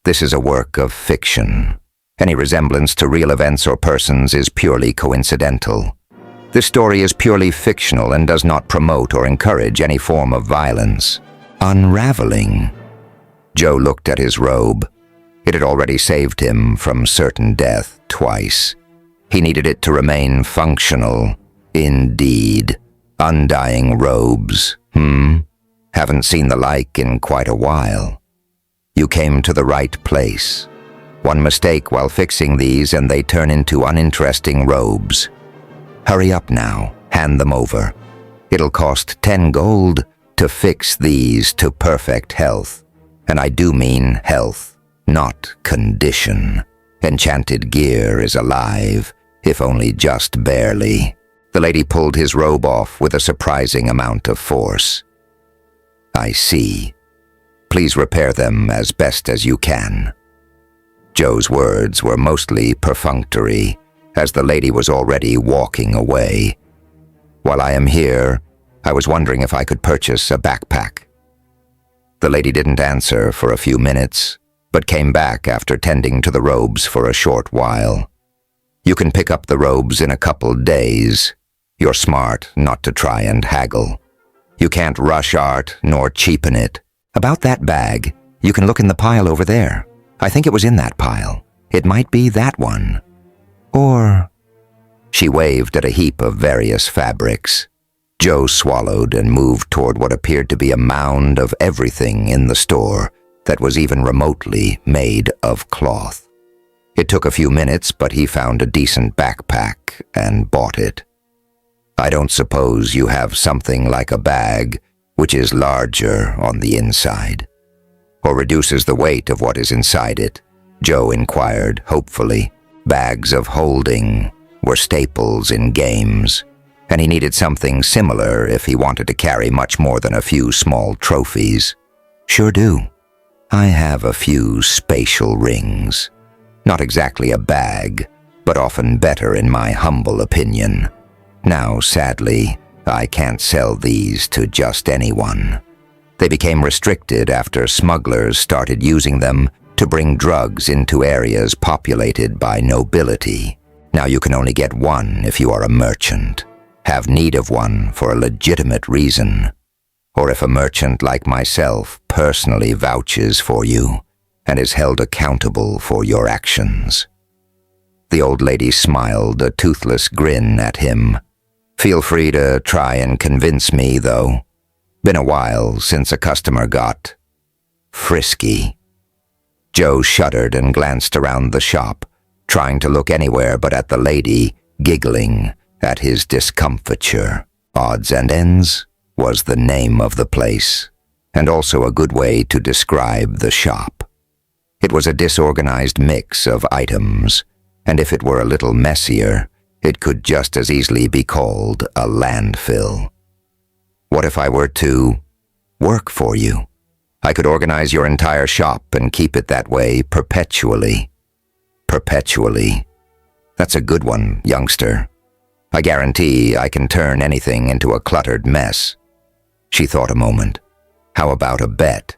This is a work of fiction. Any resemblance to real events or persons is purely coincidental. This story is purely fictional and does not promote or encourage any form of violence. Unraveling. Joe looked at his robe. It had already saved him from certain death twice. He needed it to remain functional. Indeed. Undying robes. Haven't seen the like in quite a while. You came to the right place. One mistake while fixing these and they turn into uninteresting robes. Hurry up now, hand them over. It'll cost 10 gold to fix these to perfect health. And I do mean health, not condition. Enchanted gear is alive, if only just barely. The lady pulled his robe off with a surprising amount of force. I see. Please repair them as best as you can. Joe's words were mostly perfunctory, as the lady was already walking away. While I am here, I was wondering if I could purchase a backpack. The lady didn't answer for a few minutes, but came back after tending to the robes for a short while. You can pick up the robes in a couple days. You're smart not to try and haggle. You can't rush art nor cheapen it. About that bag, you can look in the pile over there. I think it was in that pile. It might be that one. Or... She waved at a heap of various fabrics. Joe swallowed and moved toward what appeared to be a mound of everything in the store that was even remotely made of cloth. It took a few minutes, but he found a decent backpack and bought it. I don't suppose you have something like a bag which is larger on the inside, or reduces the weight of what is inside it? Joe inquired, hopefully. Bags of holding were staples in games, and he needed something similar if he wanted to carry much more than a few small trophies. Sure do. I have a few spatial rings. Not exactly a bag, but often better in my humble opinion. Now, sadly, I can't sell these to just anyone. They became restricted after smugglers started using them to bring drugs into areas populated by nobility. Now you can only get one if you are a merchant, have need of one for a legitimate reason, or if a merchant like myself personally vouches for you and is held accountable for your actions. The old lady smiled a toothless grin at him. Feel free to try and convince me, though. Been a while since a customer got frisky. Joe shuddered and glanced around the shop, trying to look anywhere but at the lady, giggling at his discomfiture. Odds and Ends was the name of the place, and also a good way to describe the shop. It was a disorganized mix of items, and if it were a little messier, it could just as easily be called a landfill. What if I were to work for you? I could organize your entire shop and keep it that way perpetually. Perpetually. That's a good one, youngster. I guarantee I can turn anything into a cluttered mess. She thought a moment. How about a bet?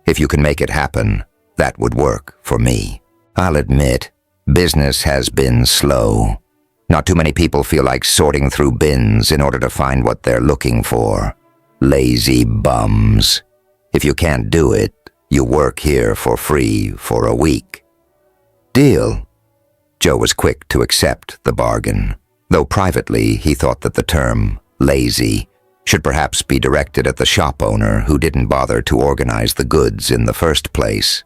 If you can make it happen, that would work for me. I'll admit, business has been slow. Not too many people feel like sorting through bins in order to find what they're looking for. Lazy bums. If you can't do it, you work here for free for a week. Deal. Joe was quick to accept the bargain, though privately he thought that the term lazy should perhaps be directed at the shop owner who didn't bother to organize the goods in the first place.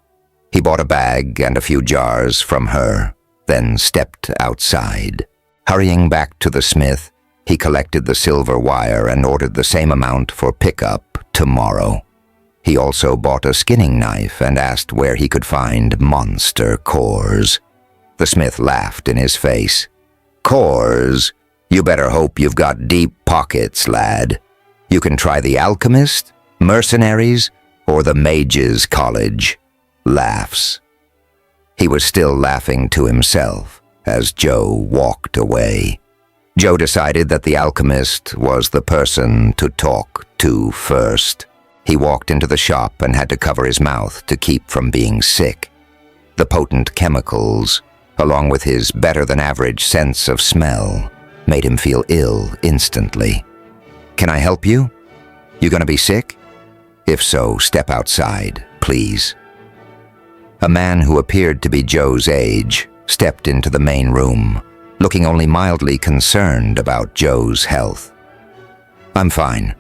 He bought a bag and a few jars from her, then stepped outside. Hurrying back to the smith, he collected the silver wire and ordered the same amount for pickup tomorrow. He also bought a skinning knife and asked where he could find monster cores. The smith laughed in his face. Cores? You better hope you've got deep pockets, lad. You can try the alchemist, mercenaries, or the mages' college. Laughs. He was still laughing to himself as Joe walked away. Joe decided that the alchemist was the person to talk to first. He walked into the shop and had to cover his mouth to keep from being sick. The potent chemicals, along with his better-than-average sense of smell, made him feel ill instantly. "Can I help you? You gonna be sick? If so, step outside, please." A man who appeared to be Joe's age stepped into the main room, looking only mildly concerned about Joe's health. "I'm fine."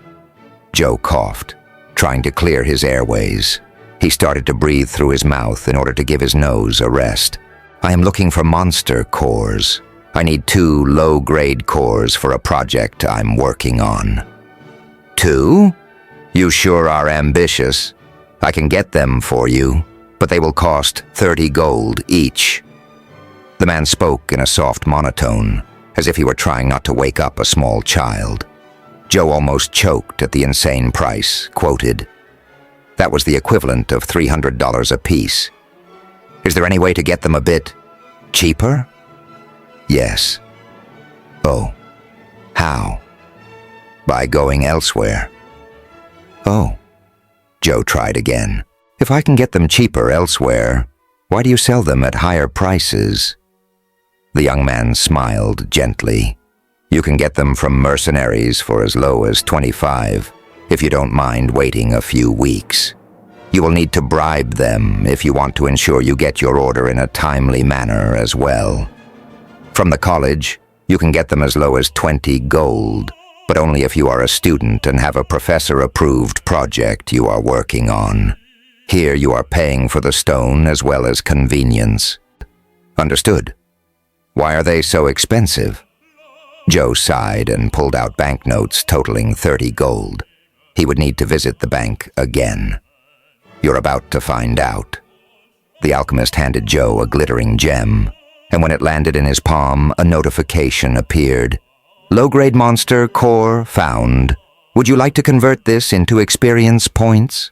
Joe coughed, trying to clear his airways. He started to breathe through his mouth in order to give his nose a rest. "I am looking for monster cores. I need 2 low-grade cores for a project I'm working on." "2? You sure are ambitious. I can get them for you, but they will cost 30 gold each." The man spoke in a soft monotone, as if he were trying not to wake up a small child. Joe almost choked at the insane price quoted. That was the equivalent of $300 apiece. "Is there any way to get them a bit cheaper?" "Yes." "Oh. How?" "By going elsewhere." "Oh." Joe tried again. "If I can get them cheaper elsewhere, why do you sell them at higher prices?" The young man smiled gently. "You can get them from mercenaries for as low as 25, if you don't mind waiting a few weeks. You will need to bribe them if you want to ensure you get your order in a timely manner as well. From the college, you can get them as low as 20 gold, but only if you are a student and have a professor-approved project you are working on. Here you are paying for the stone as well as convenience." "Understood. Why are they so expensive?" Joe sighed and pulled out banknotes totaling 30 gold. He would need to visit the bank again. "You're about to find out." The alchemist handed Joe a glittering gem, and when it landed in his palm, a notification appeared. "Low-grade monster core found. Would you like to convert this into experience points?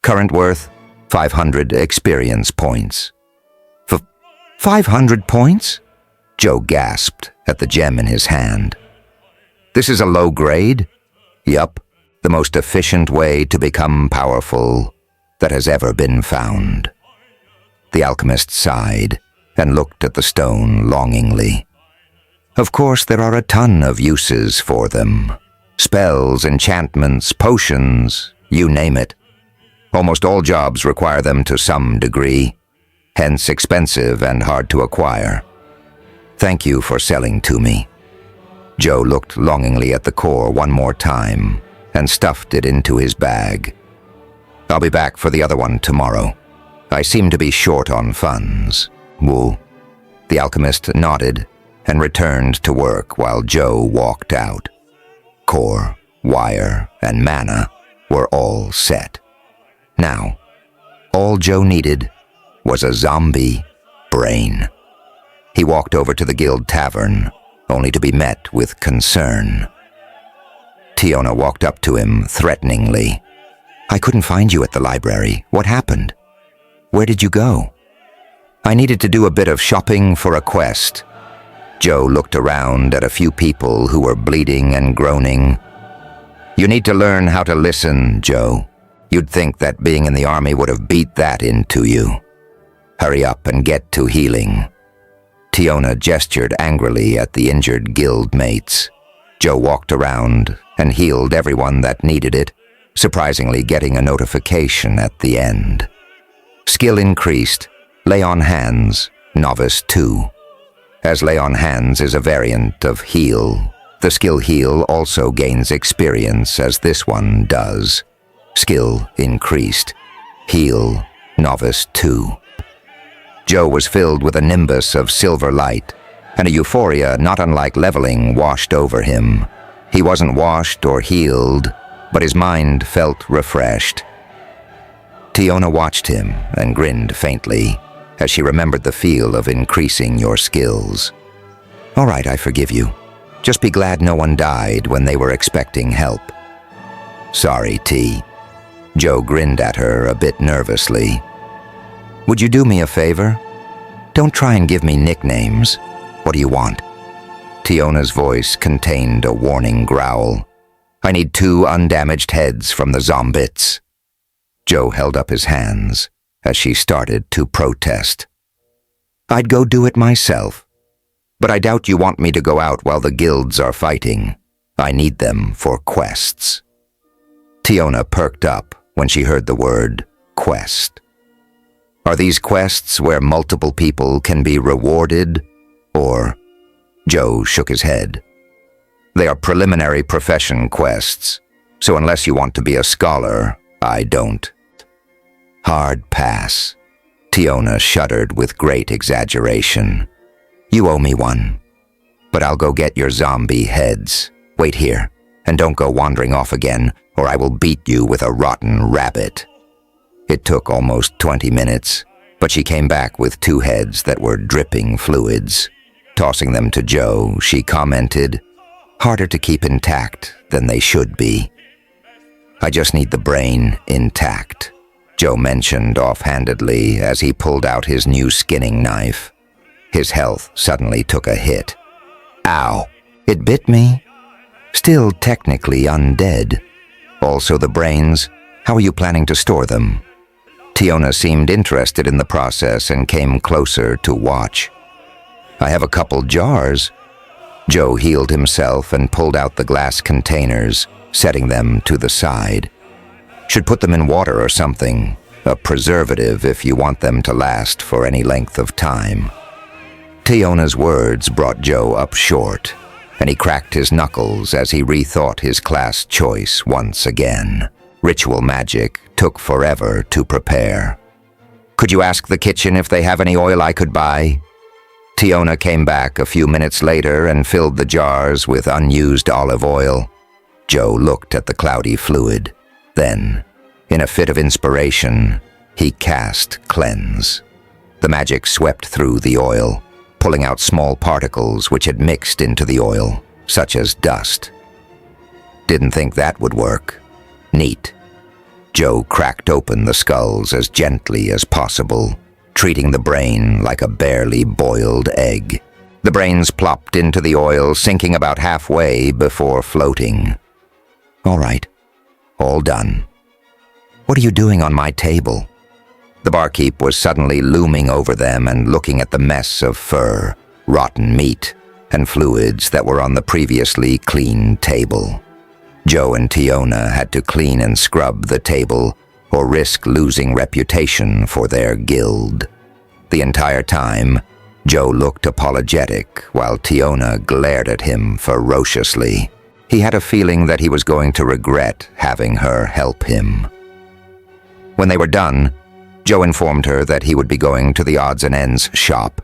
Current worth, 500 experience points." 500 points? Joe gasped at the gem in his hand. "This is a low grade?" "Yup, the most efficient way to become powerful that has ever been found." The alchemist sighed and looked at the stone longingly. "Of course, there are a ton of uses for them. Spells, enchantments, potions, you name it. Almost all jobs require them to some degree, hence expensive and hard to acquire. Thank you for selling to me." Joe looked longingly at the core one more time and stuffed it into his bag. "I'll be back for the other one tomorrow. I seem to be short on funds." "Wool." The alchemist nodded and returned to work while Joe walked out. Core, wire, and mana were all set. Now, all Joe needed was a zombie brain. He walked over to the guild tavern, only to be met with concern. Tiona walked up to him threateningly. "I couldn't find you at the library. What happened? Where did you go?" "I needed to do a bit of shopping for a quest." Joe looked around at a few people who were bleeding and groaning. "You need to learn how to listen, Joe. You'd think that being in the army would have beat that into you. Hurry up and get to healing." Tiona gestured angrily at the injured guild mates. Joe walked around and healed everyone that needed it, surprisingly getting a notification at the end. Skill increased. Lay on hands, Novice 2. As Lay on Hands is a variant of Heal, the skill Heal also gains experience as this one does. Skill increased. Heal, Novice 2. Joe was filled with a nimbus of silver light, and a euphoria not unlike leveling washed over him. He wasn't washed or healed, but his mind felt refreshed. Tiona watched him and grinned faintly as she remembered the feel of increasing your skills. "All right, I forgive you. Just be glad no one died when they were expecting help." "Sorry, T." Joe grinned at her a bit nervously. "Would you do me a favor? Don't try and give me nicknames. What do you want?" Tiona's voice contained a warning growl. "I need 2 undamaged heads from the zombits." Joe held up his hands, as she started to protest. "I'd go do it myself. But I doubt you want me to go out while the guilds are fighting. I need them for quests." Tiona perked up when she heard the word quest. "Are these quests where multiple people can be rewarded, or?" Joe shook his head. "They are preliminary profession quests, so unless you want to be a scholar, I don't." "Hard pass." Tiona shuddered with great exaggeration. "You owe me one. But I'll go get your zombie heads. Wait here, and don't go wandering off again, or I will beat you with a rotten rabbit." It took almost 20 minutes, but she came back with 2 heads that were dripping fluids. Tossing them to Joe, she commented, "Harder to keep intact than they should be." "I just need the brain intact," Joe mentioned offhandedly as he pulled out his new skinning knife. His health suddenly took a hit. "Ow, it bit me? Still technically undead. Also the brains, how are you planning to store them?" Tiona seemed interested in the process and came closer to watch. "I have a couple jars." Joe healed himself and pulled out the glass containers, setting them to the side. "Should put them in water or something, a preservative if you want them to last for any length of time." Tiona's words brought Joe up short, and he cracked his knuckles as he rethought his class choice once again. Ritual magic took forever to prepare. "Could you ask the kitchen if they have any oil I could buy?" Tiona came back a few minutes later and filled the jars with unused olive oil. Joe looked at the cloudy fluid. Then, in a fit of inspiration, he cast Cleanse. The magic swept through the oil, pulling out small particles which had mixed into the oil, such as dust. "Didn't think that would work. Neat." Joe cracked open the skulls as gently as possible, treating the brain like a barely boiled egg. The brains plopped into the oil, sinking about halfway before floating. "All right, all done." "What are you doing on my table?" The barkeep was suddenly looming over them and looking at the mess of fur, rotten meat, and fluids that were on the previously clean table. Joe and Tiona had to clean and scrub the table or risk losing reputation for their guild. The entire time, Joe looked apologetic while Tiona glared at him ferociously. He had a feeling that he was going to regret having her help him. When they were done, Joe informed her that he would be going to the odds and ends shop,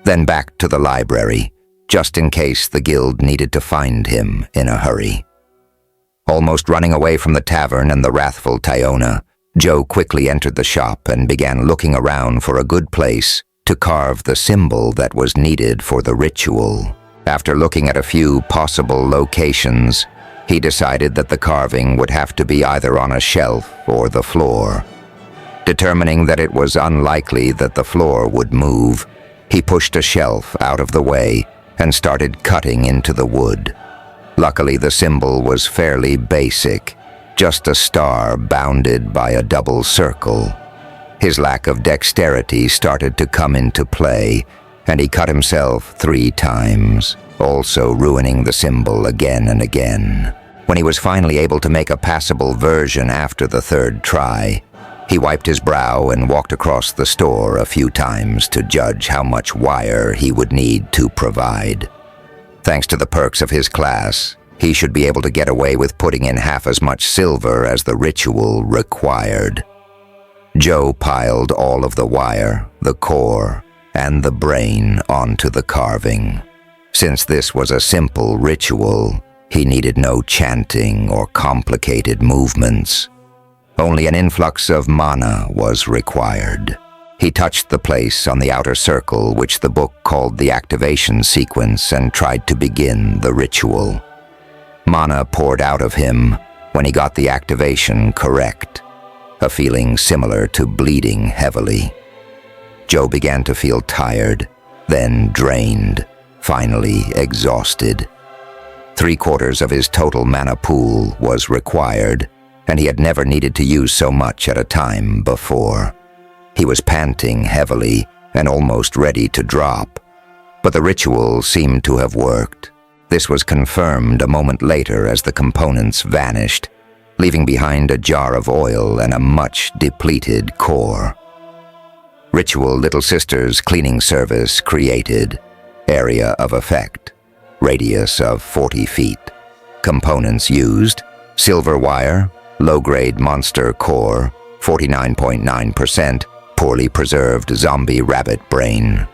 then back to the library, just in case the guild needed to find him in a hurry. Almost running away from the tavern and the wrathful Tiona, Joe quickly entered the shop and began looking around for a good place to carve the symbol that was needed for the ritual. After looking at a few possible locations, he decided that the carving would have to be either on a shelf or the floor. Determining that it was unlikely that the floor would move, he pushed a shelf out of the way and started cutting into the wood. Luckily, the symbol was fairly basic, just a star bounded by a double circle. His lack of dexterity started to come into play, and he cut himself 3 times, also ruining the symbol again and again. When he was finally able to make a passable version after the 3rd try, he wiped his brow and walked across the store a few times to judge how much wire he would need to provide. Thanks to the perks of his class, he should be able to get away with putting in half as much silver as the ritual required. Joe piled all of the wire, the core, and the brain onto the carving. Since this was a simple ritual, he needed no chanting or complicated movements. Only an influx of mana was required. He touched the place on the outer circle which the book called the activation sequence and tried to begin the ritual. Mana poured out of him when he got the activation correct, a feeling similar to bleeding heavily. Joe began to feel tired, then drained, finally exhausted. 3/4 of his total mana pool was required, and he had never needed to use so much at a time before. He was panting heavily and almost ready to drop. But the ritual seemed to have worked. This was confirmed a moment later as the components vanished, leaving behind a jar of oil and a much depleted core. Ritual Little Sister's cleaning service created. Area of effect. Radius of 40 feet. Components used. Silver wire. Low-grade monster core. 49.9%. Poorly preserved zombie rabbit brain.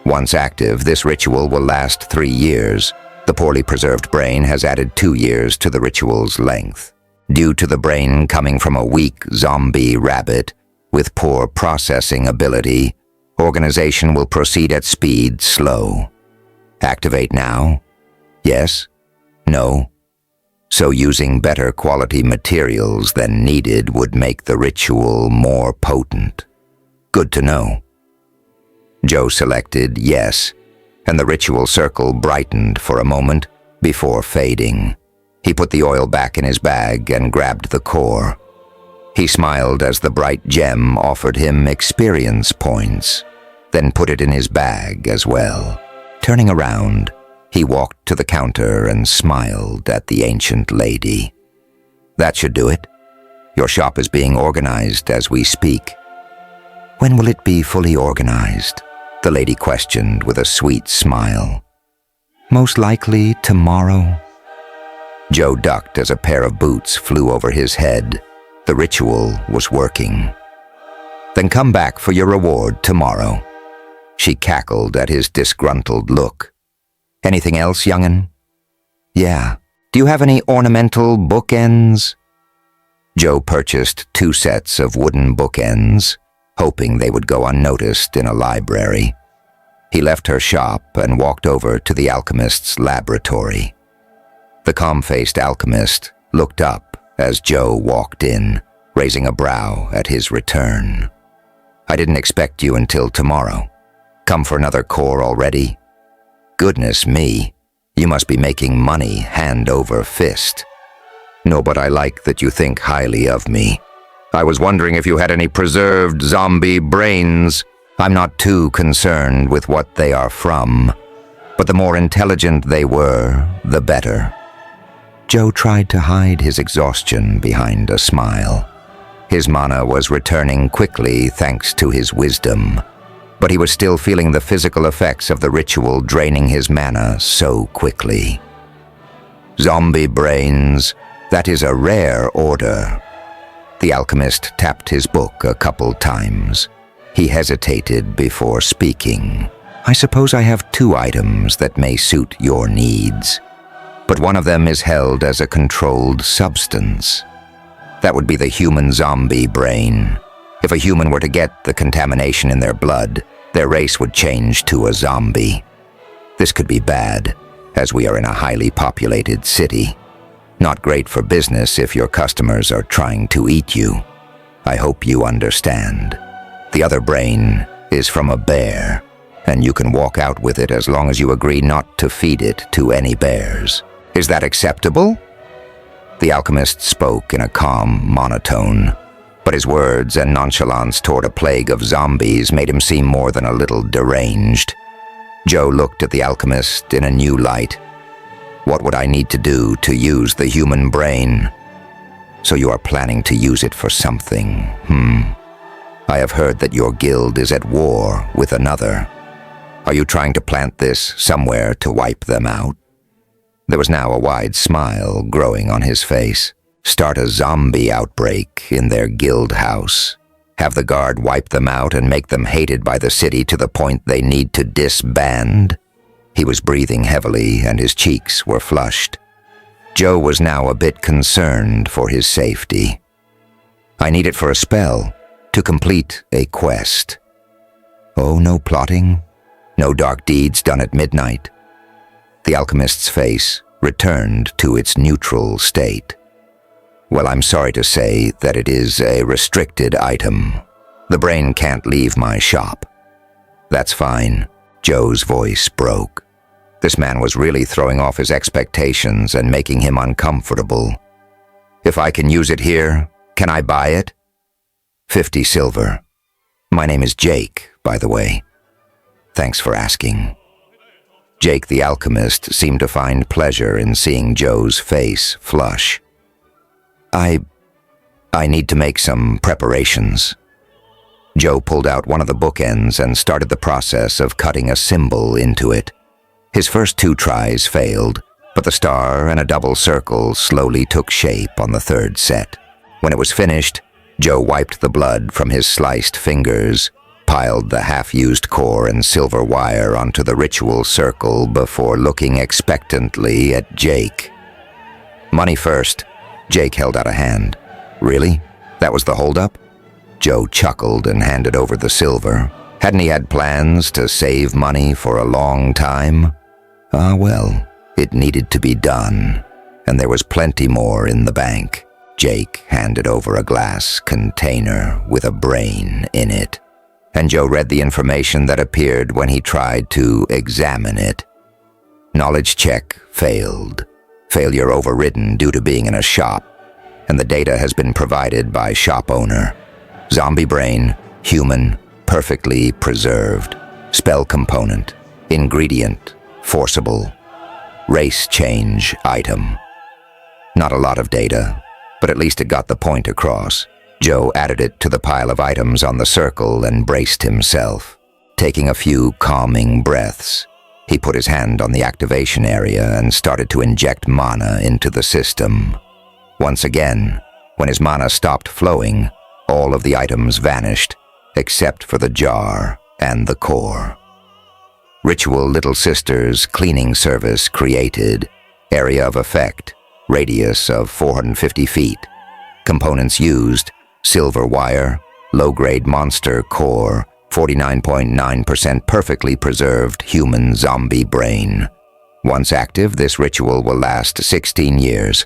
Once active, this ritual will last 3 years. The poorly preserved brain has added 2 years to the ritual's length. Due to the brain coming from a weak zombie rabbit with poor processing ability, organization will proceed at speed slow. Activate now? Yes? No? So using better quality materials than needed would make the ritual more potent. Good to know. Joe selected yes, and the ritual circle brightened for a moment before fading. He put the oil back in his bag and grabbed the core. He smiled as the bright gem offered him experience points, then put it in his bag as well. Turning around, he walked to the counter and smiled at the ancient lady. That should do it. Your shop is being organized as we speak. When will it be fully organized? The lady questioned with a sweet smile. Most likely tomorrow. Joe ducked as a pair of boots flew over his head. The ritual was working. Then come back for your reward tomorrow. She cackled at his disgruntled look. Anything else, young'un? Yeah. Do you have any ornamental bookends? Joe purchased 2 sets of wooden bookends, hoping they would go unnoticed in a library. He left her shop and walked over to the alchemist's laboratory. The calm-faced alchemist looked up as Joe walked in, raising a brow at his return. I didn't expect you until tomorrow. Come for another core already? Goodness me, you must be making money hand over fist. No, but I like that you think highly of me. I was wondering if you had any preserved zombie brains. I'm not too concerned with what they are from, but the more intelligent they were, the better. Joe tried to hide his exhaustion behind a smile. His mana was returning quickly thanks to his wisdom, but he was still feeling the physical effects of the ritual draining his mana so quickly. Zombie brains, that is a rare order. The alchemist tapped his book a couple times. He hesitated before speaking. I suppose I have 2 items that may suit your needs, but one of them is held as a controlled substance. That would be the human zombie brain. If a human were to get the contamination in their blood, their race would change to a zombie. This could be bad, as we are in a highly populated city. Not great for business if your customers are trying to eat you. I hope you understand. The other brain is from a bear, and you can walk out with it as long as you agree not to feed it to any bears. Is that acceptable? The alchemist spoke in a calm monotone, but his words and nonchalance toward a plague of zombies made him seem more than a little deranged. Joe looked at the alchemist in a new light. What would I need to do to use the human brain? So you are planning to use it for something, I have heard that your guild is at war with another. Are you trying to plant this somewhere to wipe them out? There was now a wide smile growing on his face. Start a zombie outbreak in their guild house. Have the guard wipe them out and make them hated by the city to the point they need to disband? He was breathing heavily and his cheeks were flushed. Joe was now a bit concerned for his safety. I need it for a spell, to complete a quest. Oh, no plotting? No dark deeds done at midnight? The alchemist's face returned to its neutral state. Well, I'm sorry to say that it is a restricted item. The brain can't leave my shop. That's fine. Joe's voice broke. This man was really throwing off his expectations and making him uncomfortable. If I can use it here, can I buy it? 50 silver. My name is Jake, by the way. Thanks for asking. Jake the alchemist seemed to find pleasure in seeing Joe's face flush. I need to make some preparations. Joe pulled out one of the bookends and started the process of cutting a symbol into it. His first 2 tries failed, but the star and a double circle slowly took shape on the 3rd set. When it was finished, Joe wiped the blood from his sliced fingers, piled the half-used core and silver wire onto the ritual circle before looking expectantly at Jake. Money first. Jake held out a hand. Really? That was the holdup? Joe chuckled and handed over the silver. Hadn't he had plans to save money for a long time? Well, it needed to be done, and there was plenty more in the bank. Jake handed over a glass container with a brain in it, and Joe read the information that appeared when he tried to examine it. Knowledge check failed. Failure overridden due to being in a shop, and the data has been provided by shop owner. Zombie brain, human, perfectly preserved. Spell component, ingredient, forcible. Race change item. Not a lot of data, but at least it got the point across. Joe added it to the pile of items on the circle and braced himself. Taking a few calming breaths, he put his hand on the activation area and started to inject mana into the system. Once again, when his mana stopped flowing, all of the items vanished, except for the jar and the core. Ritual Little Sisters cleaning service created. Area of effect, radius of 450 feet. Components used, silver wire, low-grade monster core, 49.9% perfectly preserved human zombie brain. Once active, this ritual will last 16 years.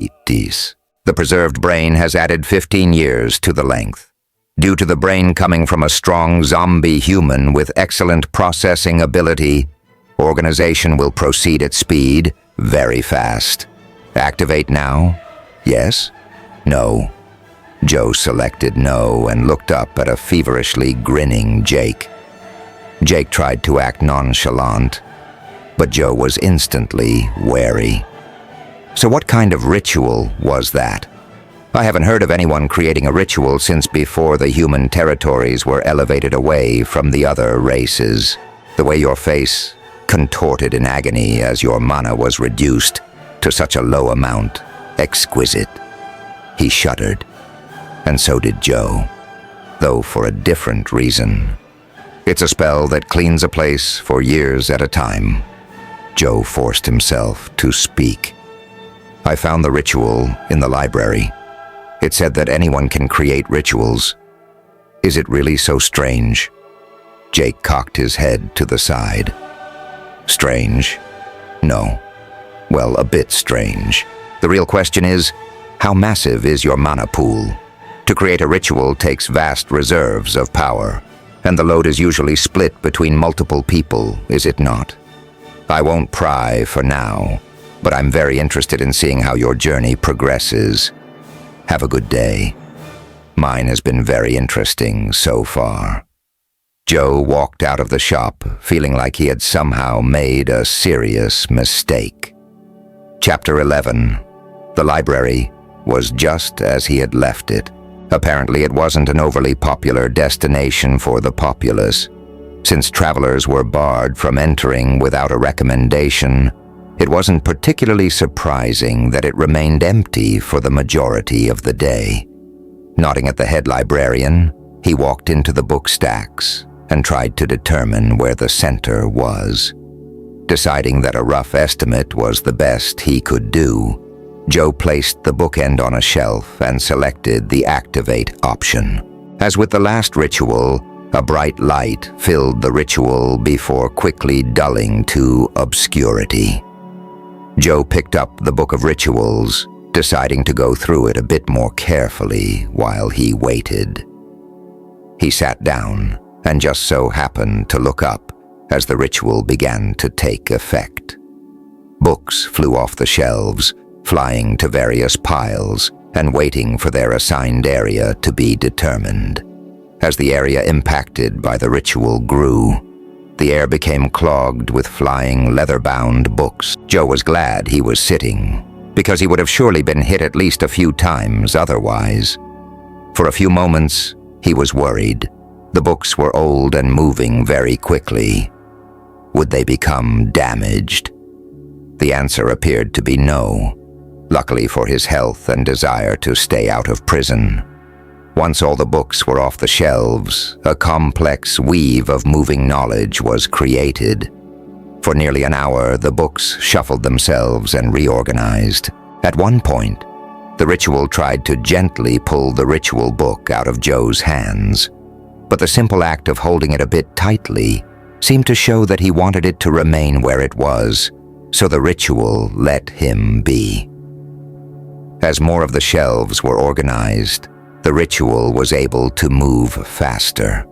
The preserved brain has added 15 years to the length. Due to the brain coming from a strong zombie human with excellent processing ability, organization will proceed at speed, very fast. Activate now? Yes? No? Joe selected no and looked up at a feverishly grinning Jake. Jake tried to act nonchalant, but Joe was instantly wary. So what kind of ritual was that? I haven't heard of anyone creating a ritual since before the human territories were elevated away from the other races. The way your face contorted in agony as your mana was reduced to such a low amount, exquisite. He shuddered, and so did Joe, though for a different reason. It's a spell that cleans a place for years at a time. Joe forced himself to speak. I found the ritual in the library. It said that anyone can create rituals. Is it really so strange? Jake cocked his head to the side. Strange? No. Well, a bit strange. The real question is, how massive is your mana pool? To create a ritual takes vast reserves of power, and the load is usually split between multiple people, is it not? I won't pry for now, but I'm very interested in seeing how your journey progresses. Have a good day. Mine has been very interesting so far. Joe walked out of the shop, feeling like he had somehow made a serious mistake. Chapter 11. The library was just as he had left it. Apparently it wasn't an overly popular destination for the populace. Since travelers were barred from entering without a recommendation, it wasn't particularly surprising that it remained empty for the majority of the day. Nodding at the head librarian, he walked into the book stacks and tried to determine where the center was. Deciding that a rough estimate was the best he could do, Joe placed the bookend on a shelf and selected the activate option. As with the last ritual, a bright light filled the ritual before quickly dulling to obscurity. Joe picked up the Book of Rituals, deciding to go through it a bit more carefully while he waited. He sat down and just so happened to look up as the ritual began to take effect. Books flew off the shelves, flying to various piles and waiting for their assigned area to be determined. As the area impacted by the ritual grew, the air became clogged with flying, leather-bound books. Joe was glad he was sitting, because he would have surely been hit at least a few times otherwise. For a few moments, he was worried. The books were old and moving very quickly. Would they become damaged? The answer appeared to be no, luckily for his health and desire to stay out of prison. Once all the books were off the shelves, a complex weave of moving knowledge was created. For nearly an hour, the books shuffled themselves and reorganized. At one point, the ritual tried to gently pull the ritual book out of Joe's hands, but the simple act of holding it a bit tightly seemed to show that he wanted it to remain where it was, so the ritual let him be. As more of the shelves were organized, the ritual was able to move faster.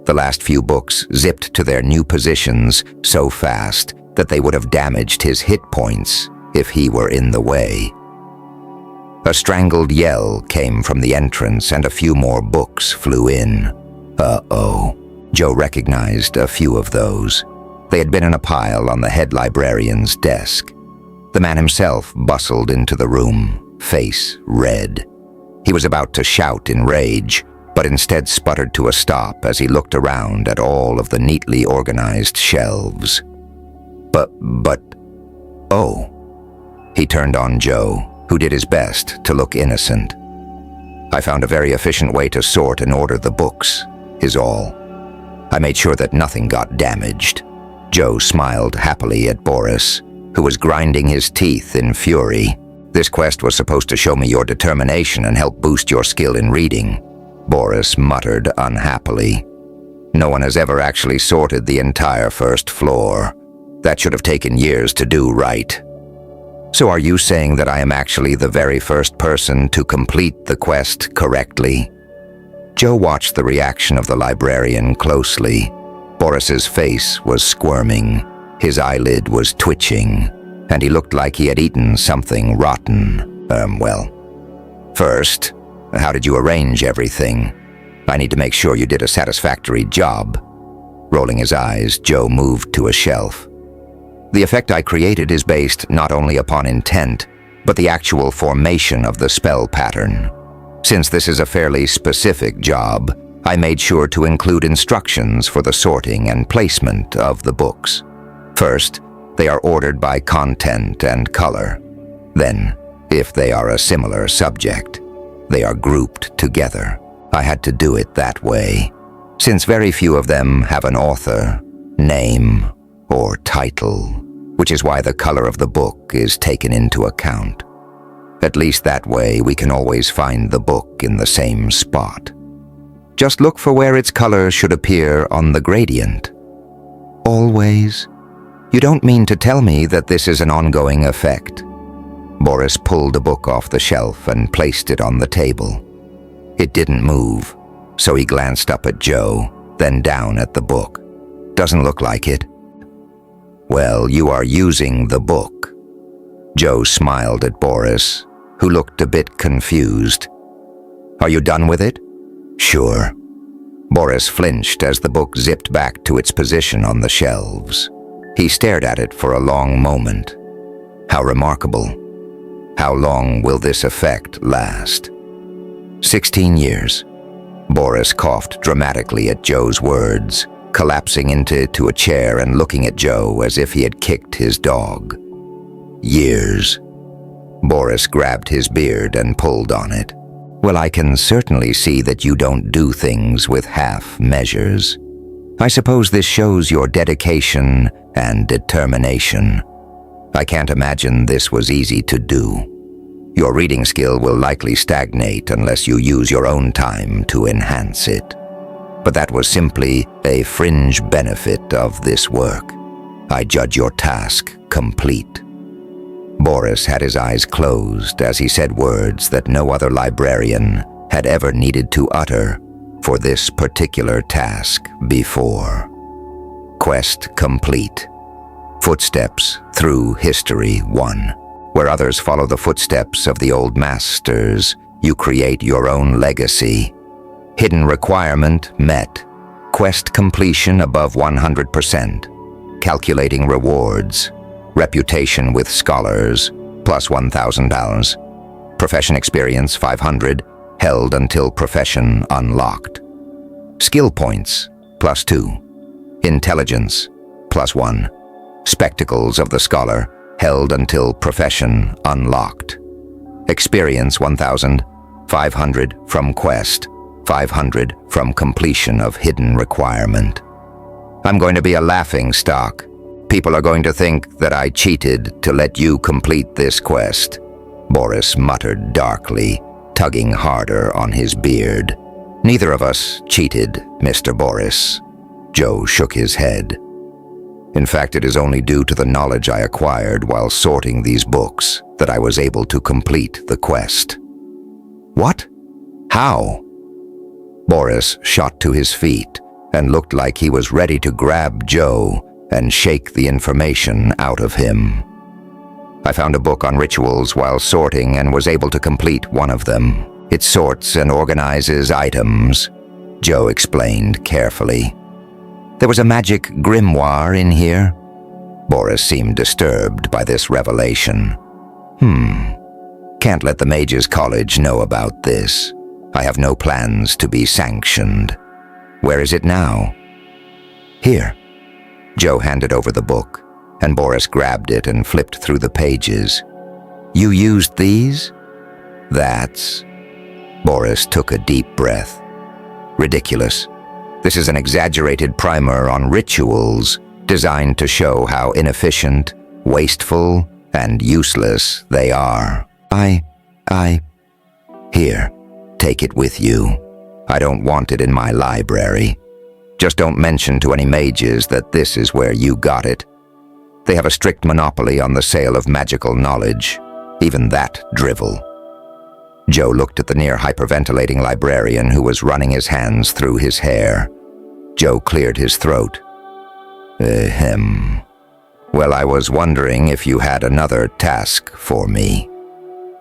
The last few books zipped to their new positions so fast that they would have damaged his hit points if he were in the way. A strangled yell came from the entrance and a few more books flew in. Uh-oh. Joe recognized a few of those. They had been in a pile on the head librarian's desk. The man himself bustled into the room, face red. He was about to shout in rage, but instead sputtered to a stop as he looked around at all of the neatly organized shelves. Oh. He turned on Joe, who did his best to look innocent. I found a very efficient way to sort and order the books, is all. I made sure that nothing got damaged. Joe smiled happily at Boris, who was grinding his teeth in fury. This quest was supposed to show me your determination and help boost your skill in reading, Boris muttered unhappily. No one has ever actually sorted the entire first floor. That should have taken years to do right. So are you saying that I am actually the very first person to complete the quest correctly? Joe watched the reaction of the librarian closely. Boris's face was squirming, his eyelid was twitching, and he looked like he had eaten something rotten. First, how did you arrange everything? I need to make sure you did a satisfactory job. Rolling his eyes, Joe moved to a shelf. The effect I created is based not only upon intent, but the actual formation of the spell pattern. Since this is a fairly specific job, I made sure to include instructions for the sorting and placement of the books. First, they are ordered by content and color. Then, if they are a similar subject, they are grouped together. I had to do it that way, since very few of them have an author, name, or title, which is why the color of the book is taken into account. At least that way we can always find the book in the same spot. Just look for where its color should appear on the gradient. Always? You don't mean to tell me that this is an ongoing effect? Boris pulled a book off the shelf and placed it on the table. It didn't move, so he glanced up at Joe, then down at the book. Doesn't look like it. Well, you are using the book. Joe smiled at Boris, who looked a bit confused. Are you done with it? Sure. Boris flinched as the book zipped back to its position on the shelves. He stared at it for a long moment. How remarkable. How long will this effect last? 16 years. Boris coughed dramatically at Joe's words, collapsing into a chair and looking at Joe as if he had kicked his dog. Years. Boris grabbed his beard and pulled on it. Well, I can certainly see that you don't do things with half measures. I suppose this shows your dedication and determination. I can't imagine this was easy to do. Your reading skill will likely stagnate unless you use your own time to enhance it. But that was simply a fringe benefit of this work. I judge your task complete. Boris had his eyes closed as he said words that no other librarian had ever needed to utter for this particular task before. Quest complete. Footsteps through History 1. Where others follow the footsteps of the old masters, you create your own legacy. Hidden requirement met. Quest completion above 100%. Calculating rewards. Reputation with scholars, plus £1,000. Profession experience, 500, held until profession unlocked. Skill points, plus 2. Intelligence, plus 1. Spectacles of the scholar, held until profession unlocked. Experience, 1,500 from quest, 500 from completion of hidden requirement. I'm going to be a laughing stock. People are going to think that I cheated to let you complete this quest, Boris muttered darkly, tugging harder on his beard. Neither of us cheated, Mr. Boris. Joe shook his head. In fact, it is only due to the knowledge I acquired while sorting these books that I was able to complete the quest. What? How? Boris shot to his feet and looked like he was ready to grab Joe and shake the information out of him. I found a book on rituals while sorting and was able to complete one of them. It sorts and organizes items, Joe explained carefully. There was a magic grimoire in here. Boris seemed disturbed by this revelation. Can't let the Mages College know about this. I have no plans to be sanctioned. Where is it now? Here. Joe handed over the book, and Boris grabbed it and flipped through the pages. You used these? That's... Boris took a deep breath. Ridiculous. This is an exaggerated primer on rituals designed to show how inefficient, wasteful, and useless they are. Here, take it with you. I don't want it in my library. Just don't mention to any mages that this is where you got it. They have a strict monopoly on the sale of magical knowledge, even that drivel. Joe looked at the near hyperventilating librarian who was running his hands through his hair. Joe cleared his throat. Well, I was wondering if you had another task for me.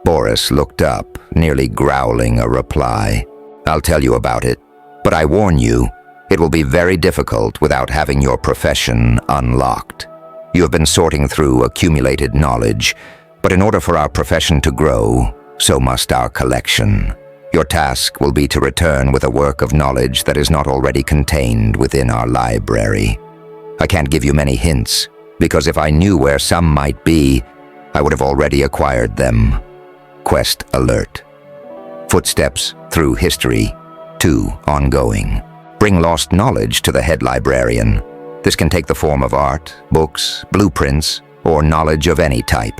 Boris looked up, nearly growling a reply. I'll tell you about it, but I warn you, it will be very difficult without having your profession unlocked. You have been sorting through accumulated knowledge, but in order for our profession to grow, so must our collection. Your task will be to return with a work of knowledge that is not already contained within our library. I can't give you many hints, because if I knew where some might be, I would have already acquired them. Quest alert. Footsteps through history. 2. Ongoing. Bring lost knowledge to the head librarian. This can take the form of art, books, blueprints, or knowledge of any type.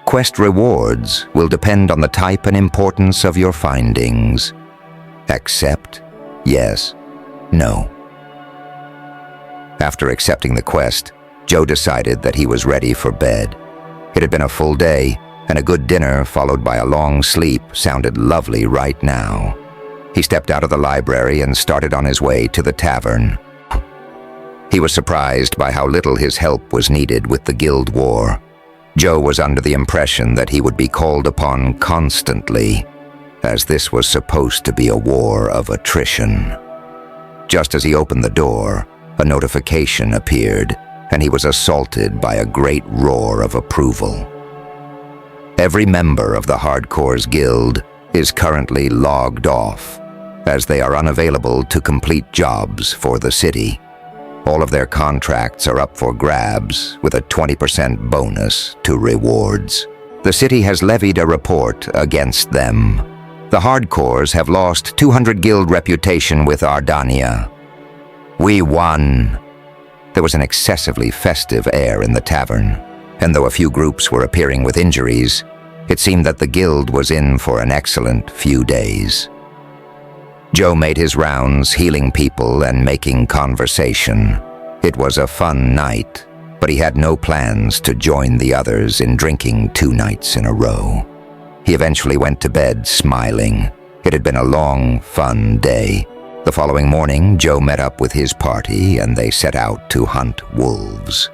Quest rewards will depend on the type and importance of your findings. Accept? Yes. No. After accepting the quest, Joe decided that he was ready for bed. It had been a full day, and a good dinner followed by a long sleep sounded lovely right now. He stepped out of the library and started on his way to the tavern. He was surprised by how little his help was needed with the guild war. Joe was under the impression that he would be called upon constantly, as this was supposed to be a war of attrition. Just as he opened the door, a notification appeared, and he was assaulted by a great roar of approval. Every member of the Hardcore's guild is currently logged off, as they are unavailable to complete jobs for the city. All of their contracts are up for grabs, with a 20% bonus to rewards. The city has levied a report against them. The Hardcores have lost 200 guild reputation with Ardania. We won. There was an excessively festive air in the tavern, and though a few groups were appearing with injuries, it seemed that the guild was in for an excellent few days. Joe made his rounds, healing people and making conversation. It was a fun night, but he had no plans to join the others in drinking 2 nights in a row. He eventually went to bed smiling. It had been a long, fun day. The following morning, Joe met up with his party and they set out to hunt wolves.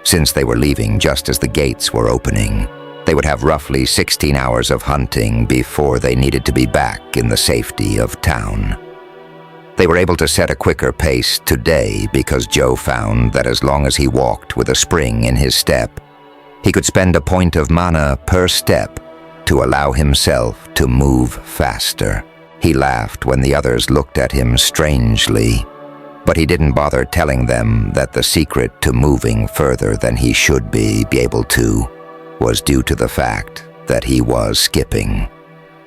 Since they were leaving just as the gates were opening, they would have roughly 16 hours of hunting before they needed to be back in the safety of town. They were able to set a quicker pace today because Joe found that as long as he walked with a spring in his step, he could spend a point of mana per step to allow himself to move faster. He laughed when the others looked at him strangely, but he didn't bother telling them that the secret to moving further than he should be able to was due to the fact that he was skipping.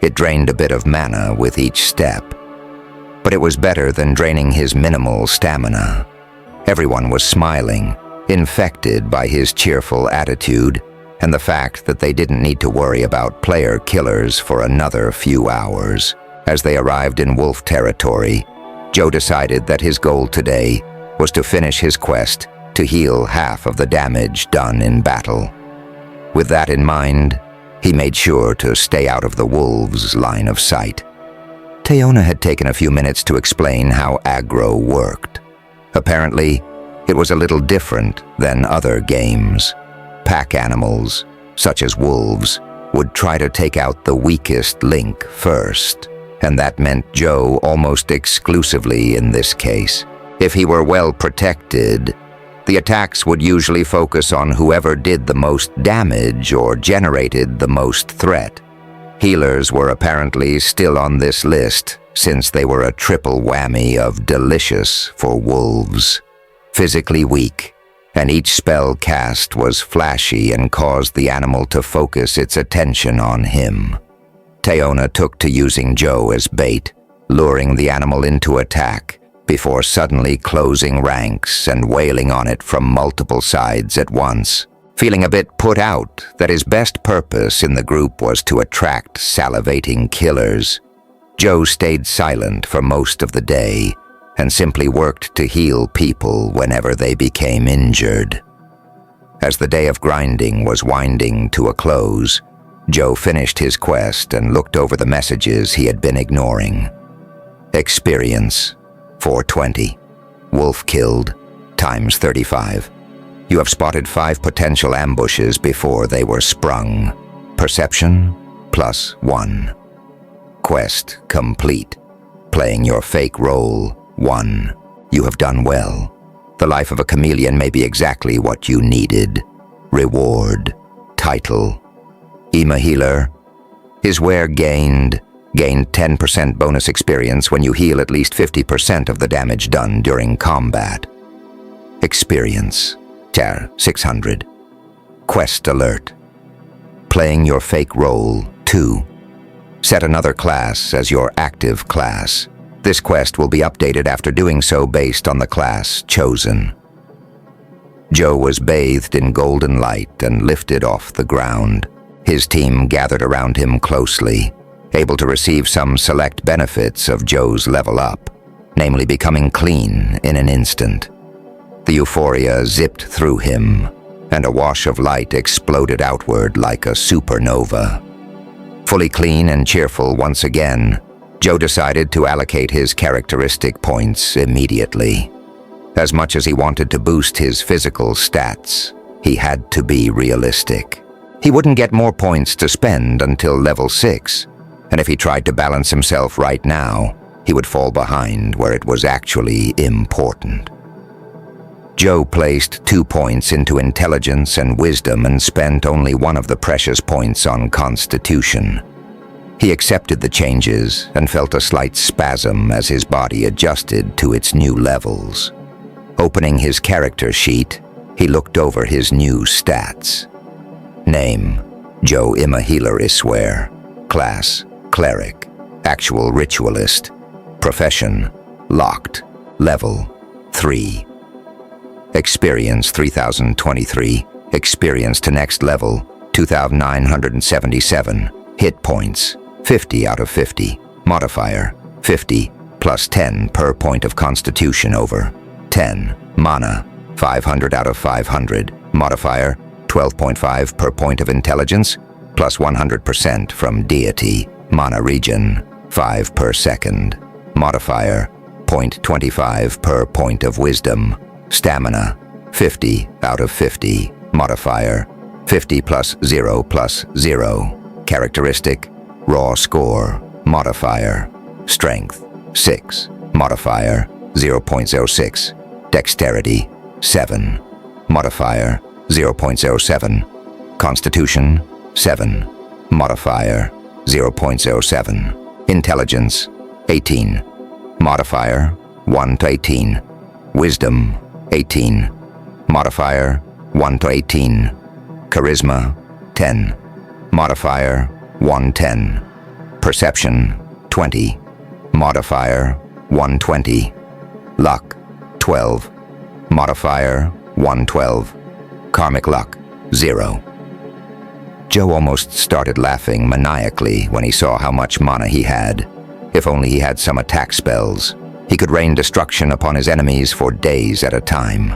It drained a bit of mana with each step, but it was better than draining his minimal stamina. Everyone was smiling, infected by his cheerful attitude and the fact that they didn't need to worry about player killers for another few hours. As they arrived in wolf territory, Joe decided that his goal today was to finish his quest to heal half of the damage done in battle. With that in mind, he made sure to stay out of the wolves' line of sight. Teona had taken a few minutes to explain how aggro worked. Apparently, it was a little different than other games. Pack animals, such as wolves, would try to take out the weakest link first, and that meant Joe almost exclusively in this case. If he were well protected, the attacks would usually focus on whoever did the most damage or generated the most threat. Healers were apparently still on this list, since they were a triple whammy of delicious for wolves. Physically weak, and each spell cast was flashy and caused the animal to focus its attention on him. Teona took to using Joe as bait, luring the animal into attack, before suddenly closing ranks and wailing on it from multiple sides at once. Feeling a bit put out that his best purpose in the group was to attract salivating killers, Joe stayed silent for most of the day and simply worked to heal people whenever they became injured. As the day of grinding was winding to a close, Joe finished his quest and looked over the messages he had been ignoring. Experience, 420. Wolf killed, times 35. You have spotted 5 potential ambushes before they were sprung. Perception, +1. Quest complete. Playing your fake role, 1. You have done well. The life of a chameleon may be exactly what you needed. Reward, title. Ema Healer. His wear gained 10% bonus experience when you heal at least 50% of the damage done during combat. Experience, 600. Quest alert. Playing your fake role, 2. Set another class as your active class. This quest will be updated after doing so based on the class chosen. Joe was bathed in golden light and lifted off the ground. His team gathered around him closely, able to receive some select benefits of Joe's level up, namely becoming clean in an instant. The euphoria zipped through him, and a wash of light exploded outward like a supernova. Fully clean and cheerful once again, Joe decided to allocate his characteristic points immediately. As much as he wanted to boost his physical stats, he had to be realistic. He wouldn't get more points to spend until level 6, and if he tried to balance himself right now, he would fall behind where it was actually important. Joe placed 2 points into intelligence and wisdom and spent only 1 of the precious points on constitution. He accepted the changes and felt a slight spasm as his body adjusted to its new levels. Opening his character sheet, he looked over his new stats. Name, Joe Ema Healer Isware. Class, Cleric. Actual Ritualist. Profession, Locked. Level, 3. Experience, 3023. Experience to next level, 2977. Hit points, 50 out of 50. Modifier, 50, plus 10 per point of constitution over 10. Mana, 500 out of 500. Modifier, 12.5 per point of intelligence, plus 100% from deity. Mana regen, 5 per second. Modifier, 0.25 per point of wisdom. Stamina, 50 out of 50. Modifier, 50 plus 0 plus 0. Characteristic, raw score. Modifier, strength, 6. Modifier 0.06. Dexterity 7. Modifier 0.07. Constitution 7. Modifier 0.07. Intelligence 18. Modifier 1 to 18. Wisdom 18. Modifier 1 to 18. Charisma 10. Modifier 110. Perception 20. Modifier 120. Luck 12. Modifier 112. Karmic luck 0. Joe almost started laughing maniacally when he saw how much mana he had. If only he had some attack spells, he could rain destruction upon his enemies for days at a time.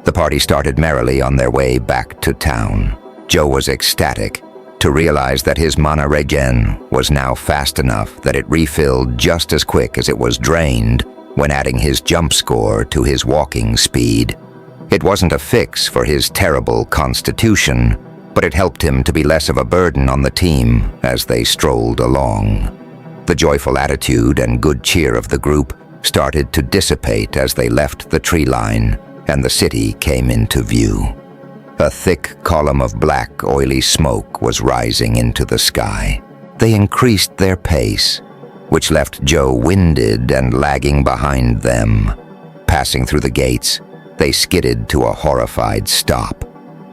The party started merrily on their way back to town. Joe was ecstatic to realize that his mana regen was now fast enough that it refilled just as quick as it was drained when adding his jump score to his walking speed. It wasn't a fix for his terrible constitution, but it helped him to be less of a burden on the team as they strolled along. The joyful attitude and good cheer of the group started to dissipate as they left the tree line and the city came into view. A thick column of black, oily smoke was rising into the sky. They increased their pace, which left Joe winded and lagging behind them. Passing through the gates, they skidded to a horrified stop.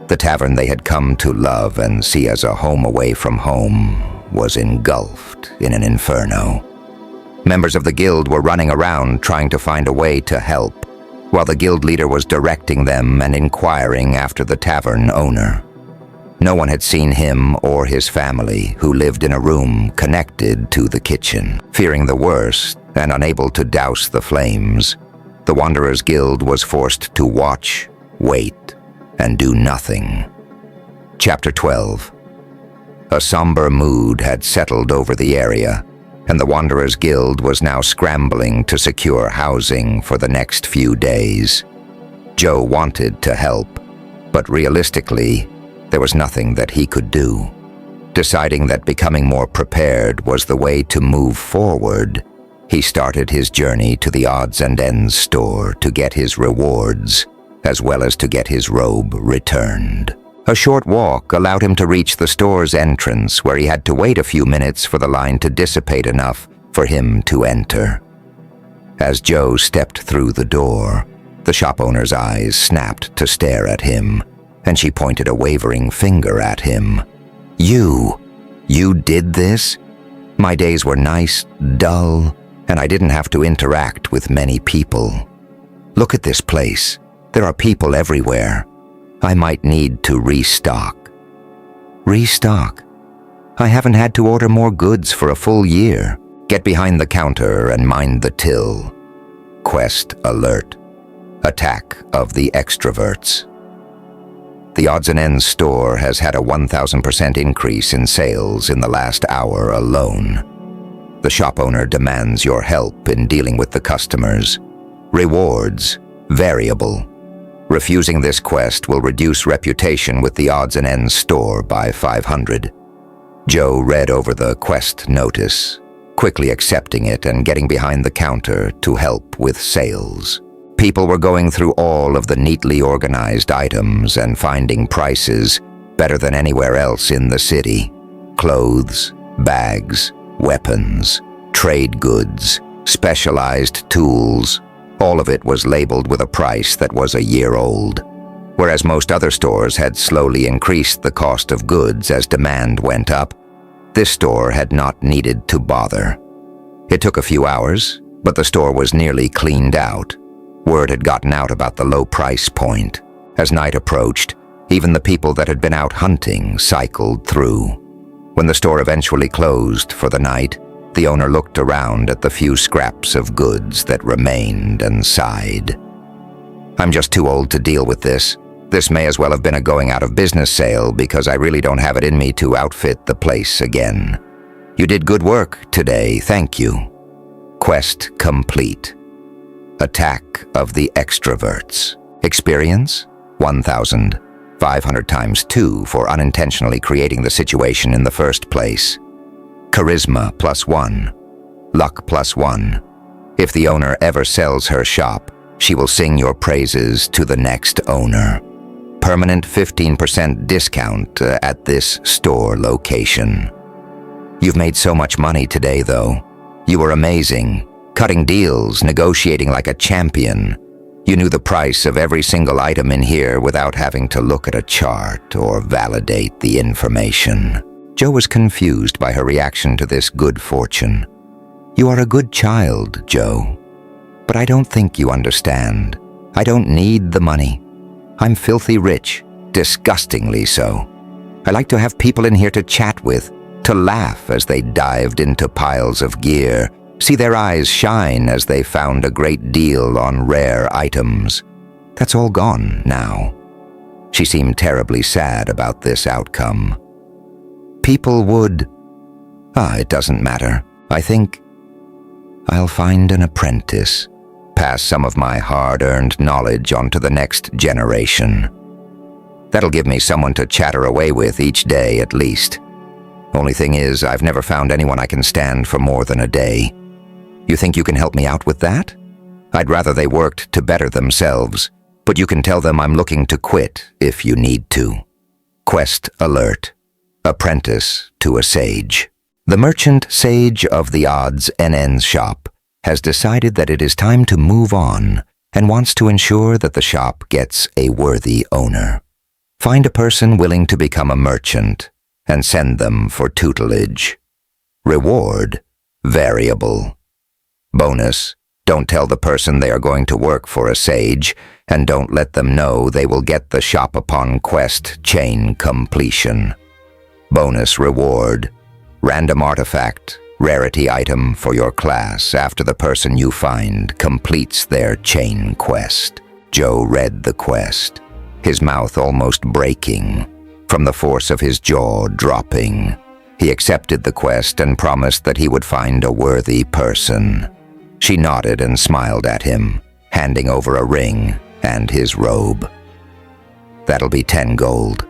The tavern they had come to love and see as a home away from home was engulfed in an inferno. Members of the guild were running around trying to find a way to help, while the guild leader was directing them and inquiring after the tavern owner. No one had seen him or his family, who lived in a room connected to the kitchen. Fearing the worst and unable to douse the flames, the Wanderers Guild was forced to watch, wait, and do nothing. Chapter 12. A somber mood had settled over the area, and the Wanderers Guild was now scrambling to secure housing for the next few days. Joe wanted to help, but realistically, there was nothing that he could do. Deciding that becoming more prepared was the way to move forward, he started his journey to the odds and ends store to get his rewards, as well as to get his robe returned. A short walk allowed him to reach the store's entrance, where he had to wait a few minutes for the line to dissipate enough for him to enter. As Joe stepped through the door, the shop owner's eyes snapped to stare at him, and she pointed a wavering finger at him. You did this? My days were nice, dull, and I didn't have to interact with many people. Look at this place. There are people everywhere. I might need to restock. Restock? I haven't had to order more goods for a full year. Get behind the counter and mind the till. Quest alert. Attack of the extroverts. The Odds and Ends store has had a 1,000% increase in sales in the last hour alone. The shop owner demands your help in dealing with the customers. Rewards, variable. Refusing this quest will reduce reputation with the Odds and Ends store by 500. Joe read over the quest notice, quickly accepting it and getting behind the counter to help with sales. People were going through all of the neatly organized items and finding prices better than anywhere else in the city. Clothes, bags, weapons, trade goods, specialized tools, all of it was labeled with a price that was a year old. Whereas most other stores had slowly increased the cost of goods as demand went up, this store had not needed to bother. It took a few hours, but the store was nearly cleaned out. Word had gotten out about the low price point. As night approached, even the people that had been out hunting cycled through. When the store eventually closed for the night, the owner looked around at the few scraps of goods that remained and sighed. I'm just too old to deal with this. This may as well have been a going out of business sale because I really don't have it in me to outfit the place again. You did good work today, thank you. Quest complete. Attack of the extroverts. Experience 1,000. 500 times 2 for unintentionally creating the situation in the first place. Charisma +1. Luck +1. If the owner ever sells her shop, she will sing your praises to the next owner. Permanent 15% discount at this store location. You've made so much money today, though. You were amazing, cutting deals, negotiating like a champion. You knew the price of every single item in here without having to look at a chart or validate the information. Joe was confused by her reaction to this good fortune. You are a good child, Joe. But I don't think you understand. I don't need the money. I'm filthy rich, disgustingly so. I like to have people in here to chat with, to laugh as they dived into piles of gear, see their eyes shine as they found a great deal on rare items. That's all gone now. She seemed terribly sad about this outcome. People would... it doesn't matter. I think I'll find an apprentice, pass some of my hard-earned knowledge on to the next generation. That'll give me someone to chatter away with each day at least. Only thing is, I've never found anyone I can stand for more than a day. You think you can help me out with that? I'd rather they worked to better themselves, but you can tell them I'm looking to quit if you need to. Quest alert. Apprentice to a sage. The merchant sage of the odds and ends shop has decided that it is time to move on and wants to ensure that the shop gets a worthy owner. Find a person willing to become a merchant and send them for tutelage. Reward, variable. Bonus, don't tell the person they are going to work for a sage, and don't let them know they will get the shop upon quest chain completion. Bonus reward, random artifact, rarity item for your class after the person you find completes their chain quest. Joe read the quest, his mouth almost breaking, from the force of his jaw dropping. He accepted the quest and promised that he would find a worthy person. She nodded and smiled at him, handing over a ring and his robe. That'll be 10 gold.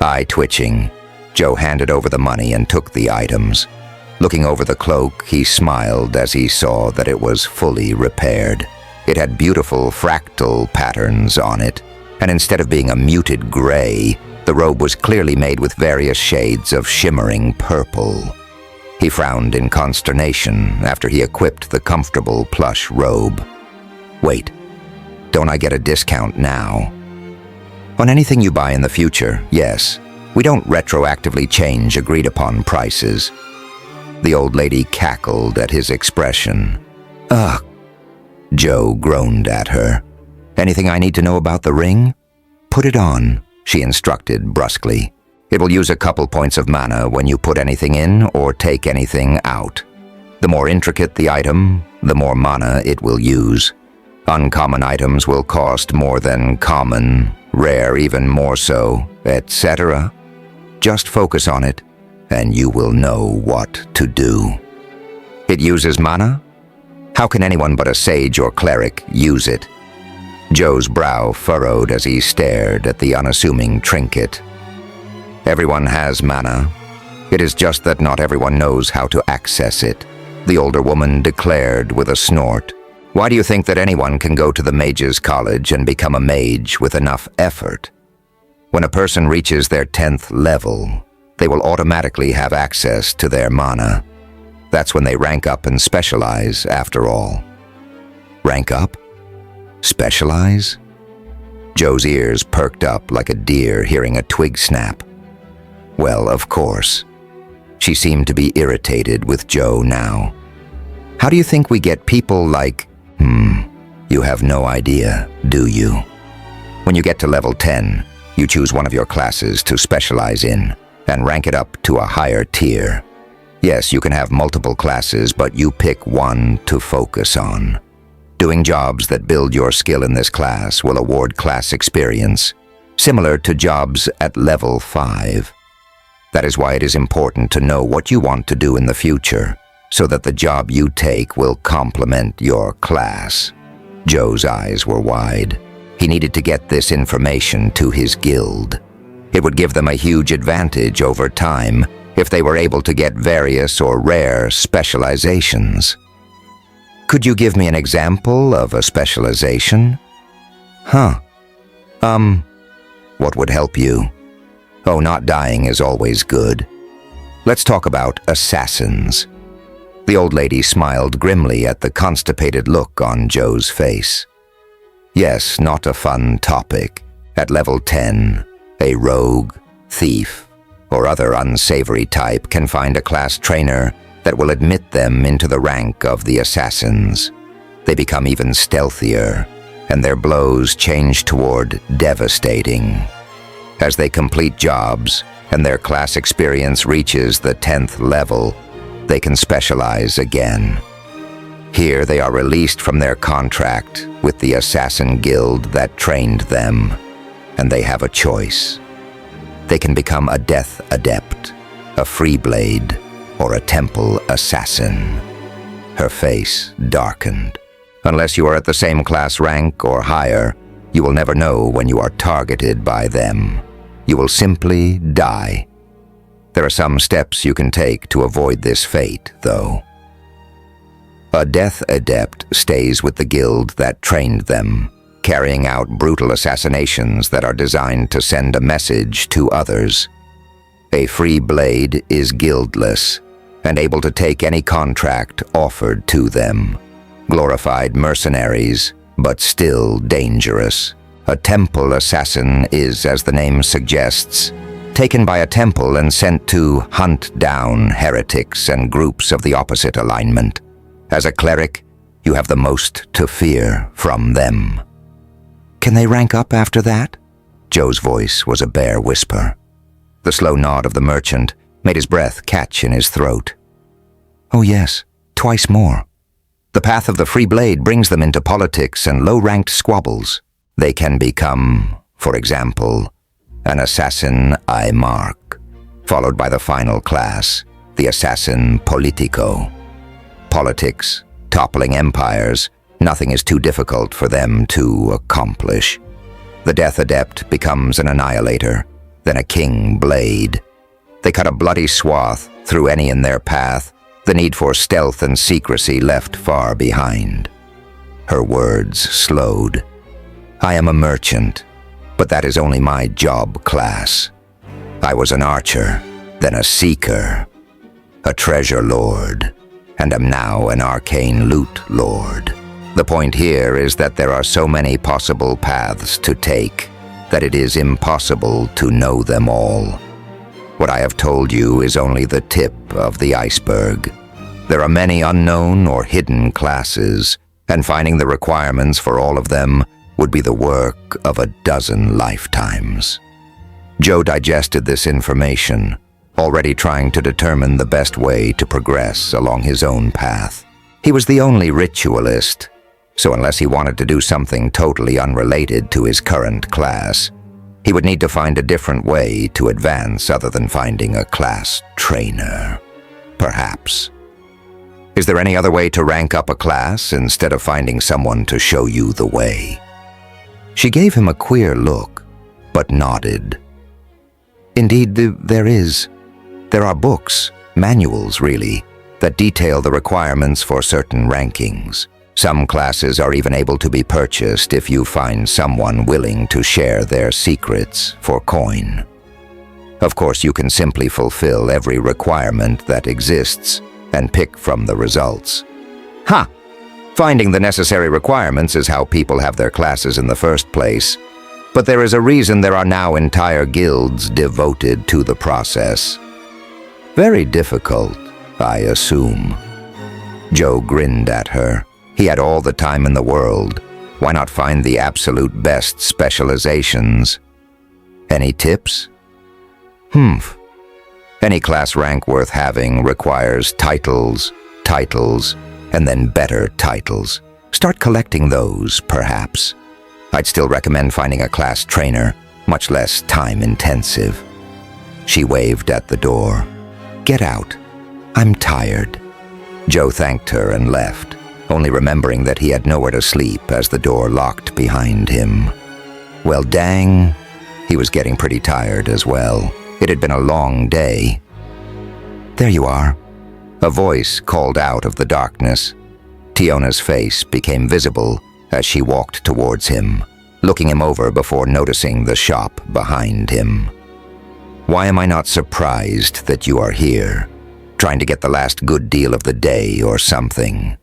Eye twitching, Joe handed over the money and took the items. Looking over the cloak, he smiled as he saw that it was fully repaired. It had beautiful fractal patterns on it, and instead of being a muted gray, the robe was clearly made with various shades of shimmering purple. He frowned in consternation after he equipped the comfortable plush robe. Wait, don't I get a discount now? On anything you buy in the future, yes. We don't retroactively change agreed-upon prices. The old lady cackled at his expression. Ugh. Joe groaned at her. Anything I need to know about the ring? Put it on, she instructed brusquely. It will use a couple points of mana when you put anything in or take anything out. The more intricate the item, the more mana it will use. Uncommon items will cost more than common, rare even more so, etc. Just focus on it, and you will know what to do. It uses mana? How can anyone but a sage or cleric use it? Joe's brow furrowed as he stared at the unassuming trinket. Everyone has mana. It is just that not everyone knows how to access it, the older woman declared with a snort. Why do you think that anyone can go to the mage's college and become a mage with enough effort? When a person reaches their 10th level, they will automatically have access to their mana. That's when they rank up and specialize, after all. Rank up? Specialize? Joe's ears perked up like a deer hearing a twig snap. Well, of course. She seemed to be irritated with Joe now. How do you think we get people like... You have no idea, do you? When you get to level 10, you choose one of your classes to specialize in and rank it up to a higher tier. Yes, you can have multiple classes, but you pick one to focus on. Doing jobs that build your skill in this class will award class experience, similar to jobs at level 5. That is why it is important to know what you want to do in the future, so that the job you take will complement your class. Joe's eyes were wide. He needed to get this information to his guild. It would give them a huge advantage over time if they were able to get various or rare specializations. Could you give me an example of a specialization? Huh. What would help you? Oh, not dying is always good. Let's talk about assassins. The old lady smiled grimly at the constipated look on Joe's face. Yes, not a fun topic. At level 10, a rogue, thief, or other unsavory type can find a class trainer that will admit them into the rank of the assassins. They become even stealthier, and their blows change toward devastating. As they complete jobs, and their class experience reaches the 10th level, they can specialize again. Here they are released from their contract with the assassin guild that trained them, and they have a choice. They can become a death adept, a free blade, or a temple assassin. Her face darkened. Unless you are at the same class rank or higher, you will never know when you are targeted by them. You will simply die. There are some steps you can take to avoid this fate, though. A death adept stays with the guild that trained them, carrying out brutal assassinations that are designed to send a message to others. A free blade is guildless and able to take any contract offered to them. Glorified mercenaries, but still dangerous. A temple assassin is, as the name suggests, taken by a temple and sent to hunt down heretics and groups of the opposite alignment. As a cleric, you have the most to fear from them. Can they rank up after that? Joe's voice was a bare whisper. The slow nod of the merchant made his breath catch in his throat. Oh yes, twice more. The path of the free blade brings them into politics and low-ranked squabbles. They can become, for example, an assassin I mark, followed by the final class, the assassin politico. Politics, toppling empires, nothing is too difficult for them to accomplish. The death adept becomes an annihilator, then a king blade. They cut a bloody swath through any in their path, the need for stealth and secrecy left far behind. Her words slowed. I am a merchant, but that is only my job class. I was an archer, then a seeker, a treasure lord, and am now an arcane loot lord. The point here is that there are so many possible paths to take that it is impossible to know them all. What I have told you is only the tip of the iceberg. There are many unknown or hidden classes, and finding the requirements for all of them would be the work of a dozen lifetimes. Joe digested this information, already trying to determine the best way to progress along his own path. He was the only ritualist, so unless he wanted to do something totally unrelated to his current class, he would need to find a different way to advance other than finding a class trainer. Perhaps. Is there any other way to rank up a class instead of finding someone to show you the way? She gave him a queer look, but nodded. Indeed, there is. There are books, manuals really, that detail the requirements for certain rankings. Some classes are even able to be purchased if you find someone willing to share their secrets for coin. Of course, you can simply fulfill every requirement that exists and pick from the results. Ha! Finding the necessary requirements is how people have their classes in the first place, but there is a reason there are now entire guilds devoted to the process. Very difficult, I assume. Joe grinned at her. He had all the time in the world. Why not find the absolute best specializations? Any tips? Any class rank worth having requires titles, and then better titles. Start collecting those, perhaps. I'd still recommend finding a class trainer, much less time-intensive. She waved at the door. Get out. I'm tired. Joe thanked her and left, only remembering that he had nowhere to sleep as the door locked behind him. Well, dang, he was getting pretty tired as well. It had been a long day. There you are. A voice called out of the darkness. Tiona's face became visible as she walked towards him, looking him over before noticing the shop behind him. "Why am I not surprised that you are here? Trying to get the last good deal of the day or something?"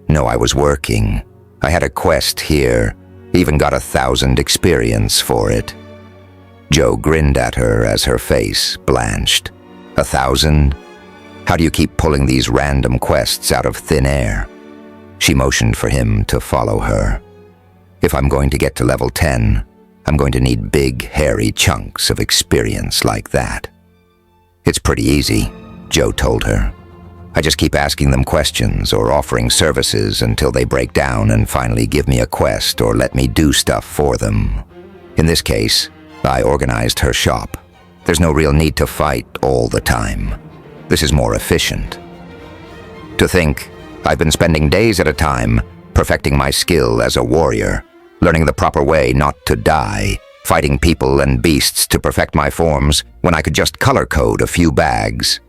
"No, I was working. I had a quest here, even got 1,000 experience for it." Joe grinned at her as her face blanched. 1,000? How do you keep pulling these random quests out of thin air? She motioned for him to follow her. "If I'm going to get to level 10, I'm going to need big, hairy chunks of experience like that." "It's pretty easy," Joe told her. "I just keep asking them questions or offering services until they break down and finally give me a quest or let me do stuff for them. In this case, I organized her shop. There's no real need to fight all the time. This is more efficient. To think, I've been spending days at a time perfecting my skill as a warrior, learning the proper way not to die, fighting people and beasts to perfect my forms when I could just color code a few bags."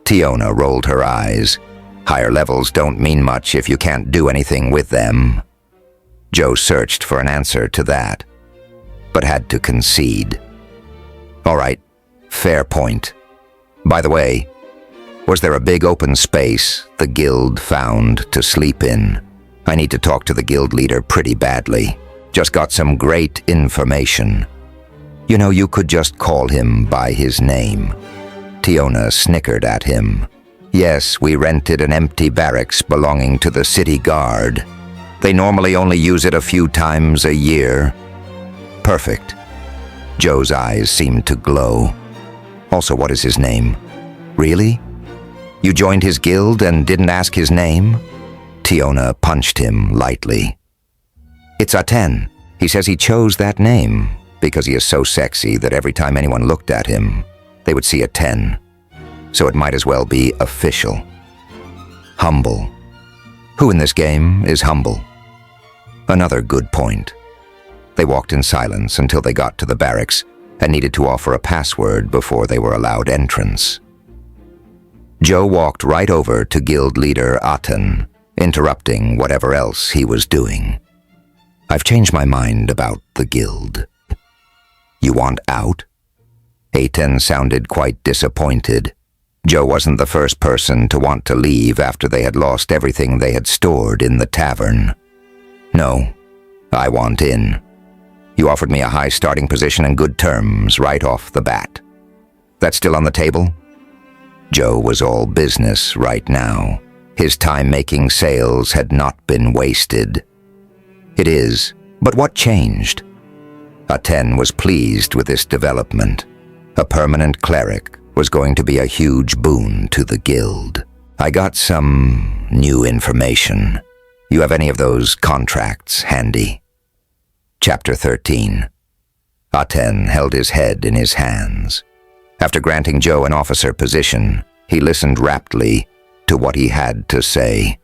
Tiona rolled her eyes. "Higher levels don't mean much if you can't do anything with them." Joe searched for an answer to that, but had to concede. "All right, fair point. By the way, was there a big open space the guild found to sleep in? I need to talk to the guild leader pretty badly. Just got some great information." "You know, you could just call him by his name." Tiona snickered at him. "Yes, we rented an empty barracks belonging to the city guard. They normally only use it a few times a year." "Perfect." Joe's eyes seemed to glow. "Also, what is his name?" "Really? You joined his guild and didn't ask his name?" Tiona punched him lightly. "It's Aten. He says he chose that name because he is so sexy that every time anyone looked at him, they would see a 10. So it might as well be official." "Humble. Who in this game is humble?" "Another good point." They walked in silence until they got to the barracks and needed to offer a password before they were allowed entrance. Joe walked right over to guild leader Aten, interrupting whatever else he was doing. "I've changed my mind about the guild." "You want out?" Aten sounded quite disappointed. Joe wasn't the first person to want to leave after they had lost everything they had stored in the tavern. "No, I want in. You offered me a high starting position and good terms right off the bat. That's still on the table?" Joe was all business right now. His time making sales had not been wasted. "It is, but what changed?" Aten was pleased with this development. A permanent cleric was going to be a huge boon to the guild. "I got some new information. You have any of those contracts handy?" Chapter 13. Aten held his head in his hands. After granting Joe an officer position, he listened raptly to what he had to say.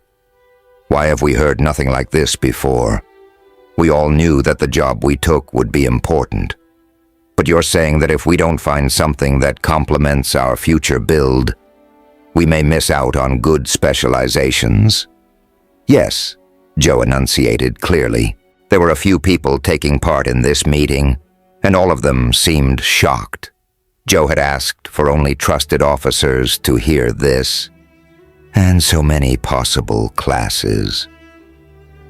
"Why have we heard nothing like this before? We all knew that the job we took would be important. But you're saying that if we don't find something that complements our future build, we may miss out on good specializations?" "Yes," Joe enunciated clearly. There were a few people taking part in this meeting, and all of them seemed shocked. Joe had asked for only trusted officers to hear this, and so many possible classes.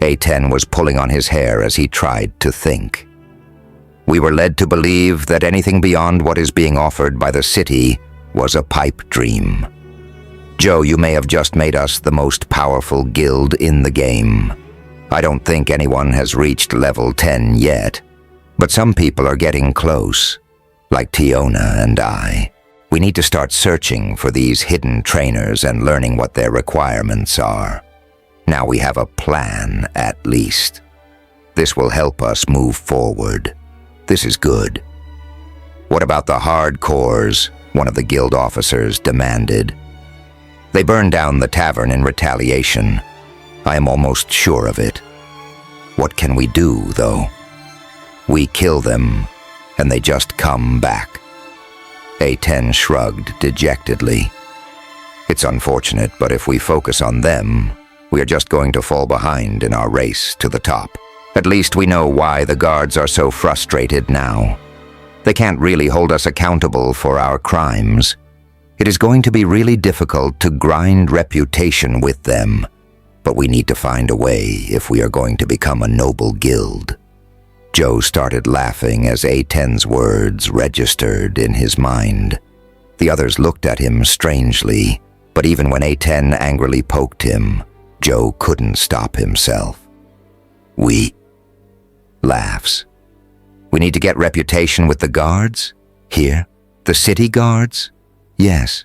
Aten was pulling on his hair as he tried to think. "We were led to believe that anything beyond what is being offered by the city was a pipe dream. Joe, you may have just made us the most powerful guild in the game. I don't think anyone has reached level 10 yet, but some people are getting close, like Tiona and I. We need to start searching for these hidden trainers and learning what their requirements are. Now we have a plan, at least. This will help us move forward. This is good." "What about the hardcores?" one of the guild officers demanded. "They burned down the tavern in retaliation. I am almost sure of it. What can we do, though? We kill them, and they just come back." Aten shrugged dejectedly. "It's unfortunate, but if we focus on them, We are just going to fall behind in our race to the top. At least we know why the guards are so frustrated now. They can't really hold us accountable for our crimes. It is going to be really difficult to grind reputation with them, but we need to find a way if we are going to become a noble guild. Joe started laughing as A10's words registered in his mind. The others looked at him strangely, but even when A10 angrily poked him, Joe couldn't stop himself. We? Laughs. We need to get reputation with the guards? Here? The city guards? Yes.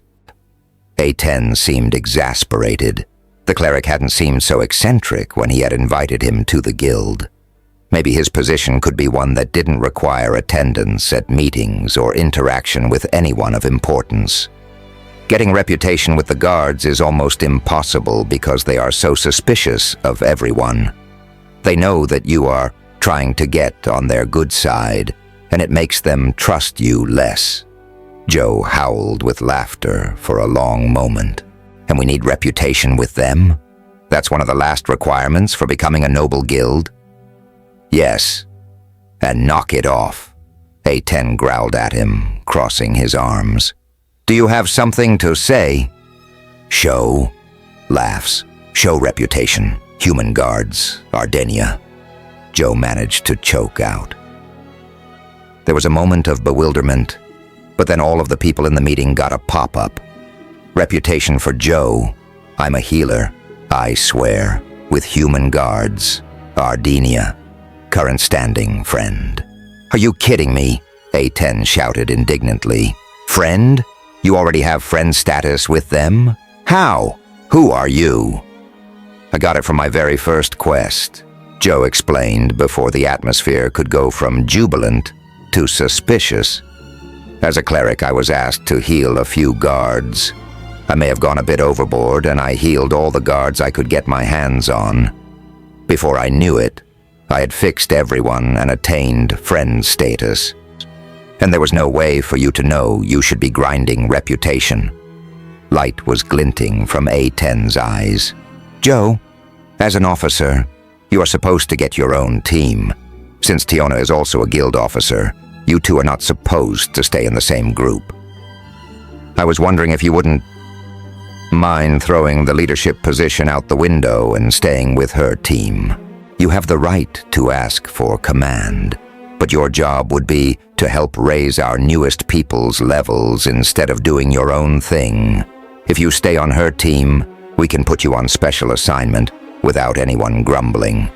A10 seemed exasperated. The cleric hadn't seemed so eccentric when he had invited him to the guild. Maybe his position could be one that didn't require attendance at meetings or interaction with anyone of importance. Getting reputation with the guards is almost impossible because they are so suspicious of everyone. They know that you are trying to get on their good side, and it makes them trust you less. Joe howled with laughter for a long moment. And we need reputation with them? That's one of the last requirements for becoming a noble guild? Yes. And knock it off. A10 growled at him, crossing his arms. Do you have something to say? Show. Laughs. Show reputation. Human guards. Ardenia. Joe managed to choke out. There was a moment of bewilderment, but then all of the people in the meeting got a pop-up. Reputation for Joe. I'm a healer, I swear, with human guards. Ardenia. Current standing, friend. Are you kidding me? A10 shouted indignantly. Friend? You already have friend status with them? How? Who are you? I got it from my very first quest, Joe explained before the atmosphere could go from jubilant to suspicious. As a cleric, I was asked to heal a few guards. I may have gone a bit overboard, and I healed all the guards I could get my hands on. Before I knew it, I had fixed everyone and attained friend status. And there was no way for you to know you should be grinding reputation. Light was glinting from A10's eyes. Joe, as an officer, you are supposed to get your own team. Since Tiona is also a guild officer, you two are not supposed to stay in the same group. I was wondering if you wouldn't mind throwing the leadership position out the window and staying with her team. You have the right to ask for command, but your job would be to help raise our newest people's levels instead of doing your own thing. If you stay on her team, we can put you on special assignment without anyone grumbling.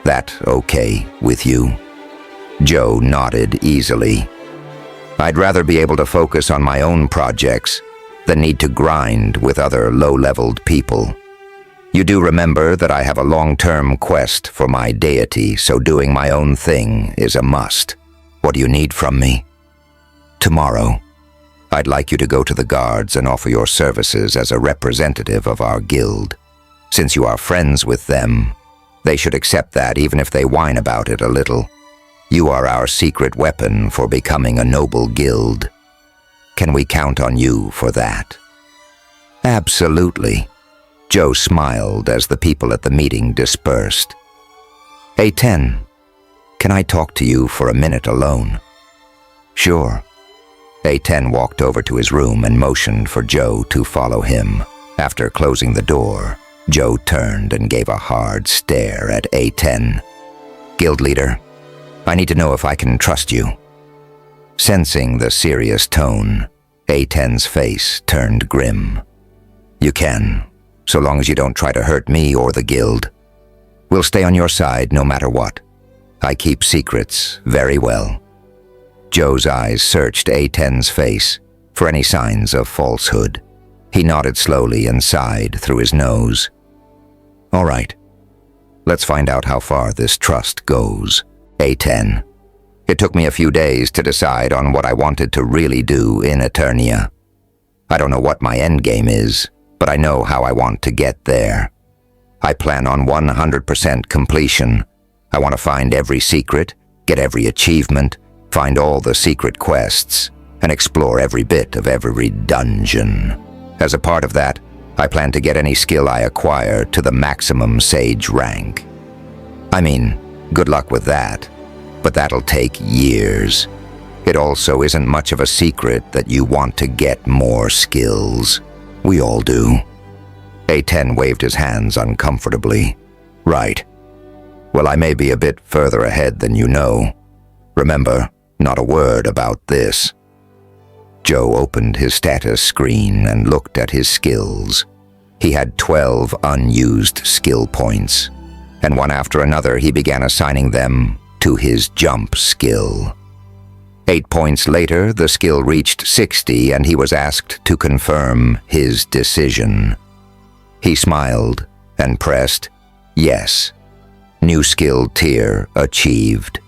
That okay with you? Joe nodded easily. I'd rather be able to focus on my own projects than need to grind with other low-leveled people. You do remember that I have a long-term quest for my deity, so doing my own thing is a must. What do you need from me? Tomorrow, I'd like you to go to the guards and offer your services as a representative of our guild. Since you are friends with them, they should accept that even if they whine about it a little. You are our secret weapon for becoming a noble guild. Can we count on you for that? Absolutely. Joe smiled as the people at the meeting dispersed. A10, can I talk to you for a minute alone? Sure. A10 walked over to his room and motioned for Joe to follow him. After closing the door, Joe turned and gave a hard stare at A10. Guild leader, I need to know if I can trust you. Sensing the serious tone, A10's face turned grim. You can, so long as you don't try to hurt me or the guild. We'll stay on your side no matter what. I keep secrets very well. Joe's eyes searched A10's face for any signs of falsehood. He nodded slowly and sighed through his nose. All right, let's find out how far this trust goes. A10. It took me a few days to decide on what I wanted to really do in Eternia. I don't know what my endgame is, but I know how I want to get there. I plan on 100% completion. I want to find every secret, get every achievement, find all the secret quests, and explore every bit of every dungeon. As a part of that, I plan to get any skill I acquire to the maximum sage rank. I mean, good luck with that, but that'll take years. It also isn't much of a secret that you want to get more skills. We all do. A10 waved his hands uncomfortably. Right. Well, I may be a bit further ahead than you know. Remember, not a word about this. Joe opened his status screen and looked at his skills. He had 12 unused skill points, and one after another he began assigning them to his jump skill. 8 points later, the skill reached 60 and he was asked to confirm his decision. He smiled and pressed yes. New skill tier achieved.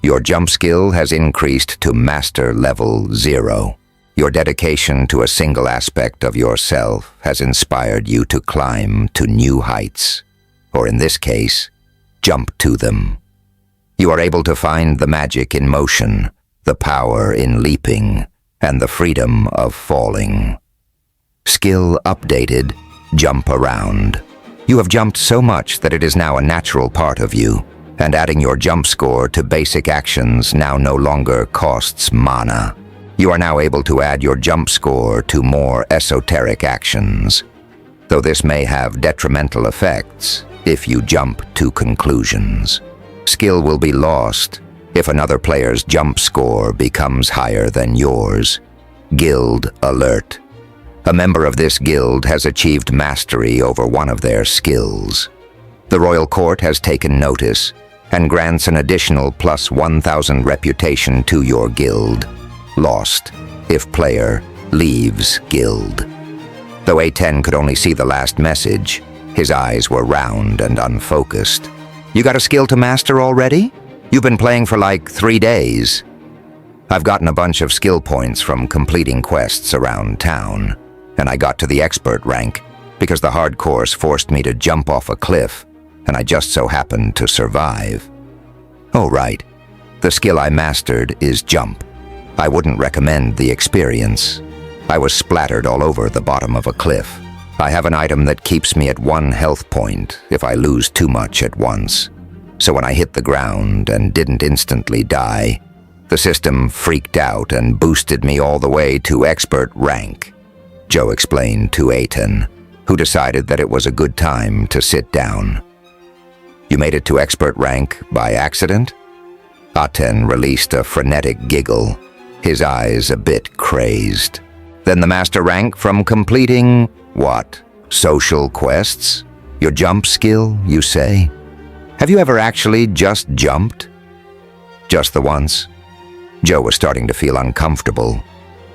Your jump skill has increased to Master Level 0. Your dedication to a single aspect of yourself has inspired you to climb to new heights, or in this case, jump to them. You are able to find the magic in motion, the power in leaping, and the freedom of falling. Skill updated, jump around. You have jumped so much that it is now a natural part of you, and adding your jump score to basic actions now no longer costs mana. You are now able to add your jump score to more esoteric actions, though this may have detrimental effects if you jump to conclusions. Skill will be lost if another player's jump score becomes higher than yours. Guild alert. A member of this guild has achieved mastery over one of their skills. The Royal Court has taken notice and grants an additional plus 1,000 reputation to your guild. Lost if player leaves guild. Though A10 could only see the last message, his eyes were round and unfocused. You got a skill to master already? You've been playing for like 3 days. I've gotten a bunch of skill points from completing quests around town, and I got to the expert rank because the hard course forced me to jump off a cliff, and I just so happened to survive. Oh right, the skill I mastered is jump. I wouldn't recommend the experience. I was splattered all over the bottom of a cliff. I have an item that keeps me at 1 health point if I lose too much at once. So when I hit the ground and didn't instantly die, the system freaked out and boosted me all the way to expert rank, Joe explained to Aiton, who decided that it was a good time to sit down. You made it to expert rank by accident? Aten released a frenetic giggle, his eyes a bit crazed. Then the master rank from completing, what, social quests? Your jump skill, you say? Have you ever actually just jumped? Just the once? Joe was starting to feel uncomfortable,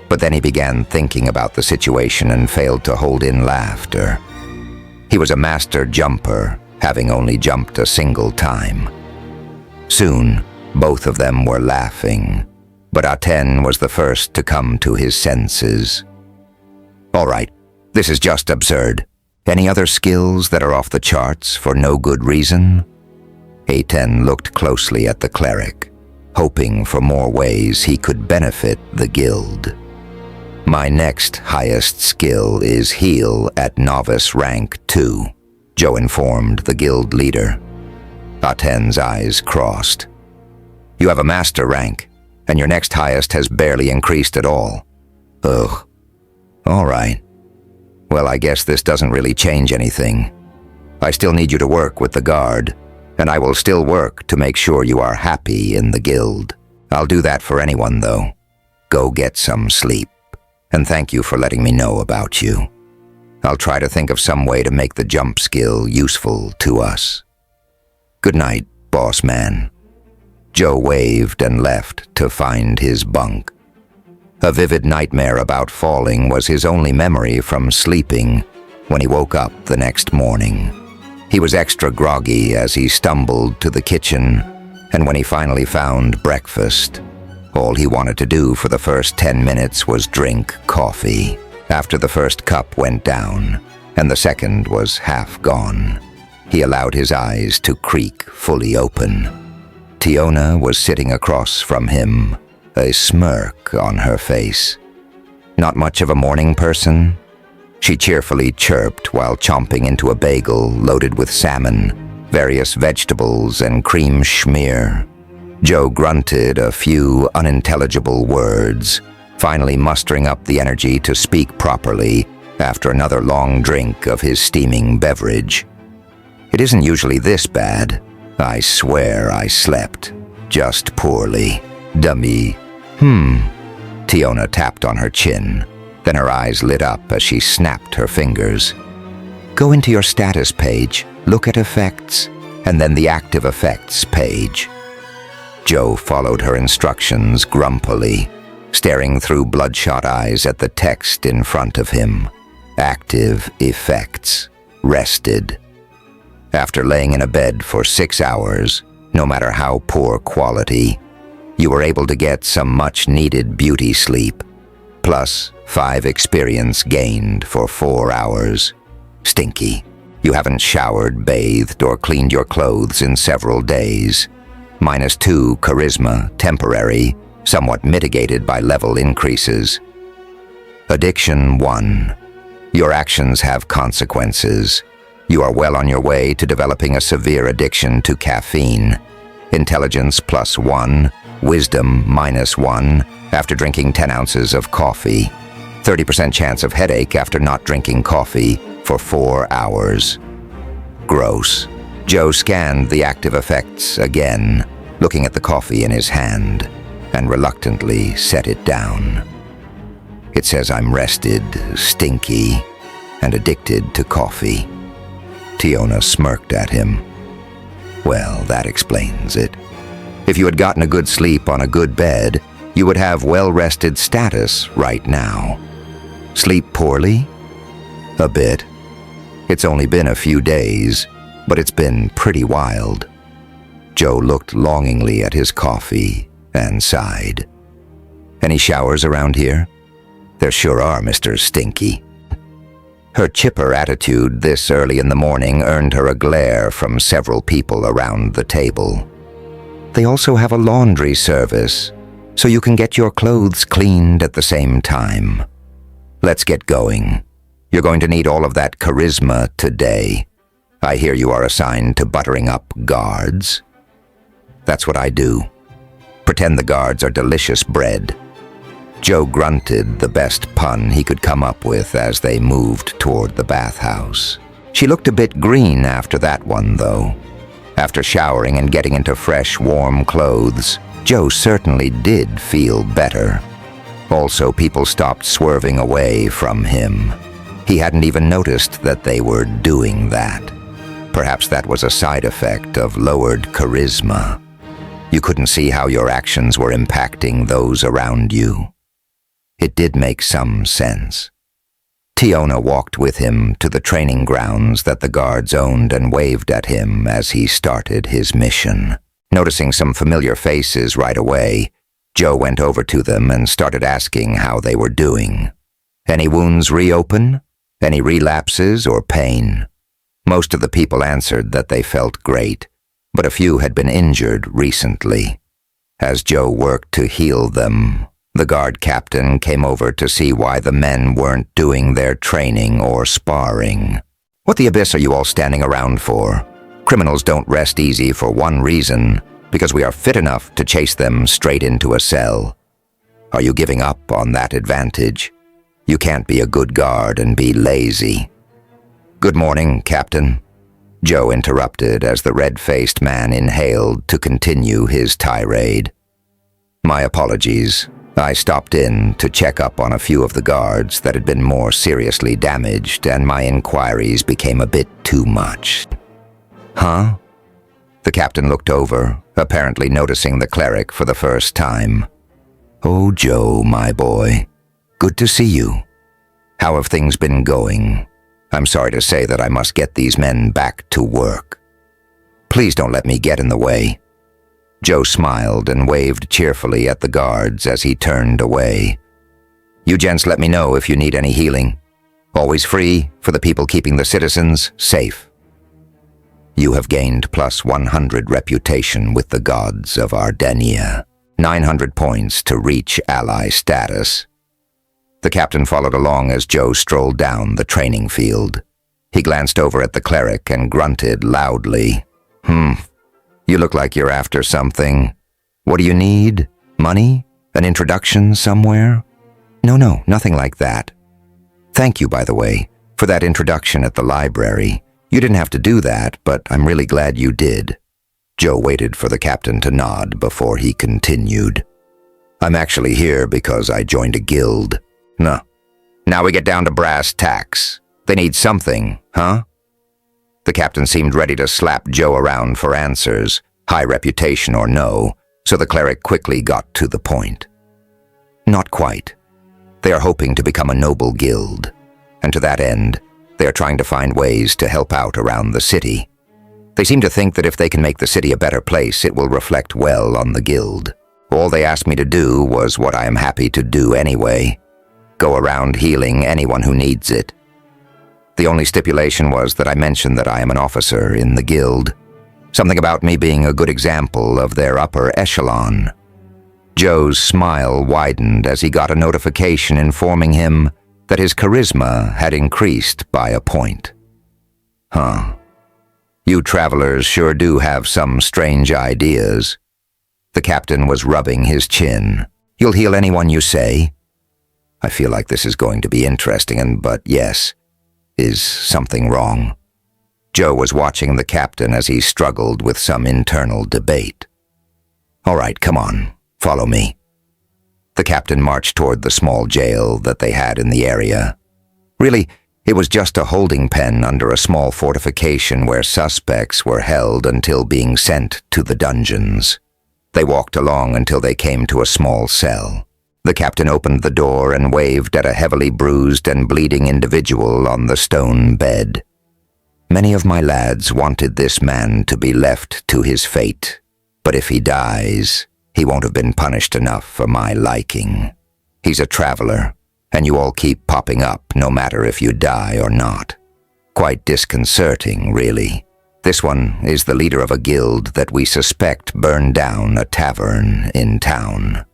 but then he began thinking about the situation and failed to hold in laughter. He was a master jumper, having only jumped a single time. Soon, both of them were laughing, but Aten was the first to come to his senses. All right, this is just absurd. Any other skills that are off the charts for no good reason? Aten looked closely at the cleric, hoping for more ways he could benefit the guild. My next highest skill is heal at novice rank 2, Joe informed the guild leader. Aten's eyes crossed. You have a master rank, and your next highest has barely increased at all. Ugh. All right. Well, I guess this doesn't really change anything. I still need you to work with the guard, and I will still work to make sure you are happy in the guild. I'll do that for anyone, though. Go get some sleep, and thank you for letting me know about you. I'll try to think of some way to make the jump skill useful to us. Good night, boss man. Joe waved and left to find his bunk. A vivid nightmare about falling was his only memory from sleeping when he woke up the next morning. He was extra groggy as he stumbled to the kitchen, and when he finally found breakfast, all he wanted to do for the first 10 minutes was drink coffee. After the first cup went down, and the second was half gone, he allowed his eyes to creak fully open. Tiona was sitting across from him, a smirk on her face. Not much of a morning person? She cheerfully chirped while chomping into a bagel loaded with salmon, various vegetables, and cream schmear. Joe grunted a few unintelligible words, finally mustering up the energy to speak properly after another long drink of his steaming beverage. "It isn't usually this bad. I swear I slept. Just poorly. Dummy." Tiona tapped on her chin. Then her eyes lit up as she snapped her fingers. "Go into your status page, look at effects, and then the active effects page." Joe followed her instructions grumpily, staring through bloodshot eyes at the text in front of him. Active effects. Rested. After laying in a bed for 6 hours, no matter how poor quality, you were able to get some much-needed beauty sleep, plus 5 experience gained for 4 hours. Stinky. You haven't showered, bathed, or cleaned your clothes in several days. -2 charisma, temporary, somewhat mitigated by level increases. Addiction 1. Your actions have consequences. You are well on your way to developing a severe addiction to caffeine. Intelligence +1, wisdom -1 after drinking 10 ounces of coffee. 30% chance of headache after not drinking coffee for 4 hours. Gross. Joe scanned the active effects again, looking at the coffee in his hand, and reluctantly set it down. It says I'm rested, stinky, and addicted to coffee. Tiona smirked at him. Well, that explains it. If you had gotten a good sleep on a good bed, you would have well-rested status right now. Sleep poorly? A bit. It's only been a few days, but it's been pretty wild. Joe looked longingly at his coffee and sighed. Any showers around here? There sure are, Mr. Stinky. Her chipper attitude this early in the morning earned her a glare from several people around the table. They also have a laundry service, so you can get your clothes cleaned at the same time. Let's get going. You're going to need all of that charisma today. I hear you are assigned to buttering up guards. That's what I do. Pretend the guards are delicious bread. Joe grunted the best pun he could come up with as they moved toward the bathhouse. She looked a bit green after that one, though. After showering and getting into fresh, warm clothes, Joe certainly did feel better. Also, people stopped swerving away from him. He hadn't even noticed that they were doing that. Perhaps that was a side effect of lowered charisma. You couldn't see how your actions were impacting those around you. It did make some sense. Tiona walked with him to the training grounds that the guards owned and waved at him as he started his mission. Noticing some familiar faces right away, Joe went over to them and started asking how they were doing. Any wounds reopen? Any relapses or pain? Most of the people answered that they felt great, but a few had been injured recently. As Joe worked to heal them, the guard captain came over to see why the men weren't doing their training or sparring. What the abyss are you all standing around for? Criminals don't rest easy for one reason, because we are fit enough to chase them straight into a cell. Are you giving up on that advantage? You can't be a good guard and be lazy. Good morning, Captain. Joe interrupted as the red-faced man inhaled to continue his tirade. My apologies. I stopped in to check up on a few of the guards that had been more seriously damaged, and my inquiries became a bit too much. Huh? The captain looked over, apparently noticing the cleric for the first time. Oh, Joe, my boy. Good to see you. How have things been going? I'm sorry to say that I must get these men back to work. Please don't let me get in the way. Joe smiled and waved cheerfully at the guards as he turned away. You gents let me know if you need any healing. Always free for the people keeping the citizens safe. You have gained +100 reputation with the gods of Ardenia. 900 points to reach ally status. The captain followed along as Joe strolled down the training field. He glanced over at the cleric and grunted loudly. You look like you're after something. What do you need? Money? An introduction somewhere? No, nothing like that. Thank you, by the way, for that introduction at the library. You didn't have to do that, but I'm really glad you did. Joe waited for the captain to nod before he continued. I'm actually here because I joined a guild. No. Now we get down to brass tacks. They need something, huh? The captain seemed ready to slap Joe around for answers, high reputation or no, so the cleric quickly got to the point. Not quite. They are hoping to become a noble guild, and to that end, they are trying to find ways to help out around the city. They seem to think that if they can make the city a better place, it will reflect well on the guild. All they asked me to do was what I am happy to do anyway. Go around healing anyone who needs it. The only stipulation was that I mentioned that I am an officer in the guild. Something about me being a good example of their upper echelon. Joe's smile widened as he got a notification informing him that his charisma had increased by a point. You travelers sure do have some strange ideas. The captain was rubbing his chin. You'll heal anyone you say? I feel like this is going to be interesting, but yes, is something wrong? Joe was watching the captain as he struggled with some internal debate. All right, come on, follow me. The captain marched toward the small jail that they had in the area. Really, it was just a holding pen under a small fortification where suspects were held until being sent to the dungeons. They walked along until they came to a small cell. The captain opened the door and waved at a heavily bruised and bleeding individual on the stone bed. Many of my lads wanted this man to be left to his fate, but if he dies, he won't have been punished enough for my liking. He's a traveler, and you all keep popping up no matter if you die or not. Quite disconcerting, really. This one is the leader of a guild that we suspect burned down a tavern in town.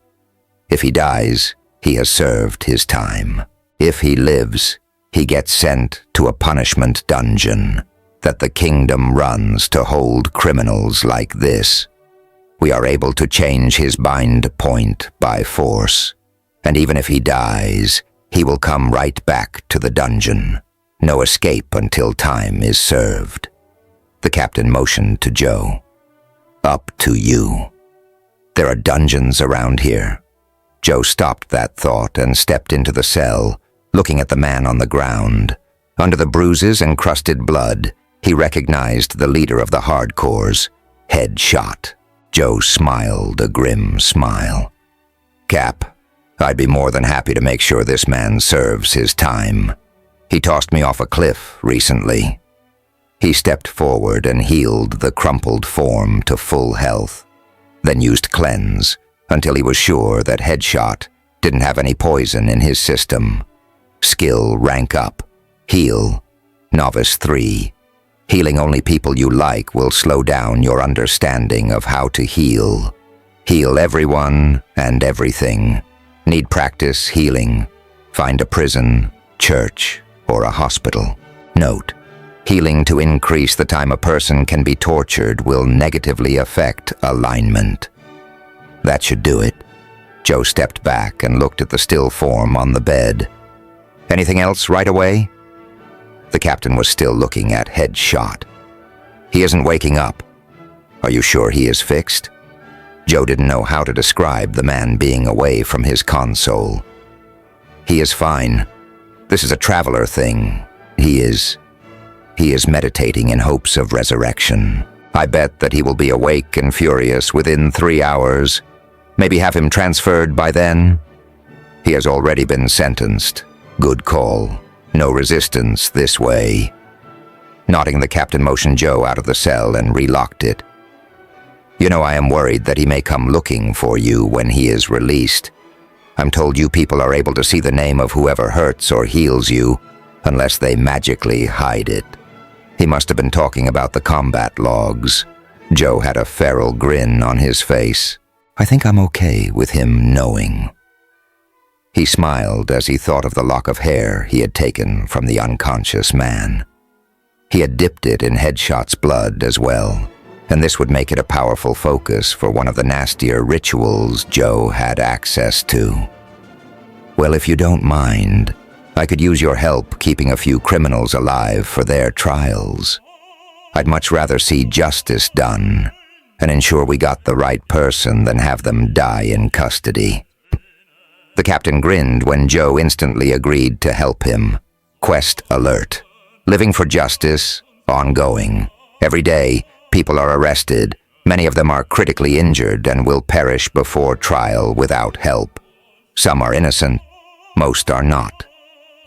If he dies, he has served his time. If he lives, he gets sent to a punishment dungeon that the kingdom runs to hold criminals like this. We are able to change his bind point by force, and even if he dies, he will come right back to the dungeon. No escape until time is served. The captain motioned to Joe. Up to you. There are dungeons around here. Joe stopped that thought and stepped into the cell, looking at the man on the ground. Under the bruises and crusted blood, he recognized the leader of the hardcores, head shot. Joe smiled a grim smile. Cap, I'd be more than happy to make sure this man serves his time. He tossed me off a cliff recently. He stepped forward and healed the crumpled form to full health, then used cleanse until he was sure that Headshot didn't have any poison in his system. Skill rank up. Heal. Novice 3. Healing only people you like will slow down your understanding of how to heal. Heal everyone and everything. Need practice healing. Find a prison, church, or a hospital. Note: healing to increase the time a person can be tortured will negatively affect alignment. That should do it. Joe stepped back and looked at the still form on the bed. Anything else right away? The captain was still looking at Headshot. He isn't waking up. Are you sure he is fixed? Joe didn't know how to describe the man being away from his console. He is fine. This is a traveler thing. He is meditating in hopes of resurrection. I bet that he will be awake and furious within 3 hours. Maybe have him transferred by then. He has already been sentenced. Good call. No resistance this way. Nodding, the captain motioned Joe out of the cell and relocked it. You know, I am worried that he may come looking for you when he is released. I'm told you people are able to see the name of whoever hurts or heals you, unless they magically hide it. He must have been talking about the combat logs. Joe had a feral grin on his face. I think I'm okay with him knowing. He smiled as he thought of the lock of hair he had taken from the unconscious man. He had dipped it in Headshot's blood as well, and this would make it a powerful focus for one of the nastier rituals Joe had access to. Well, if you don't mind, I could use your help keeping a few criminals alive for their trials. I'd much rather see justice done and ensure we got the right person than have them die in custody. The captain grinned when Joe instantly agreed to help him. Quest alert. Living for justice, ongoing. Every day, people are arrested. Many of them are critically injured and will perish before trial without help. Some are innocent, most are not.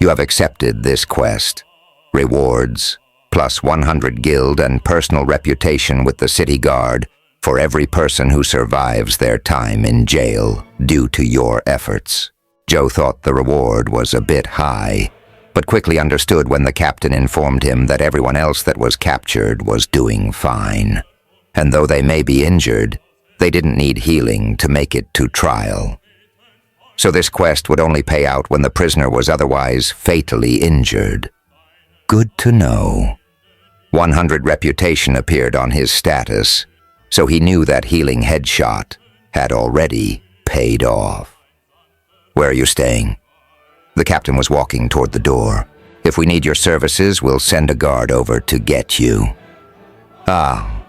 You have accepted this quest. Rewards, plus 100 guild and personal reputation with the city guard for every person who survives their time in jail due to your efforts. Joe thought the reward was a bit high, but quickly understood when the captain informed him that everyone else that was captured was doing fine. And though they may be injured, they didn't need healing to make it to trial. So this quest would only pay out when the prisoner was otherwise fatally injured. Good to know. 100 reputation appeared on his status, so he knew that healing Headshot had already paid off. Where are you staying? The captain was walking toward the door. If we need your services, we'll send a guard over to get you. Ah,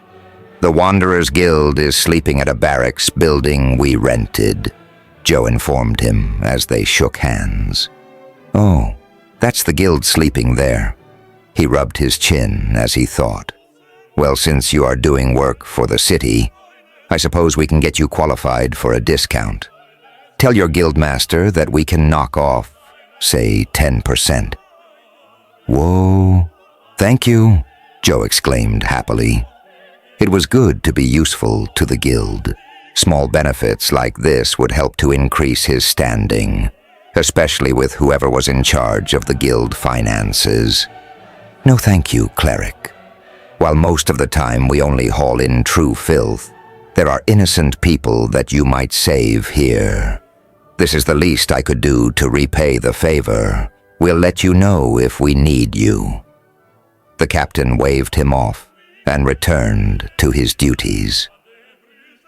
the Wanderers Guild is sleeping at a barracks building we rented, Joe informed him as they shook hands. Oh, that's the guild sleeping there. He rubbed his chin as he thought. Well, since you are doing work for the city, I suppose we can get you qualified for a discount. Tell your guildmaster that we can knock off, say, 10%. Whoa, thank you, Joe exclaimed happily. It was good to be useful to the guild. Small benefits like this would help to increase his standing, especially with whoever was in charge of the guild finances. No thank you, cleric. While most of the time we only haul in true filth, there are innocent people that you might save here. This is the least I could do to repay the favor. We'll let you know if we need you. The captain waved him off and returned to his duties.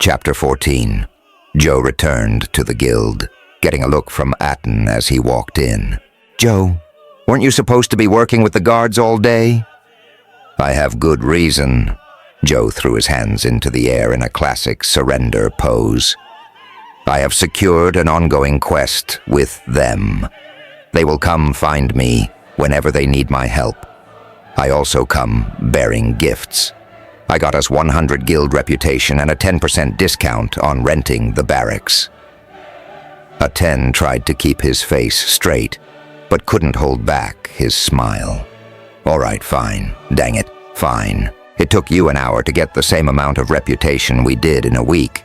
Chapter 14. Joe returned to the guild, getting a look from Atten as he walked in. Joe, weren't you supposed to be working with the guards all day? I have good reason. Joe threw his hands into the air in a classic surrender pose. I have secured an ongoing quest with them. They will come find me whenever they need my help. I also come bearing gifts. I got us 100 guild reputation and a 10% discount on renting the barracks. Aten tried to keep his face straight, but couldn't hold back his smile. All right, fine. Dang it, fine. It took you an hour to get the same amount of reputation we did in a week.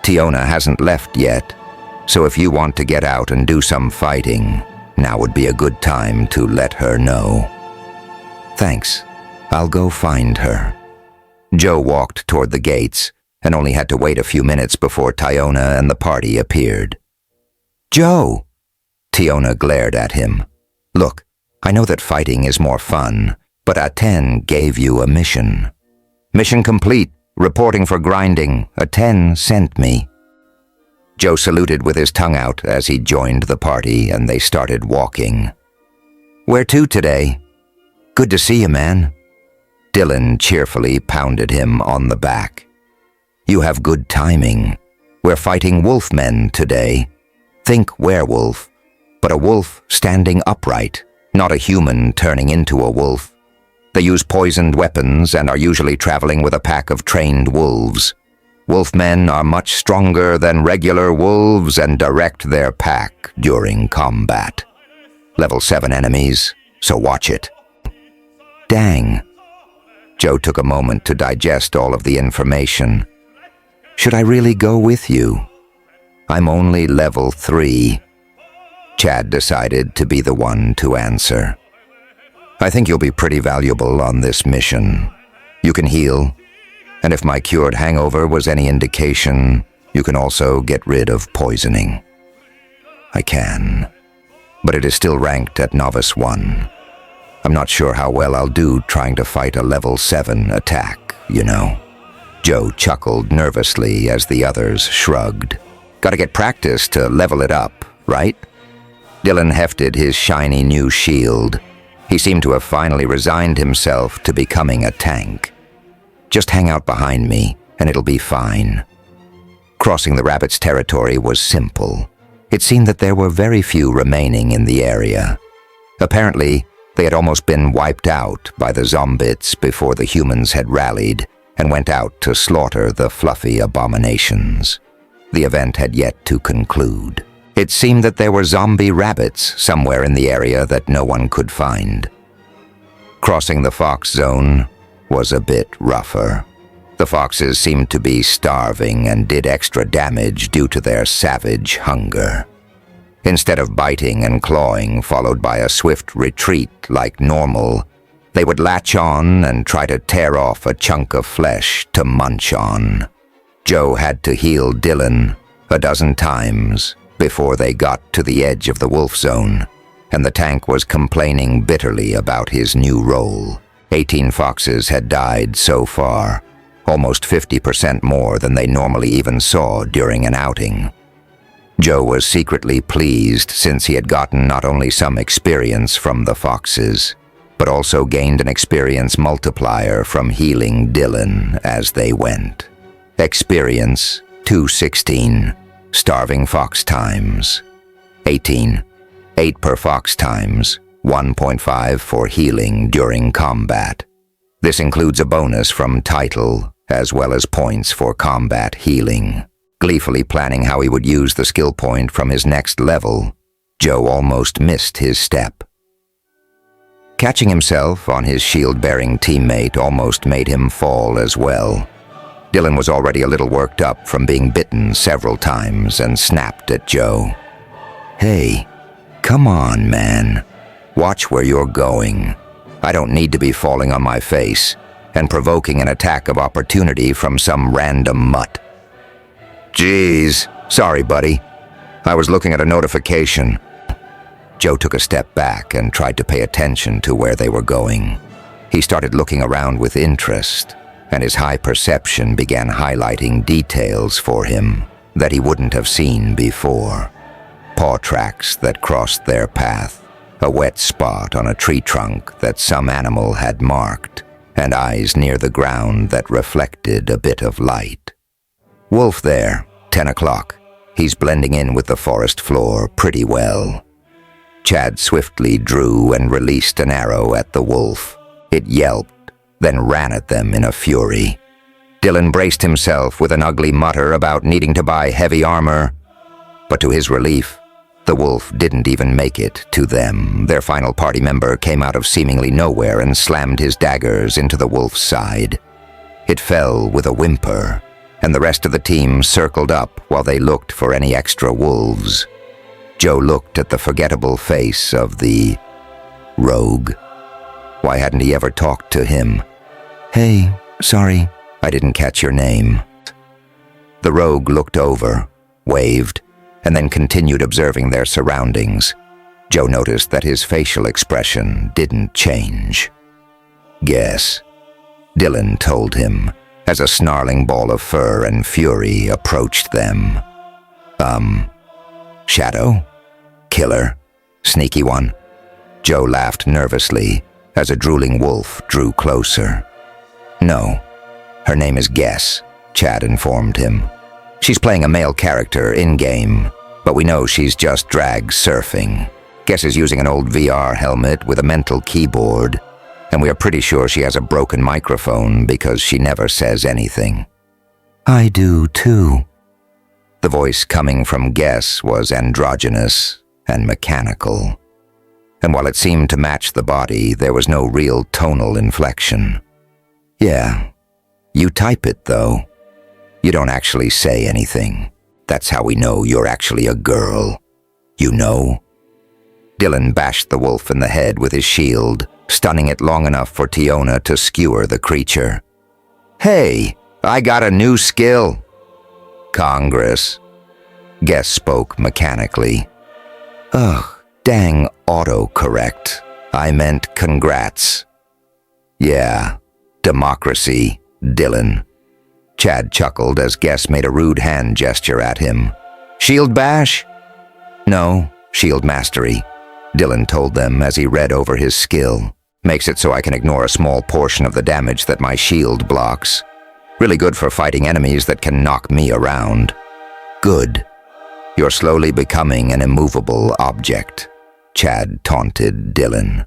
Tiona hasn't left yet, so if you want to get out and do some fighting, now would be a good time to let her know. Thanks. I'll go find her. Joe walked toward the gates and only had to wait a few minutes before Tiona and the party appeared. Joe! Tiona glared at him. Look, I know that fighting is more fun, but Aten gave you a mission. Mission complete. Reporting for grinding. Aten sent me. Joe saluted with his tongue out as he joined the party and they started walking. Where to today? Good to see you, man. Dylan cheerfully pounded him on the back. You have good timing. We're fighting wolfmen today. Think werewolf, but a wolf standing upright, not a human turning into a wolf. They use poisoned weapons and are usually traveling with a pack of trained wolves. Wolfmen are much stronger than regular wolves and direct their pack during combat. Level 7 enemies, so watch it. Dang. Joe took a moment to digest all of the information. Should I really go with you? I'm only level 3. Chad decided to be the one to answer. I think you'll be pretty valuable on this mission. You can heal, and if my cured hangover was any indication, you can also get rid of poisoning. I can. But it is still ranked at Novice 1. I'm not sure how well I'll do trying to fight a level 7 attack, you know." Joe chuckled nervously as the others shrugged. "Gotta get practice to level it up, right?" Dylan hefted his shiny new shield. He seemed to have finally resigned himself to becoming a tank. "Just hang out behind me, and it'll be fine." Crossing the rabbits' territory was simple. It seemed that there were very few remaining in the area. Apparently, they had almost been wiped out by the zombits before the humans had rallied and went out to slaughter the fluffy abominations. The event had yet to conclude. It seemed that there were zombie rabbits somewhere in the area that no one could find. Crossing the fox zone was a bit rougher. The foxes seemed to be starving and did extra damage due to their savage hunger. Instead of biting and clawing, followed by a swift retreat like normal, they would latch on and try to tear off a chunk of flesh to munch on. Joe had to heal Dylan a dozen times before they got to the edge of the wolf zone, and the tank was complaining bitterly about his new role. 18 foxes had died so far, almost 50% more than they normally even saw during an outing. Joe was secretly pleased since he had gotten not only some experience from the foxes, but also gained an experience multiplier from healing Dylan as they went. Experience 216, starving fox times. 18, 8 per fox times, 1.5 for healing during combat. This includes a bonus from title, as well as points for combat healing. Gleefully planning how he would use the skill point from his next level, Joe almost missed his step. Catching himself on his shield-bearing teammate almost made him fall as well. Dylan was already a little worked up from being bitten several times and snapped at Joe. "Hey, come on, man. Watch where you're going. I don't need to be falling on my face and provoking an attack of opportunity from some random mutt." "Geez, sorry, buddy. I was looking at a notification." Joe took a step back and tried to pay attention to where they were going. He started looking around with interest, and his high perception began highlighting details for him that he wouldn't have seen before. Paw tracks that crossed their path, a wet spot on a tree trunk that some animal had marked, and eyes near the ground that reflected a bit of light. "Wolf there, 10 o'clock. He's blending in with the forest floor pretty well." Chad swiftly drew and released an arrow at the wolf. It yelped, then ran at them in a fury. Dylan braced himself with an ugly mutter about needing to buy heavy armor, but to his relief, the wolf didn't even make it to them. Their final party member came out of seemingly nowhere and slammed his daggers into the wolf's side. It fell with a whimper, and the rest of the team circled up while they looked for any extra wolves. Joe looked at the forgettable face of the rogue. Why hadn't he ever talked to him? "Hey, sorry, I didn't catch your name." The rogue looked over, waved, and then continued observing their surroundings. Joe noticed that his facial expression didn't change. "Guess," Dylan told him, as a snarling ball of fur and fury approached them. Shadow? Killer? Sneaky one?" Joe laughed nervously as a drooling wolf drew closer. "No, her name is Guess," Chad informed him. "She's playing a male character in-game, but we know she's just drag surfing. Guess is using an old VR helmet with a mental keyboard, and we are pretty sure she has a broken microphone because she never says anything." "I do too." The voice coming from Guess was androgynous and mechanical, and while it seemed to match the body, there was no real tonal inflection. "Yeah, you type it though. You don't actually say anything. That's how we know you're actually a girl. You know?" Dylan bashed the wolf in the head with his shield, stunning it long enough for Tiona to skewer the creature. "Hey, I got a new skill." "Congress." Guess spoke mechanically. Ugh, dang autocorrect. I meant congrats. Yeah, democracy, Dylan. Chad chuckled as Guess made a rude hand gesture at him. Shield bash? No, shield mastery, Dylan told them as he read over his skill. Makes it so I can ignore a small portion of the damage that my shield blocks. Really good for fighting enemies that can knock me around. Good. You're slowly becoming an immovable object, Chad taunted Dylan.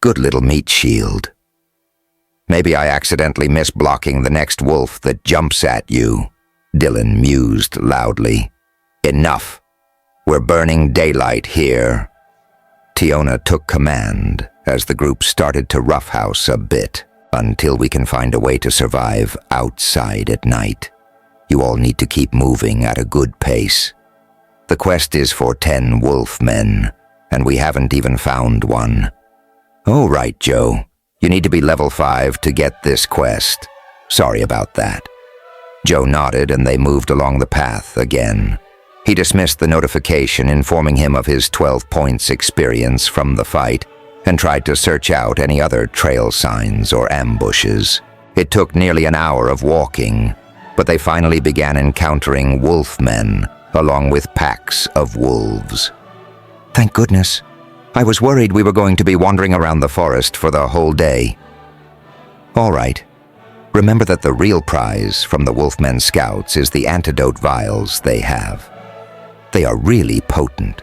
Good little meat shield. Maybe I accidentally miss blocking the next wolf that jumps at you, Dylan mused loudly. Enough. We're burning daylight here. Tiona took command as the group started to roughhouse a bit until we can find a way to survive outside at night. You all need to keep moving at a good pace. The quest is for 10 wolf men, and we haven't even found one. Oh, right, Joe. You need to be level 5 to get this quest. Sorry about that. Joe nodded and they moved along the path again. He dismissed the notification informing him of his 12 points experience from the fight and tried to search out any other trail signs or ambushes. It took nearly an hour of walking, but they finally began encountering wolfmen along with packs of wolves. Thank goodness. I was worried we were going to be wandering around the forest for the whole day. All right. Remember that the real prize from the Wolfmen Scouts is the antidote vials they have. They are really potent.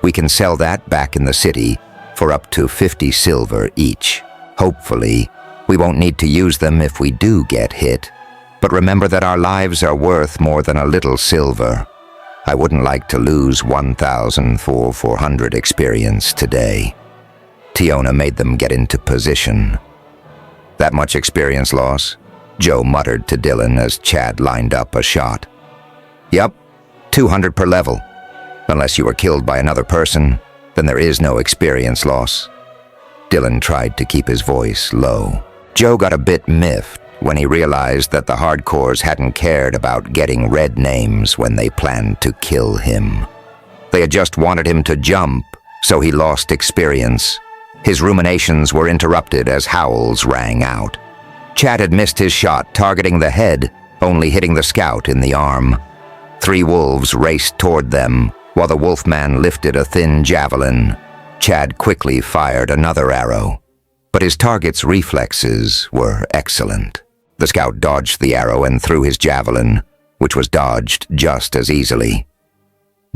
We can sell that back in the city for up to 50 silver each. Hopefully, we won't need to use them if we do get hit. But remember that our lives are worth more than a little silver. I wouldn't like to lose 1,400 experience today. Tiona made them get into position. That much experience loss? Joe muttered to Dylan as Chad lined up a shot. Yup, 200 per level. Unless you were killed by another person, then there is no experience loss. Dylan tried to keep his voice low. Joe got a bit miffed when he realized that the hardcores hadn't cared about getting red names when they planned to kill him. They had just wanted him to jump, so he lost experience. His ruminations were interrupted as howls rang out. Chad had missed his shot, targeting the head, only hitting the scout in the arm. 3 wolves raced toward them, while the wolfman lifted a thin javelin. Chad quickly fired another arrow, but his target's reflexes were excellent. The scout dodged the arrow and threw his javelin, which was dodged just as easily.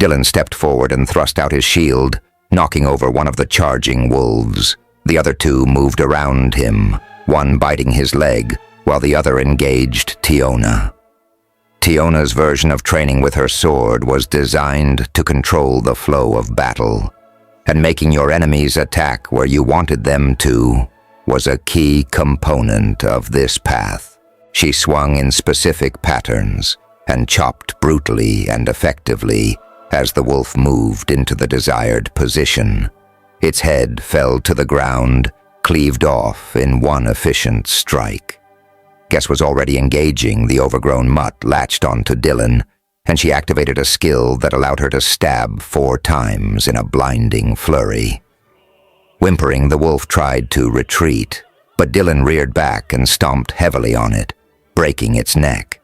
Dylan stepped forward and thrust out his shield, knocking over one of the charging wolves. The other 2 moved around him, one biting his leg, while the other engaged Tiona. Tiona's version of training with her sword was designed to control the flow of battle, and making your enemies attack where you wanted them to was a key component of this path. She swung in specific patterns and chopped brutally and effectively as the wolf moved into the desired position. Its head fell to the ground, cleaved off in one efficient strike. Guess was already engaging the overgrown mutt latched onto Dylan, and she activated a skill that allowed her to stab 4 times in a blinding flurry. Whimpering, the wolf tried to retreat, but Dylan reared back and stomped heavily on it, breaking its neck.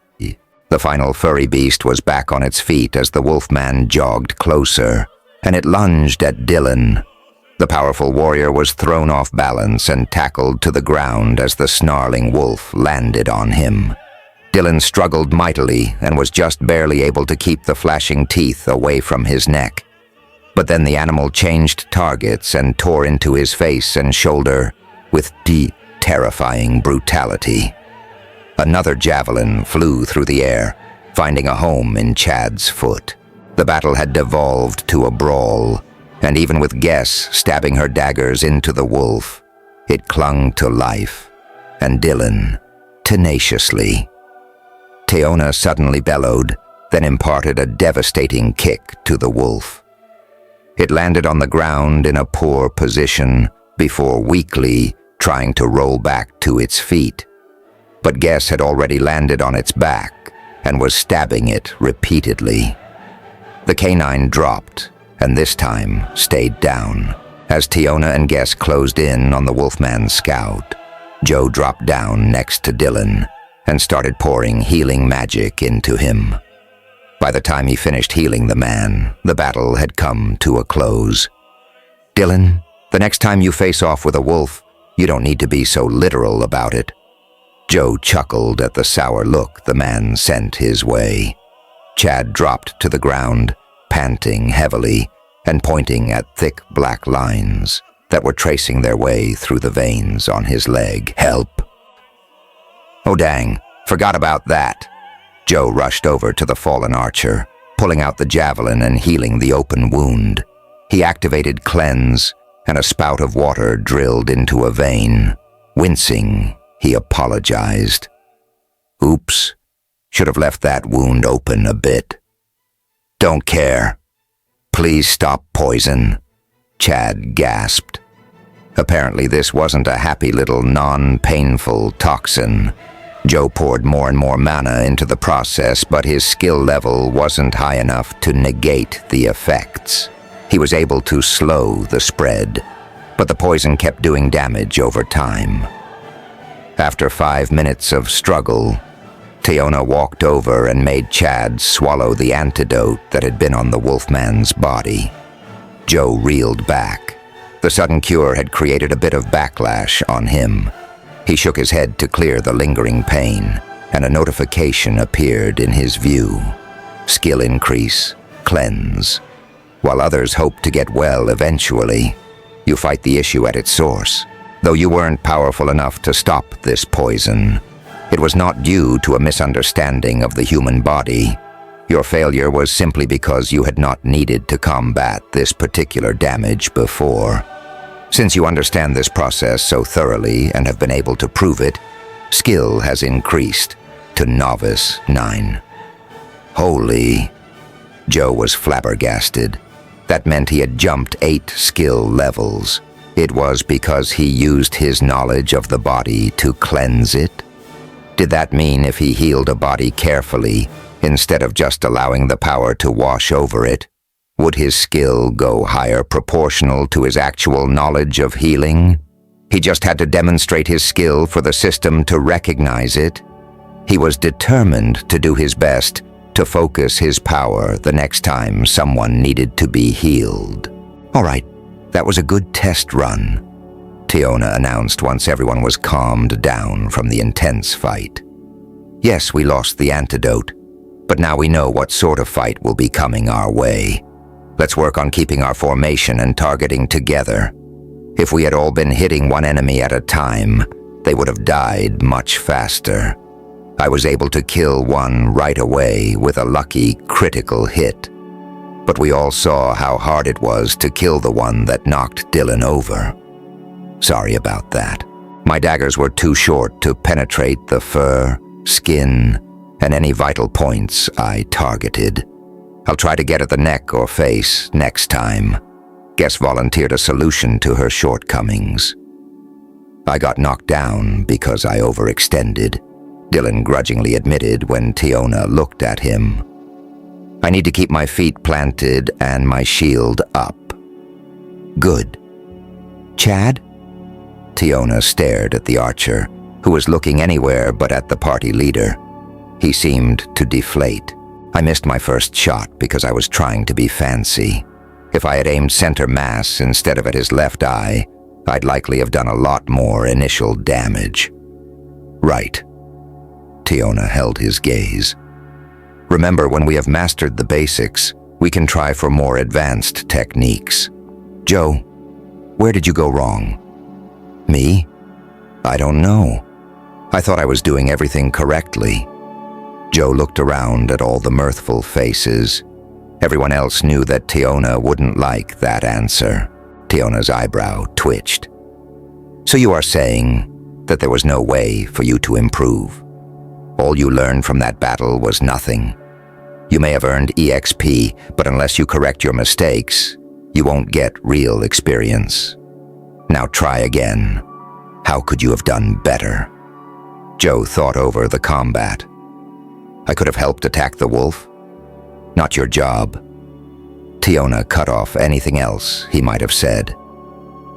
The final furry beast was back on its feet as the wolfman jogged closer, and it lunged at Dylan. The powerful warrior was thrown off balance and tackled to the ground as the snarling wolf landed on him. Dylan struggled mightily and was just barely able to keep the flashing teeth away from his neck. But then the animal changed targets and tore into his face and shoulder with deep, terrifying brutality. Another javelin flew through the air, finding a home in Chad's foot. The battle had devolved to a brawl, and even with Guess stabbing her daggers into the wolf, it clung to life, and Dylan tenaciously. Tiona suddenly bellowed, then imparted a devastating kick to the wolf. It landed on the ground in a poor position before weakly trying to roll back to its feet. But Guess had already landed on its back and was stabbing it repeatedly. The canine dropped, and this time stayed down. As Tiona and Guess closed in on the Wolfman's scout, Joe dropped down next to Dylan and started pouring healing magic into him. By the time he finished healing the man, the battle had come to a close. "Dylan, the next time you face off with a wolf, you don't need to be so literal about it." Joe chuckled at the sour look the man sent his way. Chad dropped to the ground, panting heavily and pointing at thick black lines that were tracing their way through the veins on his leg. "Help!" "Oh dang, forgot about that." Joe rushed over to the fallen archer, pulling out the javelin and healing the open wound. He activated Cleanse, and a spout of water drilled into a vein. Wincing, he apologized. "Oops, should have left that wound open a bit." "Don't care. Please stop poison," Chad gasped. Apparently this wasn't a happy little non-painful toxin. Joe poured more and more mana into the process, but his skill level wasn't high enough to negate the effects. He was able to slow the spread, but the poison kept doing damage over time. After 5 minutes of struggle, Tiona walked over and made Chad swallow the antidote that had been on the Wolfman's body. Joe reeled back. The sudden cure had created a bit of backlash on him. He shook his head to clear the lingering pain, and a notification appeared in his view. Skill increase, cleanse. While others hope to get well eventually, you fight the issue at its source. Though you weren't powerful enough to stop this poison, it was not due to a misunderstanding of the human body. Your failure was simply because you had not needed to combat this particular damage before. Since you understand this process so thoroughly and have been able to prove it, skill has increased to Novice 9. Holy! Joe was flabbergasted. That meant he had jumped 8 skill levels. It was because he used his knowledge of the body to cleanse it? Did that mean if he healed a body carefully, instead of just allowing the power to wash over it, would his skill go higher proportional to his actual knowledge of healing? He just had to demonstrate his skill for the system to recognize it. He was determined to do his best to focus his power the next time someone needed to be healed. "All right, that was a good test run," Tiona announced once everyone was calmed down from the intense fight. "Yes, we lost the antidote, but now we know what sort of fight will be coming our way. Let's work on keeping our formation and targeting together. If we had all been hitting one enemy at a time, they would have died much faster. I was able to kill one right away with a lucky critical hit, but we all saw how hard it was to kill the one that knocked Dylan over. Sorry about that. My daggers were too short to penetrate the fur, skin, and any vital points I targeted. I'll try to get at the neck or face next time." Guess volunteered a solution to her shortcomings. "I got knocked down because I overextended," Dylan grudgingly admitted when Tiona looked at him. "I need to keep my feet planted and my shield up." "Good. Chad?" Tiona stared at the archer, who was looking anywhere but at the party leader. He seemed to deflate. "I missed my first shot because I was trying to be fancy. If I had aimed center mass instead of at his left eye, I'd likely have done a lot more initial damage." "Right." Tiona held his gaze. "Remember, when we have mastered the basics, we can try for more advanced techniques. Joe, where did you go wrong?" "Me? I don't know. I thought I was doing everything correctly." Joe looked around at all the mirthful faces. Everyone else knew that Tiona wouldn't like that answer. Tiona's eyebrow twitched. "So you are saying that there was no way for you to improve? All you learned from that battle was nothing. You may have earned EXP, but unless you correct your mistakes, you won't get real experience. Now try again. How could you have done better?" Joe thought over the combat. "I could have helped attack the wolf. Not your job." Tiona cut off anything else he might have said.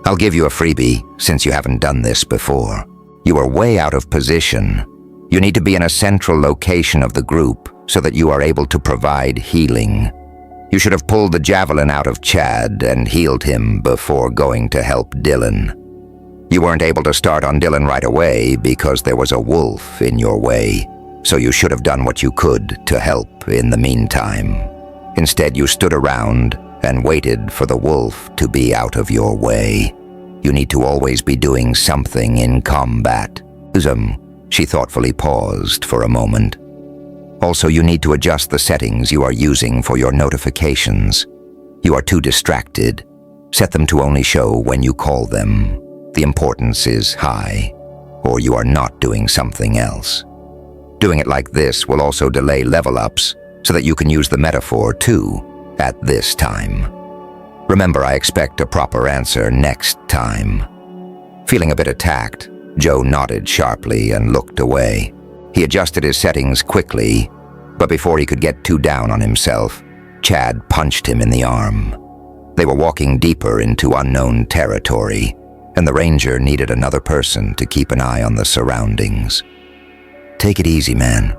"I'll give you a freebie, since you haven't done this before. You are way out of position. You need to be in a central location of the group so that you are able to provide healing. You should have pulled the javelin out of Chad and healed him before going to help Dylan. You weren't able to start on Dylan right away because there was a wolf in your way, so you should have done what you could to help in the meantime. Instead, you stood around and waited for the wolf to be out of your way. You need to always be doing something in combat." She thoughtfully paused for a moment. "Also, you need to adjust the settings you are using for your notifications. You are too distracted. Set them to only show when you call them. The importance is high, or you are not doing something else. Doing it like this will also delay level-ups so that you can use the metaphor too at this time. Remember, I expect a proper answer next time." Feeling a bit attacked, Joe nodded sharply and looked away. He adjusted his settings quickly, but before he could get too down on himself, Chad punched him in the arm. They were walking deeper into unknown territory, and the ranger needed another person to keep an eye on the surroundings. "Take it easy, man.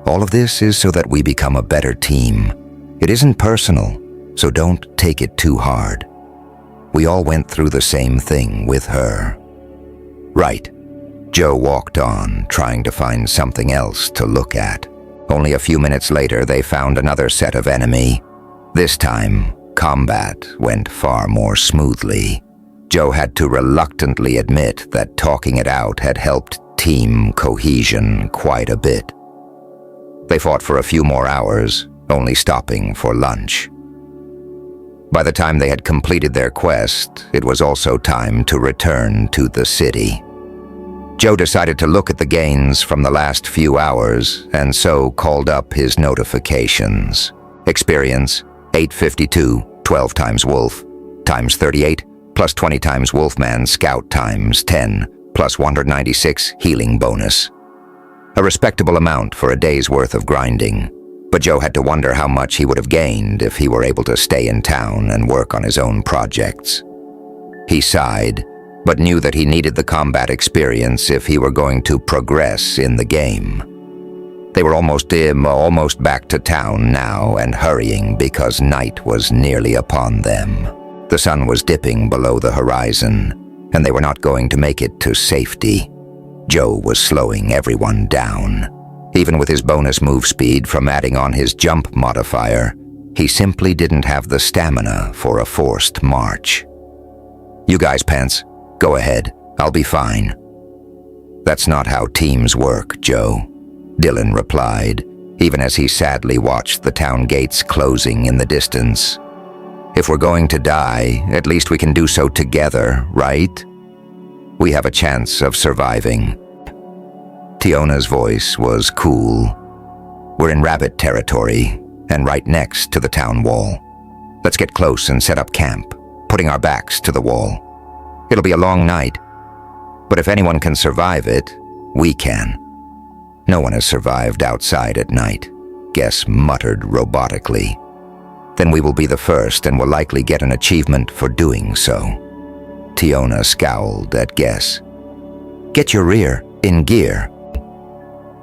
All of this is so that we become a better team. It isn't personal, so don't take it too hard. We all went through the same thing with her." "Right." Joe walked on, trying to find something else to look at. Only a few minutes later, they found another set of enemy. This time, combat went far more smoothly. Joe had to reluctantly admit that talking it out had helped team cohesion quite a bit. They fought for a few more hours, only stopping for lunch. By the time they had completed their quest, it was also time to return to the city. Joe decided to look at the gains from the last few hours, and so called up his notifications. Experience, 852, 12 times Wolf, times 38, plus 20 times Wolfman Scout times 10, plus 196 healing bonus. A respectable amount for a day's worth of grinding, but Joe had to wonder how much he would have gained if he were able to stay in town and work on his own projects. He sighed, but knew that he needed the combat experience if he were going to progress in the game. They were almost back to town now and hurrying because night was nearly upon them. The sun was dipping below the horizon, and they were not going to make it to safety. Joe was slowing everyone down. Even with his bonus move speed from adding on his jump modifier, he simply didn't have the stamina for a forced march. "You guys, Pence, go ahead. I'll be fine." "That's not how teams work, Joe," Dylan replied, even as he sadly watched the town gates closing in the distance. "If we're going to die, at least we can do so together, right? We have a chance of surviving." Tiona's voice was cool. "We're in rabbit territory, and right next to the town wall. Let's get close and set up camp, putting our backs to the wall. It'll be a long night, but if anyone can survive it, we can." "No one has survived outside at night," Guess muttered robotically. "Then we will be the first and will likely get an achievement for doing so." Tiona scowled at Guess. "Get your rear in gear."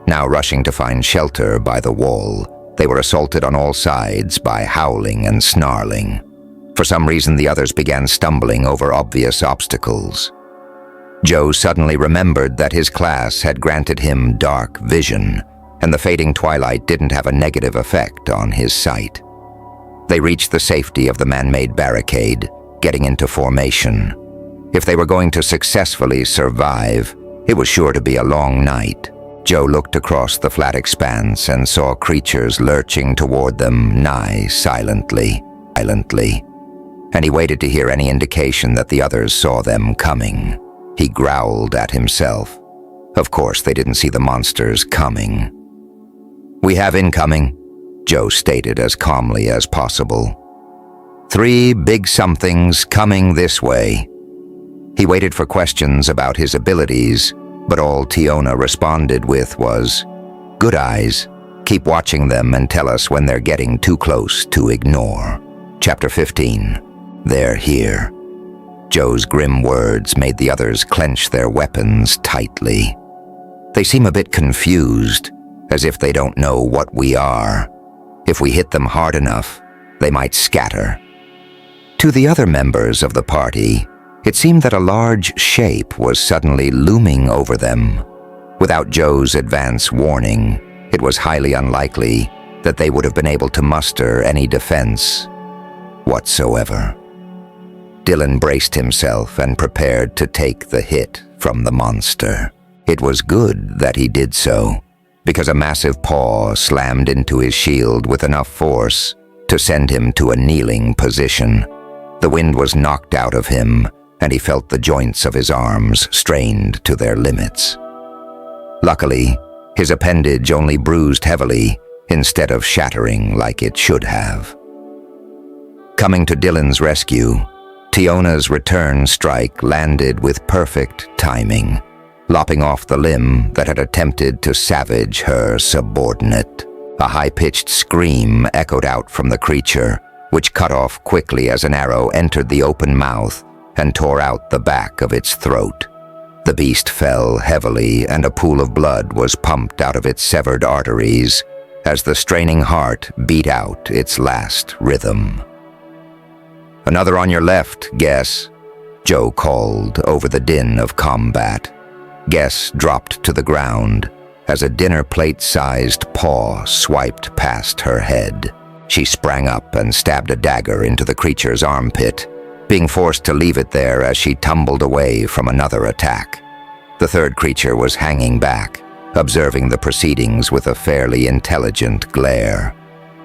Now rushing to find shelter by the wall, they were assaulted on all sides by howling and snarling. For some reason, the others began stumbling over obvious obstacles. Joe suddenly remembered that his class had granted him dark vision, and the fading twilight didn't have a negative effect on his sight. They reached the safety of the man-made barricade, getting into formation. If they were going to successfully survive, it was sure to be a long night. Joe looked across the flat expanse and saw creatures lurching toward them nigh silently, and he waited to hear any indication that the others saw them coming. He growled at himself. Of course, they didn't see the monsters coming. "We have incoming," Joe stated as calmly as possible. "3 big somethings coming this way." He waited for questions about his abilities, but all Tiona responded with was, "Good eyes. Keep watching them and tell us when they're getting too close to ignore." Chapter 15. They're here. Joe's grim words made the others clench their weapons tightly. They seem a bit confused, as if they don't know what we are. If we hit them hard enough, they might scatter. To the other members of the party, it seemed that a large shape was suddenly looming over them. Without Joe's advance warning, it was highly unlikely that they would have been able to muster any defense whatsoever. Dylan braced himself and prepared to take the hit from the monster. It was good that he did so, because a massive paw slammed into his shield with enough force to send him to a kneeling position. The wind was knocked out of him, and he felt the joints of his arms strained to their limits. Luckily, his appendage only bruised heavily instead of shattering like it should have. Coming to Dylan's rescue, Tiona's return strike landed with perfect timing, lopping off the limb that had attempted to savage her subordinate. A high-pitched scream echoed out from the creature, which cut off quickly as an arrow entered the open mouth and tore out the back of its throat. The beast fell heavily, and a pool of blood was pumped out of its severed arteries as the straining heart beat out its last rhythm. "Another on your left, Guess," Joe called over the din of combat. Guess dropped to the ground as a dinner plate-sized paw swiped past her head. She sprang up and stabbed a dagger into the creature's armpit, being forced to leave it there as she tumbled away from another attack. The third creature was hanging back, observing the proceedings with a fairly intelligent glare.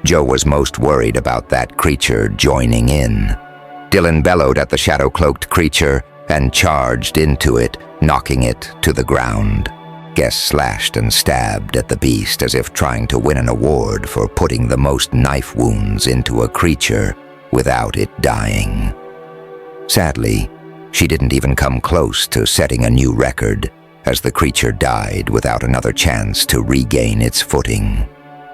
Joe was most worried about that creature joining in. Dylan bellowed at the shadow-cloaked creature and charged into it, knocking it to the ground. Guess slashed and stabbed at the beast as if trying to win an award for putting the most knife wounds into a creature without it dying. Sadly, she didn't even come close to setting a new record, as the creature died without another chance to regain its footing.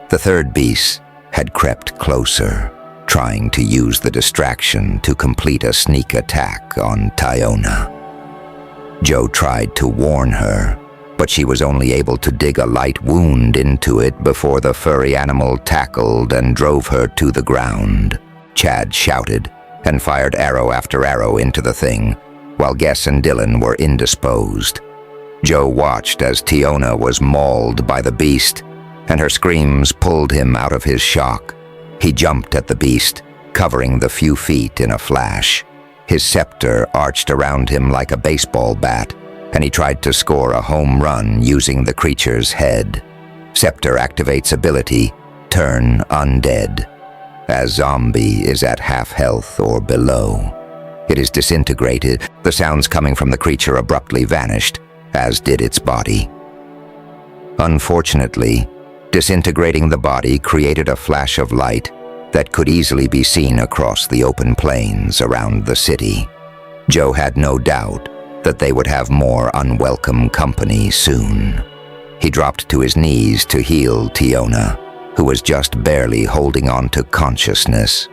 The third beast had crept closer, trying to use the distraction to complete a sneak attack on Tiona. Joe tried to warn her, but she was only able to dig a light wound into it before the furry animal tackled and drove her to the ground. Chad shouted and fired arrow after arrow into the thing, while Guess and Dylan were indisposed. Joe watched as Tiona was mauled by the beast, and her screams pulled him out of his shock. He jumped at the beast, covering the few feet in a flash. His scepter arched around him like a baseball bat, and he tried to score a home run using the creature's head. Scepter activates ability, Turn Undead. As zombie is at half health or below. It is disintegrated. The sounds coming from the creature abruptly vanished, as did its body. Unfortunately, disintegrating the body created a flash of light that could easily be seen across the open plains around the city. Joe had no doubt that they would have more unwelcome company soon. He dropped to his knees to heal Tiona, who was just barely holding on to consciousness.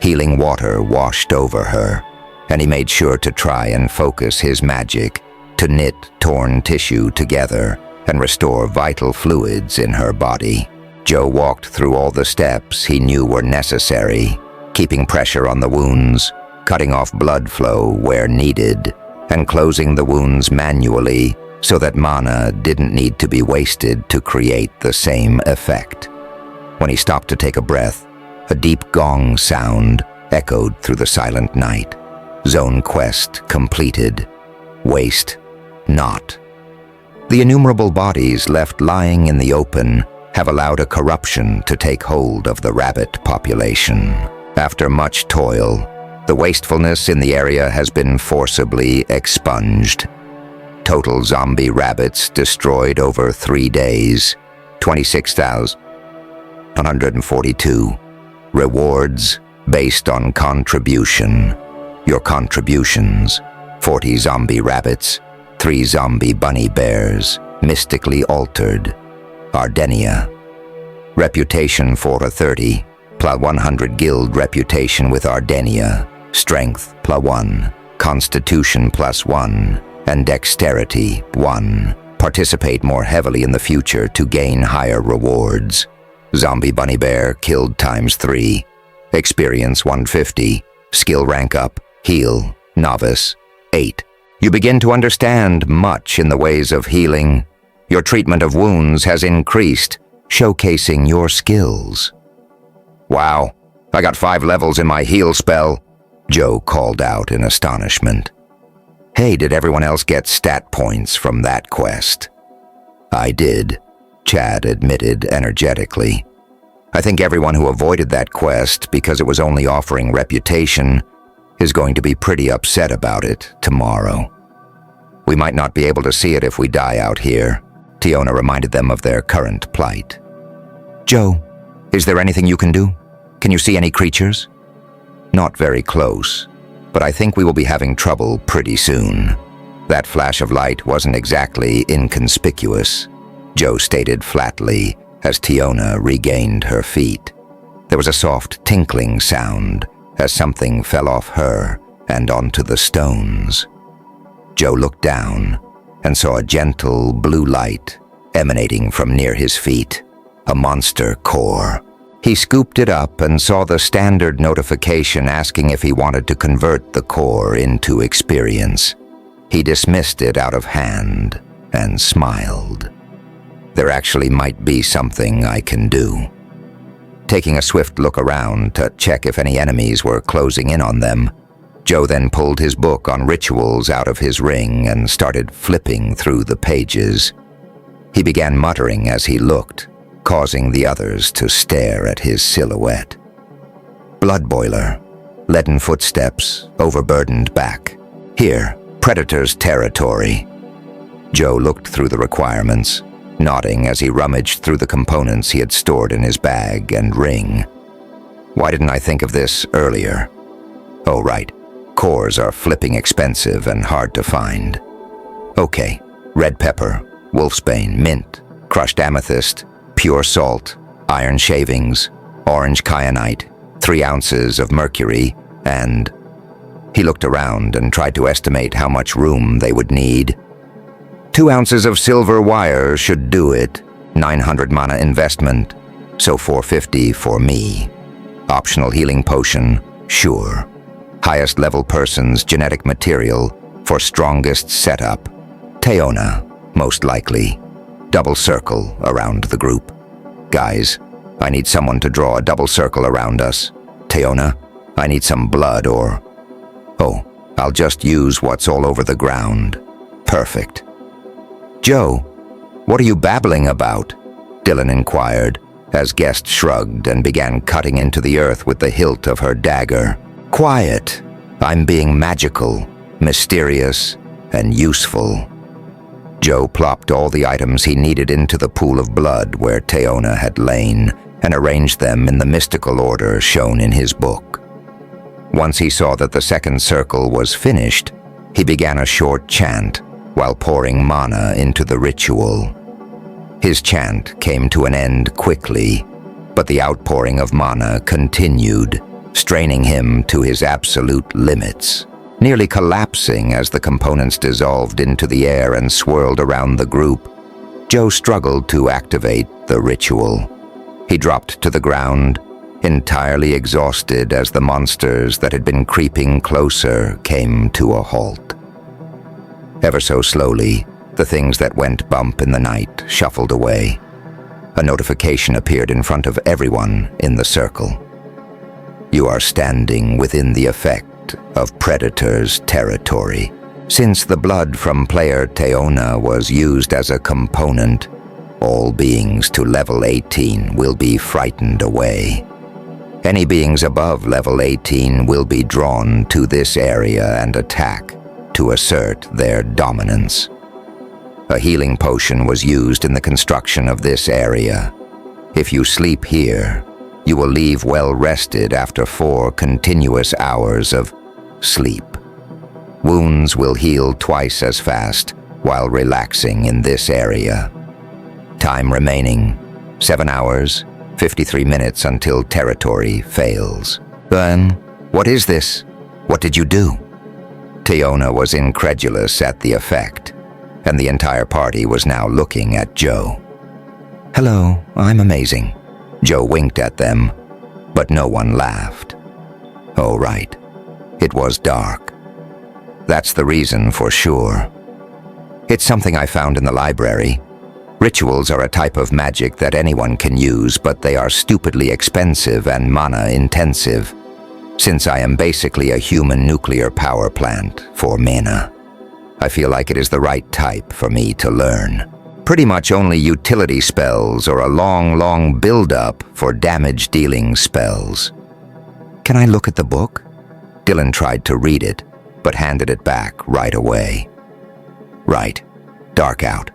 Healing water washed over her, and he made sure to try and focus his magic to knit torn tissue together and restore vital fluids in her body. Joe walked through all the steps he knew were necessary, keeping pressure on the wounds, cutting off blood flow where needed, and closing the wounds manually so that mana didn't need to be wasted to create the same effect. When he stopped to take a breath, a deep gong sound echoed through the silent night. Zone quest completed. Waste not. The innumerable bodies left lying in the open have allowed a corruption to take hold of the rabbit population. After much toil, the wastefulness in the area has been forcibly expunged. Total zombie rabbits destroyed over 3 days, 26,142. Rewards based on contribution. Your contributions: 40 zombie rabbits, 3 zombie bunny bears, mystically altered. Ardenia. Reputation for a 30, +100 guild reputation with Ardenia, strength +1, constitution +1, and dexterity 1. Participate more heavily in the future to gain higher rewards. Zombie Bunny Bear killed ×3. Experience 150. Skill rank up. Heal. Novice 8. You begin to understand much in the ways of healing. Your treatment of wounds has increased, showcasing your skills. Wow, I got 5 levels in my heal spell, Joe called out in astonishment. Hey, did everyone else get stat points from that quest? I did, Chad admitted energetically. I think everyone who avoided that quest because it was only offering reputation is going to be pretty upset about it tomorrow. We might not be able to see it if we die out here, Tiona reminded them of their current plight. Joe, is there anything you can do? Can you see any creatures? Not very close, but I think we will be having trouble pretty soon. That flash of light wasn't exactly inconspicuous, Joe stated flatly as Tiona regained her feet. There was a soft tinkling sound as something fell off her and onto the stones. Joe looked down and saw a gentle blue light emanating from near his feet, a monster core. He scooped it up and saw the standard notification asking if he wanted to convert the core into experience. He dismissed it out of hand and smiled. There actually might be something I can do. Taking a swift look around to check if any enemies were closing in on them, Joe then pulled his book on rituals out of his ring and started flipping through the pages. He began muttering as he looked, causing the others to stare at his silhouette. Blood boiler, leaden footsteps, overburdened back. Here, predator's territory. Joe looked through the requirements, nodding as he rummaged through the components he had stored in his bag and ring. Why didn't I think of this earlier? Oh, right. Cores are flipping expensive and hard to find. Okay, red pepper, wolfsbane, mint, crushed amethyst, pure salt, iron shavings, orange kyanite, 3 ounces of mercury, and... He looked around and tried to estimate how much room they would need. 2 ounces of silver wire should do it, 900 mana investment, so 450 for me. Optional healing potion, sure. Highest level person's genetic material for strongest setup. Teona, most likely. Double circle around the group. Guys, I need someone to draw a double circle around us. Teona, I need some blood or... Oh, I'll just use what's all over the ground. Perfect. Joe, what are you babbling about? Dylan inquired, as Guest shrugged and began cutting into the earth with the hilt of her dagger. Quiet. I'm being magical, mysterious, and useful. Joe plopped all the items he needed into the pool of blood where Teona had lain and arranged them in the mystical order shown in his book. Once he saw that the second circle was finished, he began a short chant while pouring mana into the ritual. His chant came to an end quickly, but the outpouring of mana continued, straining him to his absolute limits, nearly collapsing as the components dissolved into the air and swirled around the group. Joe struggled to activate the ritual. He dropped to the ground, entirely exhausted as the monsters that had been creeping closer came to a halt. Ever so slowly, the things that went bump in the night shuffled away. A notification appeared in front of everyone in the circle. You are standing within the effect of Predator's territory. Since the blood from player Teona was used as a component, all beings to level 18 will be frightened away. Any beings above level 18 will be drawn to this area and attack to assert their dominance. A healing potion was used in the construction of this area. If you sleep here, you will leave well rested after 4 continuous hours of sleep. Wounds will heal twice as fast while relaxing in this area. Time remaining, 7 hours, 53 minutes until territory fails. Then, what is this? What did you do? Tiona was incredulous at the effect, and the entire party was now looking at Joe. Hello, I'm amazing. Joe winked at them, but no one laughed. Oh, right. It was dark. That's the reason for sure. It's something I found in the library. Rituals are a type of magic that anyone can use, but they are stupidly expensive and mana-intensive, since I am basically a human nuclear power plant for mana. I feel like it is the right type for me to learn. Pretty much only utility spells or a long build-up for damage-dealing spells. Can I look at the book? Dylan tried to read it, but handed it back right away. Right. Dark out.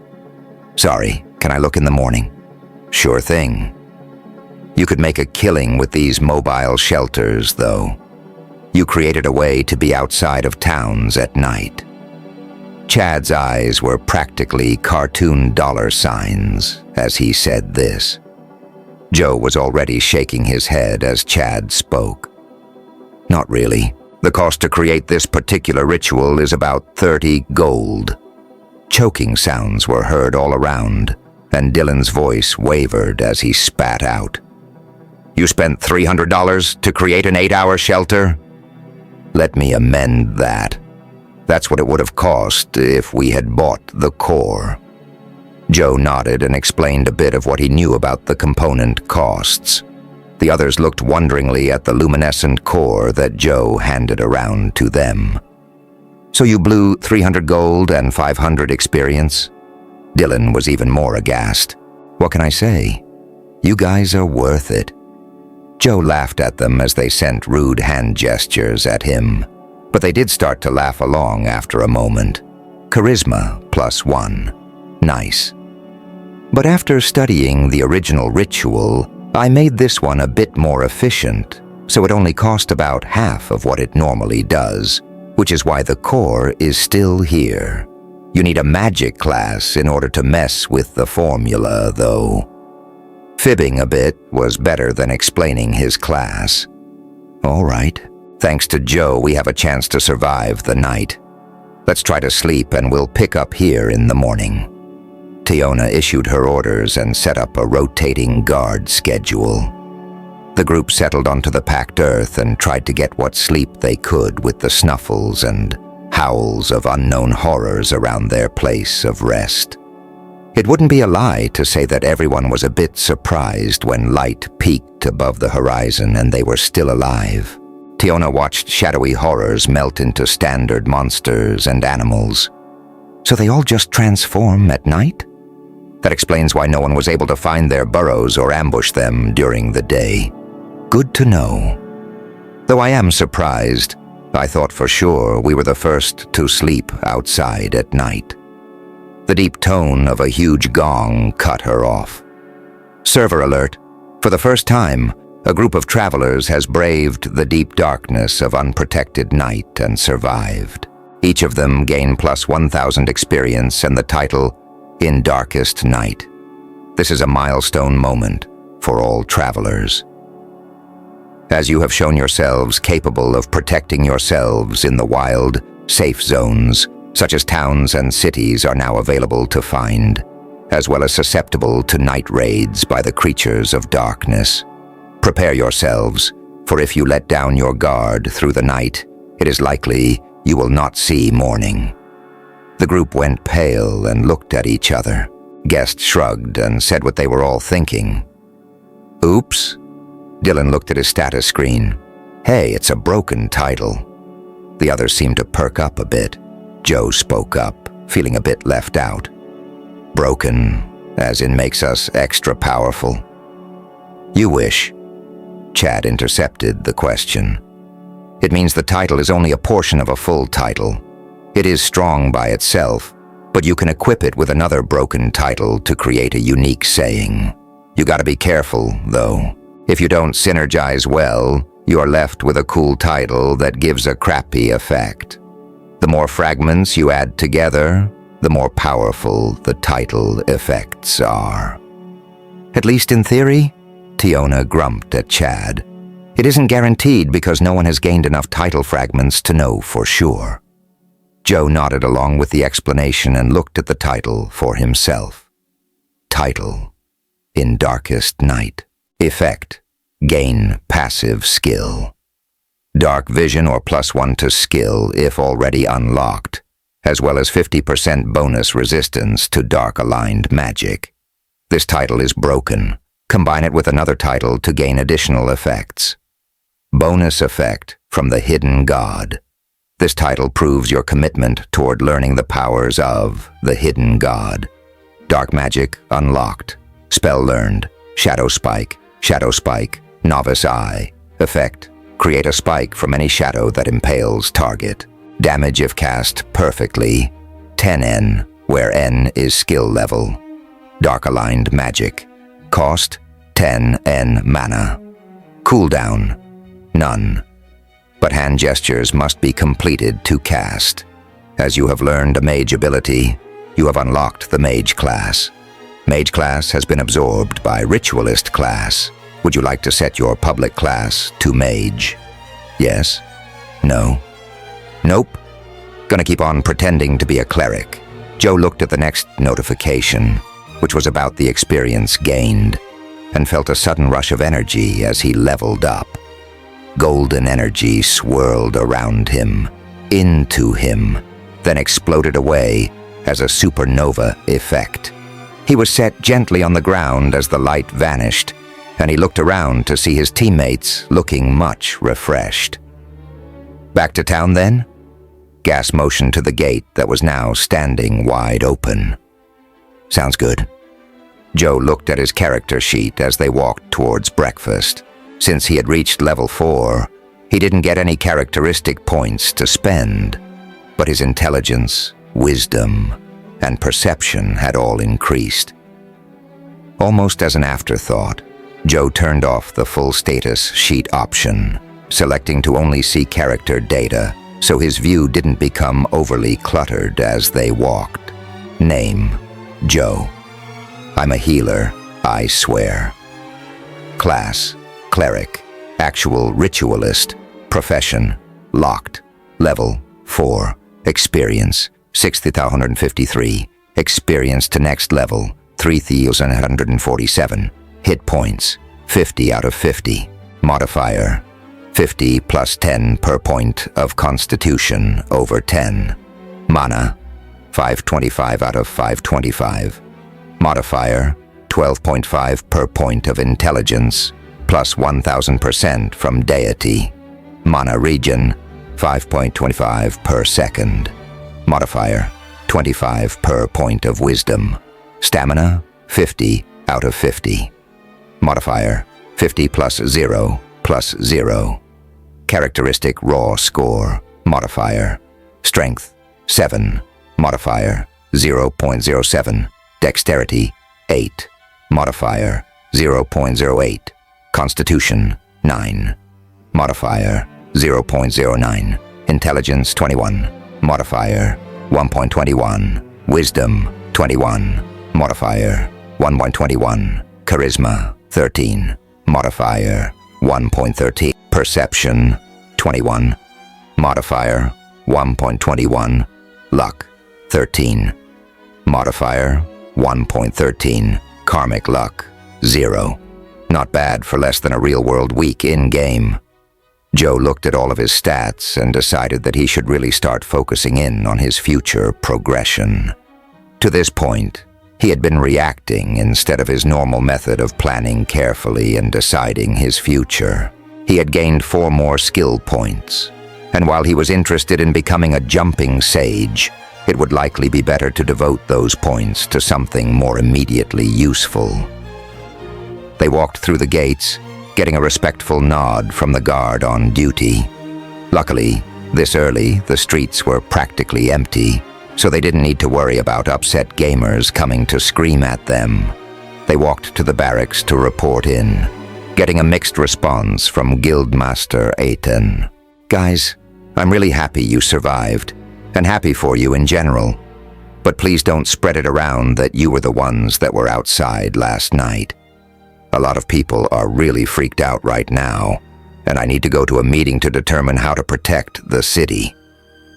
Sorry, can I look in the morning? Sure thing. You could make a killing with these mobile shelters, though. You created a way to be outside of towns at night. Chad's eyes were practically cartoon dollar signs as he said this. Joe was already shaking his head as Chad spoke. Not really. The cost to create this particular ritual is about 30 gold. Choking sounds were heard all around, and Dylan's voice wavered as he spat out. You spent $300 to create an 8-hour shelter? Let me amend that. That's what it would have cost if we had bought the core. Joe nodded and explained a bit of what he knew about the component costs. The others looked wonderingly at the luminescent core that Joe handed around to them. So you blew 300 gold and 500 experience? Dylan was even more aghast. What can I say? You guys are worth it. Joe laughed at them as they sent rude hand gestures at him, but they did start to laugh along after a moment. Charisma +1. Nice. But after studying the original ritual, I made this one a bit more efficient, so it only cost about half of what it normally does, which is why the core is still here. You need a magic class in order to mess with the formula, though. Fibbing a bit was better than explaining his class. All right. Thanks to Joe, we have a chance to survive the night. Let's try to sleep and we'll pick up here in the morning. Tiona issued her orders and set up a rotating guard schedule. The group settled onto the packed earth and tried to get what sleep they could with the snuffles and howls of unknown horrors around their place of rest. It wouldn't be a lie to say that everyone was a bit surprised when light peaked above the horizon and they were still alive. Tiona watched shadowy horrors melt into standard monsters and animals. So they all just transform at night? That explains why no one was able to find their burrows or ambush them during the day. Good to know. Though I am surprised, I thought for sure we were the first to sleep outside at night. The deep tone of a huge gong cut her off. Server alert. For the first time, a group of travelers has braved the deep darkness of unprotected night and survived. Each of them gained +1,000 experience and the title In Darkest Night. This is a milestone moment for all travelers. As you have shown yourselves capable of protecting yourselves in the wild, safe zones, such as towns and cities are now available to find, as well as susceptible to night raids by the creatures of darkness. Prepare yourselves, for if you let down your guard through the night, it is likely you will not see morning. The group went pale and looked at each other. Guest shrugged and said what they were all thinking. Oops. Dylan looked at his status screen. Hey, it's a broken title. The others seemed to perk up a bit. Joe spoke up, feeling a bit left out. Broken, as in makes us extra powerful. You wish. Chad intercepted the question. It means the title is only a portion of a full title. It is strong by itself, but you can equip it with another broken title to create a unique saying. You gotta be careful, though. If you don't synergize well, you are left with a cool title that gives a crappy effect. The more fragments you add together, the more powerful the title effects are. At least in theory, Tiona grumped at Chad. It isn't guaranteed because no one has gained enough title fragments to know for sure. Joe nodded along with the explanation and looked at the title for himself. Title: In Darkest Night. Effect: Gain passive skill. Dark vision or +1 to skill if already unlocked, as well as 50% bonus resistance to dark-aligned magic. This title is broken. Combine it with another title to gain additional effects. Bonus effect from the Hidden God. This title proves your commitment toward learning the powers of the Hidden God. Dark magic unlocked. Spell learned. Shadow Spike, Novice Eye. Effect: create a spike from any shadow that impales target. Damage if cast perfectly. 10N, where N is skill level. Dark-aligned magic. Cost: 10N mana. Cooldown: none. But hand gestures must be completed to cast. As you have learned a mage ability, you have unlocked the mage class. Mage class has been absorbed by ritualist class. Would you like to set your public class to mage? Yes? No? Nope? Gonna keep on pretending to be a cleric. Joe looked at the next notification, which was about the experience gained, and felt a sudden rush of energy as he leveled up. Golden energy swirled around him, into him, then exploded away as a supernova effect. He was set gently on the ground as the light vanished, and he looked around to see his teammates looking much refreshed. Back to town then? Gas motioned to the gate that was now standing wide open. Sounds good. Joe looked at his character sheet as they walked towards breakfast. Since he had reached level 4, he didn't get any characteristic points to spend, but his intelligence, wisdom, and perception had all increased. Almost as an afterthought, Joe turned off the full status sheet option, selecting to only see character data, so his view didn't become overly cluttered as they walked. Name: Joe. I'm a healer, I swear. Class: Cleric. Actual Ritualist. Profession: Locked. Level: 4. Experience: 6,153. Experience to next level: 3,147. Hit points: 50 out of 50. Modifier: 50 plus 10 per point of Constitution over 10. Mana: 525 out of 525. Modifier: 12.5 per point of Intelligence, plus 1,000% from Deity. Mana region: 5.25 per second. Modifier: 25 per point of Wisdom. Stamina: 50 out of 50. Modifier: 50 plus 0 plus 0. Characteristic raw score. Modifier: Strength: 7. Modifier: 0.07. Dexterity: 8. Modifier: 0.08. Constitution: 9. Modifier: 0.09. Intelligence: 21. Modifier: 1.21. Wisdom: 21. Modifier: 1.21. Charisma: 13. Modifier: 1.13. Perception: 21. Modifier: 1.21. Luck: 13. Modifier: 1.13. Karmic luck: 0. Not bad for less than a real-world week in-game. Joe looked at all of his stats and decided that he should really start focusing in on his future progression. To this point, he had been reacting instead of his normal method of planning carefully and deciding his future. He had gained 4 more skill points, and while he was interested in becoming a jumping sage, it would likely be better to devote those points to something more immediately useful. They walked through the gates, getting a respectful nod from the guard on duty. Luckily, this early, the streets were practically empty, so they didn't need to worry about upset gamers coming to scream at them. They walked to the barracks to report in, getting a mixed response from Guildmaster Aiton. Guys, I'm really happy you survived, and happy for you in general. But please don't spread it around that you were the ones that were outside last night. A lot of people are really freaked out right now, and I need to go to a meeting to determine how to protect the city.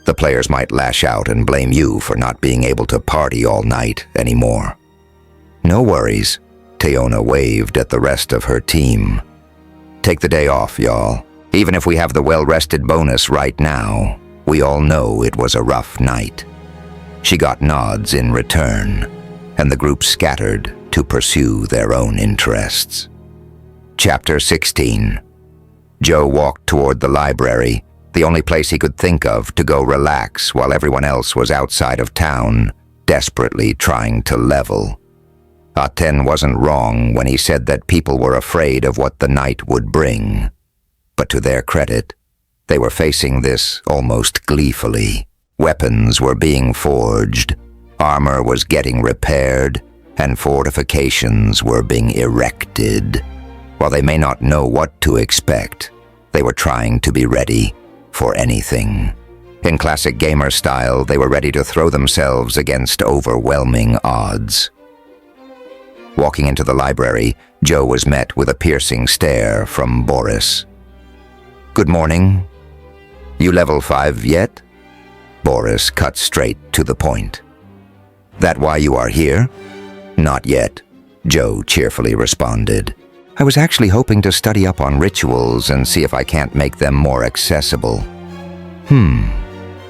The players might lash out and blame you for not being able to party all night anymore." "No worries," Teona waved at the rest of her team. "Take the day off, y'all. Even if we have the well-rested bonus right now, we all know it was a rough night." She got nods in return, and the group scattered to pursue their own interests. Chapter 16. Joe walked toward the library, the only place he could think of to go relax while everyone else was outside of town, desperately trying to level. Aten wasn't wrong when he said that people were afraid of what the night would bring. But to their credit, they were facing this almost gleefully. Weapons were being forged, armor was getting repaired, and fortifications were being erected. While they may not know what to expect, they were trying to be ready for anything. In classic gamer style, they were ready to throw themselves against overwhelming odds. Walking into the library, Joe was met with a piercing stare from Boris. "Good morning. You level 5 yet?" Boris cut straight to the point. "That why you are here?" "Not yet," Joe cheerfully responded. "I was actually hoping to study up on rituals and see if I can't make them more accessible."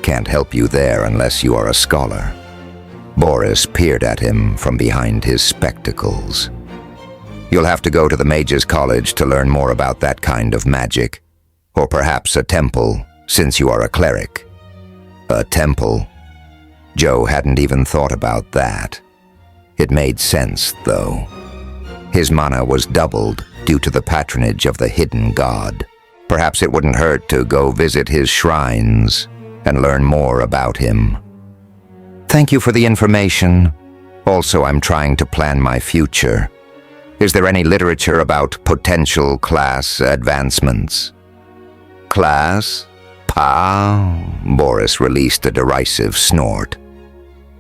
Can't help you there unless you are a scholar." Boris peered at him from behind his spectacles. "You'll have to go to the Mages College to learn more about that kind of magic. Or perhaps a temple, since you are a cleric." "A temple?" Joe hadn't even thought about that. It made sense, though. His mana was doubled due to the patronage of the hidden god. Perhaps it wouldn't hurt to go visit his shrines and learn more about him. "Thank you for the information. Also, I'm trying to plan my future. Is there any literature about potential class advancements?" "Class? Pa?" Boris released a derisive snort.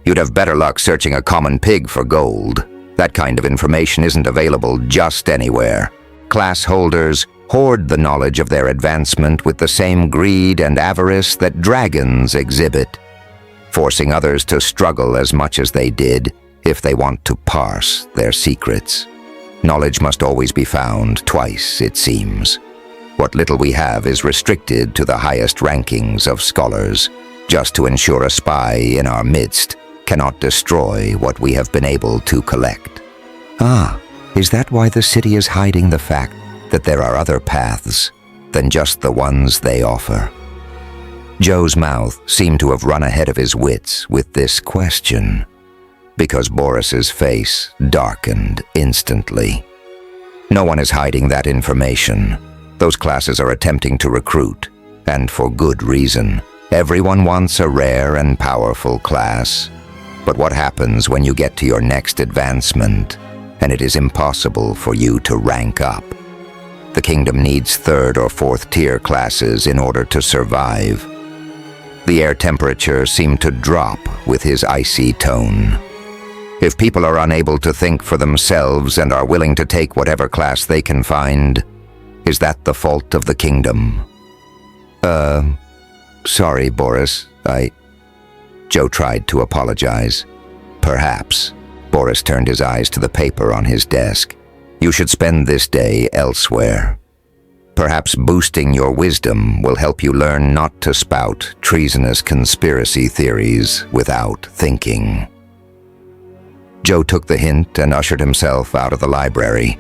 "You'd have better luck searching a common pig for gold. That kind of information isn't available just anywhere. Class holders hoard the knowledge of their advancement with the same greed and avarice that dragons exhibit, forcing others to struggle as much as they did if they want to parse their secrets. Knowledge must always be found twice, it seems. What little we have is restricted to the highest rankings of scholars, just to ensure a spy in our midst cannot destroy what we have been able to collect." "Ah, is that why the city is hiding the fact that there are other paths than just the ones they offer?" Joe's mouth seemed to have run ahead of his wits with this question, because Boris's face darkened instantly. "No one is hiding that information. Those classes are attempting to recruit, and for good reason. Everyone wants a rare and powerful class. But what happens when you get to your next advancement, and it is impossible for you to rank up? The kingdom needs 3rd or 4th tier classes in order to survive." The air temperature seemed to drop with his icy tone. "If people are unable to think for themselves and are willing to take whatever class they can find, is that the fault of the kingdom?" Sorry, Boris, Joe tried to apologize. "Perhaps." Boris turned his eyes to the paper on his desk. "You should spend this day elsewhere. Perhaps boosting your wisdom will help you learn not to spout treasonous conspiracy theories without thinking." Joe took the hint and ushered himself out of the library.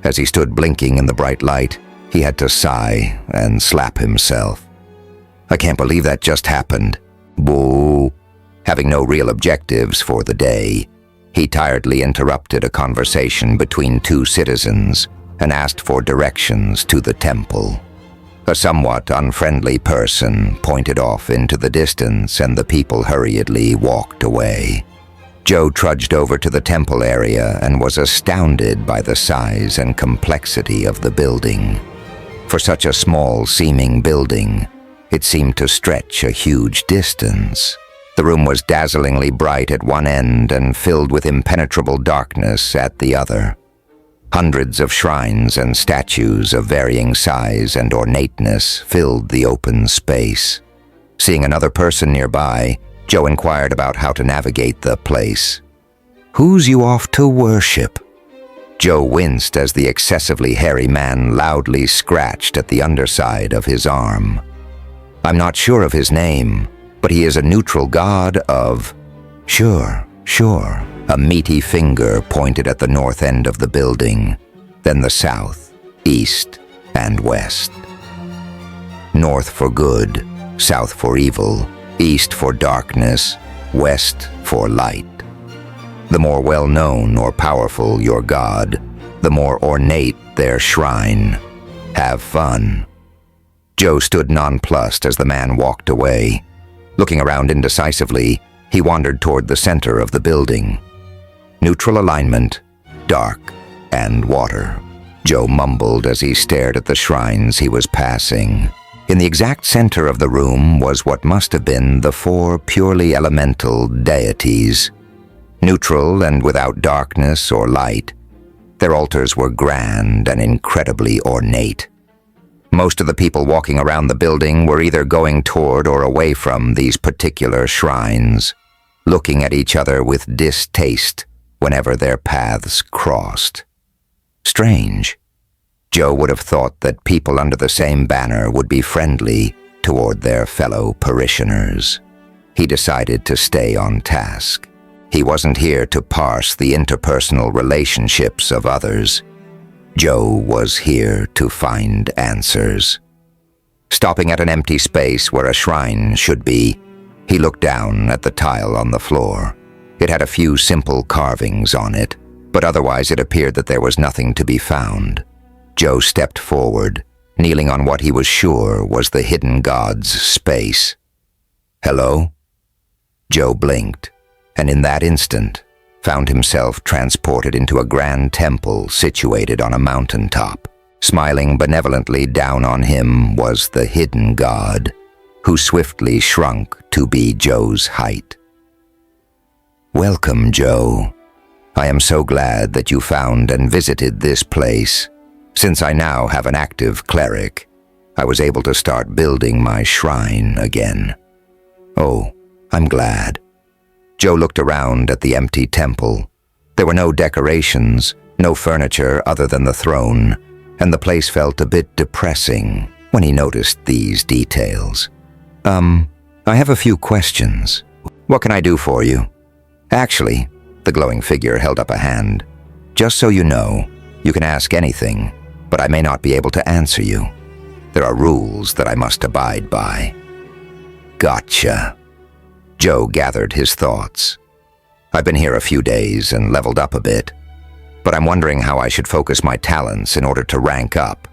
As he stood blinking in the bright light, he had to sigh and slap himself. "I can't believe that just happened." Boo. Having no real objectives for the day, he tiredly interrupted a conversation between 2 citizens and asked for directions to the temple. A somewhat unfriendly person pointed off into the distance, and the people hurriedly walked away. Joe trudged over to the temple area and was astounded by the size and complexity of the building. For such a small-seeming building, it seemed to stretch a huge distance. The room was dazzlingly bright at one end and filled with impenetrable darkness at the other. Hundreds of shrines and statues of varying size and ornateness filled the open space. Seeing another person nearby, Joe inquired about how to navigate the place. "Who's you off to worship?" Joe winced as the excessively hairy man loudly scratched at the underside of his arm. "I'm not sure of his name, but he is a neutral god of—" Sure. A meaty finger pointed at the north end of the building, then the south, east, and west. North for good, south for evil, east for darkness, west for light. The more well-known or powerful your god, the more ornate their shrine. Have fun. Joe stood nonplussed as the man walked away. Looking around indecisively, he wandered toward the center of the building. Neutral alignment, dark, and water. Joe mumbled as he stared at the shrines he was passing. In the exact center of the room was what must have been the 4 purely elemental deities. Neutral and without darkness or light, their altars were grand and incredibly ornate. Most of the people walking around the building were either going toward or away from these particular shrines, looking at each other with distaste whenever their paths crossed. Strange. Joe would have thought that people under the same banner would be friendly toward their fellow parishioners. He decided to stay on task. He wasn't here to parse the interpersonal relationships of others. Joe was here to find answers. Stopping at an empty space where a shrine should be, he looked down at the tile on the floor. It had a few simple carvings on it, but otherwise it appeared that there was nothing to be found. Joe stepped forward, kneeling on what he was sure was the hidden god's space. "Hello?" Joe blinked, and in that instant, found himself transported into a grand temple situated on a mountaintop. Smiling benevolently down on him was the hidden god, who swiftly shrunk to be Joe's height. "Welcome, Joe. I am so glad that you found and visited this place. Since I now have an active cleric, I was able to start building my shrine again." "Oh, I'm glad." Joe looked around at the empty temple. There were no decorations, no furniture other than the throne, and the place felt a bit depressing when he noticed these details. I have a few questions. What can I do for you?" "Actually," the glowing figure held up a hand, "just so you know, you can ask anything, but I may not be able to answer you. There are rules that I must abide by." "Gotcha." Joe gathered his thoughts. "I've been here a few days and leveled up a bit, but I'm wondering how I should focus my talents in order to rank up.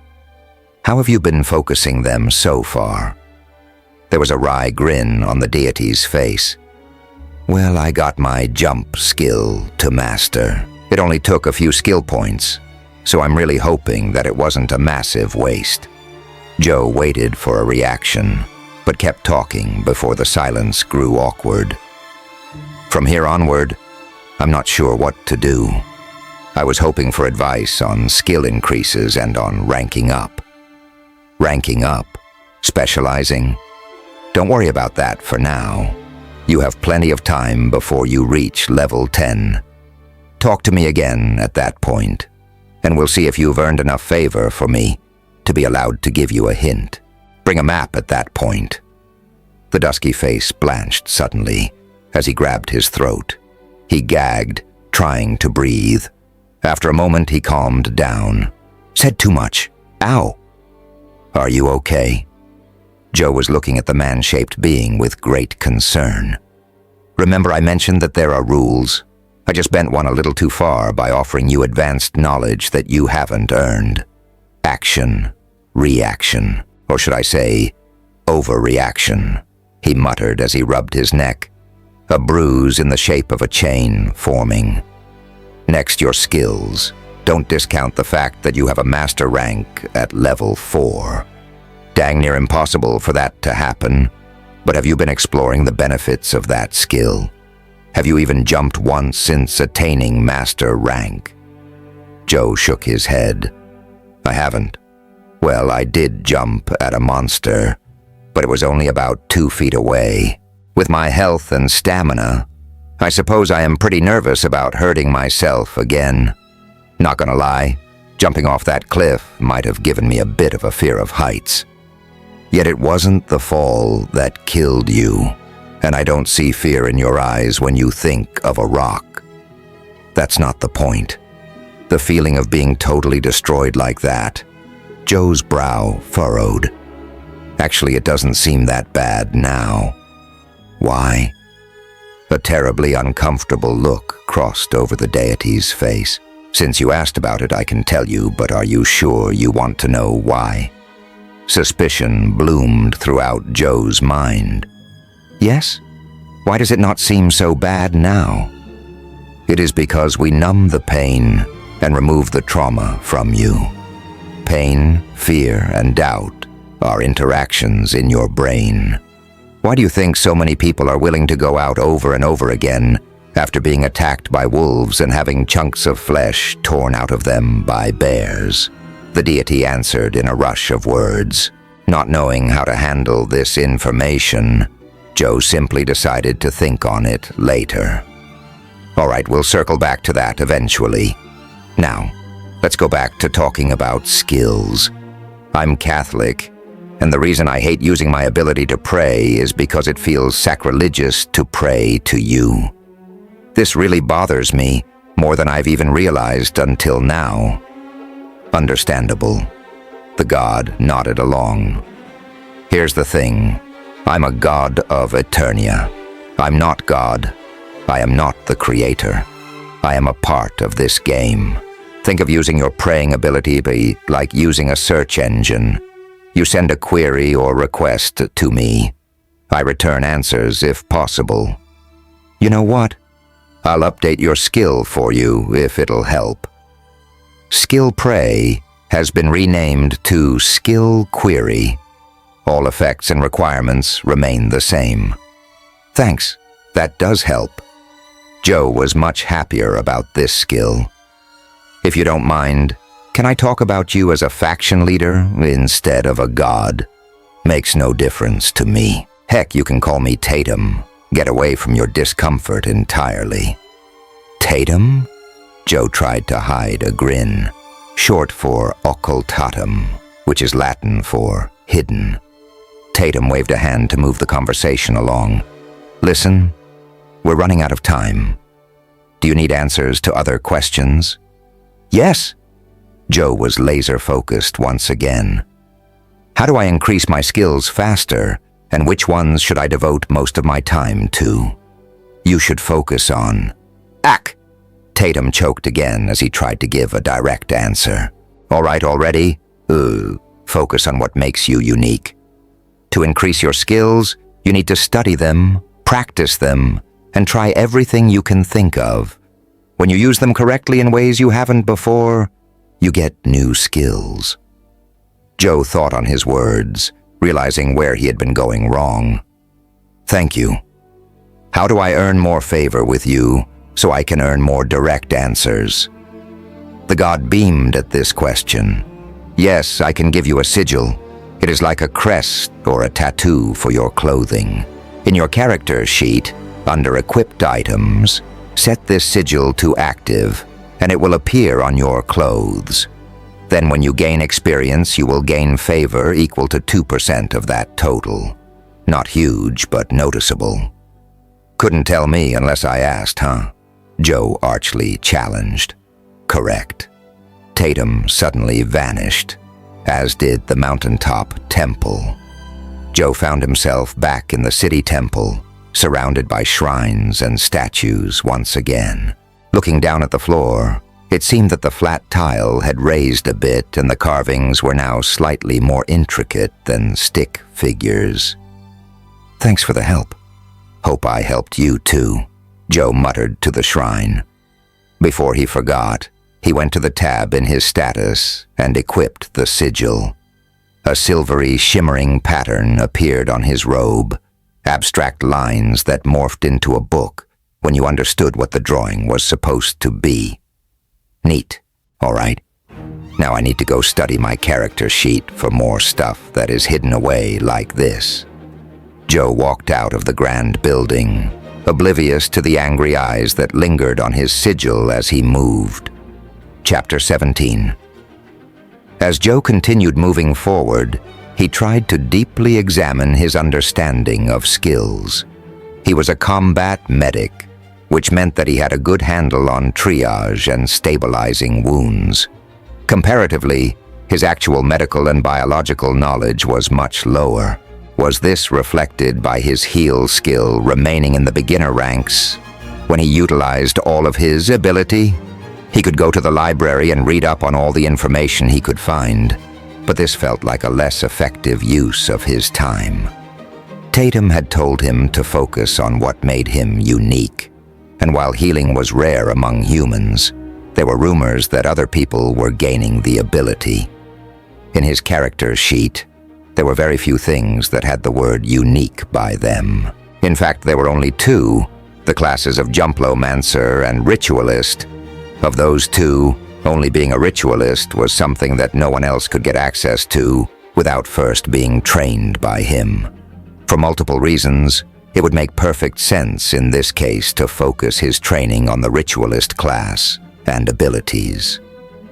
How have you been focusing them so far?" There was a wry grin on the deity's face. "Well, I got my jump skill to master. It only took a few skill points, so I'm really hoping that it wasn't a massive waste." Joe waited for a reaction, but kept talking before the silence grew awkward. "From here onward, I'm not sure what to do. I was hoping for advice on skill increases and on ranking up." "Ranking up? Specializing? Don't worry about that for now. You have plenty of time before you reach level 10. Talk to me again at that point, and we'll see if you've earned enough favor for me to be allowed to give you a hint. Bring a map at that point." The dusky face blanched suddenly as he grabbed his throat. He gagged, trying to breathe. After a moment, he calmed down. "Said too much. Ow." "Are you okay?" Joe was looking at the man-shaped being with great concern. "Remember I mentioned that there are rules? I just bent one a little too far by offering you advanced knowledge that you haven't earned. Action, reaction, or should I say, overreaction," he muttered as he rubbed his neck, a bruise in the shape of a chain forming. "Next, your skills. Don't discount the fact that you have a master rank at level 4. Dang near impossible for that to happen, but have you been exploring the benefits of that skill? Have you even jumped once since attaining master rank?" Joe shook his head. I haven't. Well, I did jump at a monster, but it was only about 2 feet away. With my health and stamina, I suppose I am pretty nervous about hurting myself again. Not gonna lie, jumping off that cliff might have given me a bit of a fear of heights. Yet it wasn't the fall that killed you, and I don't see fear in your eyes when you think of a rock. That's not the point. The feeling of being totally destroyed like that. Joe's brow furrowed. Actually, it doesn't seem that bad now. Why? A terribly uncomfortable look crossed over the deity's face. Since you asked about it, I can tell you, but are you sure you want to know why? Suspicion bloomed throughout Joe's mind. Yes? Why does it not seem so bad now? It is because we numb the pain and remove the trauma from you. Pain, fear, and doubt are interactions in your brain. Why do you think so many people are willing to go out over and over again after being attacked by wolves and having chunks of flesh torn out of them by bears? The deity answered in a rush of words. Not knowing how to handle this information, Joe simply decided to think on it later. All right, we'll circle back to that eventually. Now, let's go back to talking about skills. I'm Catholic, and the reason I hate using my ability to pray is because it feels sacrilegious to pray to you. This really bothers me more than I've even realized until now. Understandable. The god nodded along. Here's the thing. I'm a god of Eternia. I'm not God. I am not the creator. I am a part of this game. Think of using your praying ability be like using a search engine. You send a query or request to me. I return answers if possible. You know what? I'll update your skill for you if it'll help. Skill Pray has been renamed to Skill Query. All effects and requirements remain the same. Thanks, that does help. Joe was much happier about this skill. If you don't mind, can I talk about you as a faction leader instead of a god? Makes no difference to me. Heck, you can call me Tatum. Get away from your discomfort entirely. Tatum? Joe tried to hide a grin. Short for occultatum, which is Latin for hidden. Tatum waved a hand to move the conversation along. Listen, we're running out of time. Do you need answers to other questions? Yes. Joe was laser-focused once again. How do I increase my skills faster, and which ones should I devote most of my time to? You should focus on... Ack! Tatum choked again as he tried to give a direct answer. All right already? Focus on what makes you unique. To increase your skills, you need to study them, practice them, and try everything you can think of. When you use them correctly in ways you haven't before, you get new skills. Joe thought on his words, realizing where he had been going wrong. Thank you. How do I earn more favor with you so I can earn more direct answers? The god beamed at this question. Yes, I can give you a sigil. It is like a crest or a tattoo for your clothing. In your character sheet, under equipped items, set this sigil to active, and it will appear on your clothes. Then when you gain experience, you will gain favor equal to 2% of that total. Not huge, but noticeable. Couldn't tell me unless I asked, huh? Joe archly challenged. Correct. Tatum suddenly vanished, as did the mountaintop temple. Joe found himself back in the city temple, surrounded by shrines and statues once again. Looking down at the floor, it seemed that the flat tile had raised a bit and the carvings were now slightly more intricate than stick figures. Thanks for the help. Hope I helped you too, Joe muttered to the shrine. Before he forgot, he went to the tab in his status and equipped the sigil. A silvery, shimmering pattern appeared on his robe, abstract lines that morphed into a book when you understood what the drawing was supposed to be. Neat. All right. Now I need to go study my character sheet for more stuff that is hidden away like this. Joe walked out of the grand building, oblivious to the angry eyes that lingered on his sigil as he moved. Chapter 17. As Joe continued moving forward, he tried to deeply examine his understanding of skills. He was a combat medic, which meant that he had a good handle on triage and stabilizing wounds. Comparatively, his actual medical and biological knowledge was much lower. Was this reflected by his heal skill remaining in the beginner ranks? When he utilized all of his ability, he could go to the library and read up on all the information he could find, but this felt like a less effective use of his time. Tatum had told him to focus on what made him unique, and while healing was rare among humans, there were rumors that other people were gaining the ability. In his character sheet, there were very few things that had the word unique by them. In fact, there were only two, the classes of Jumplomancer and Ritualist. Of those two, only being a Ritualist was something that no one else could get access to without first being trained by him. For multiple reasons, it would make perfect sense in this case to focus his training on the Ritualist class and abilities.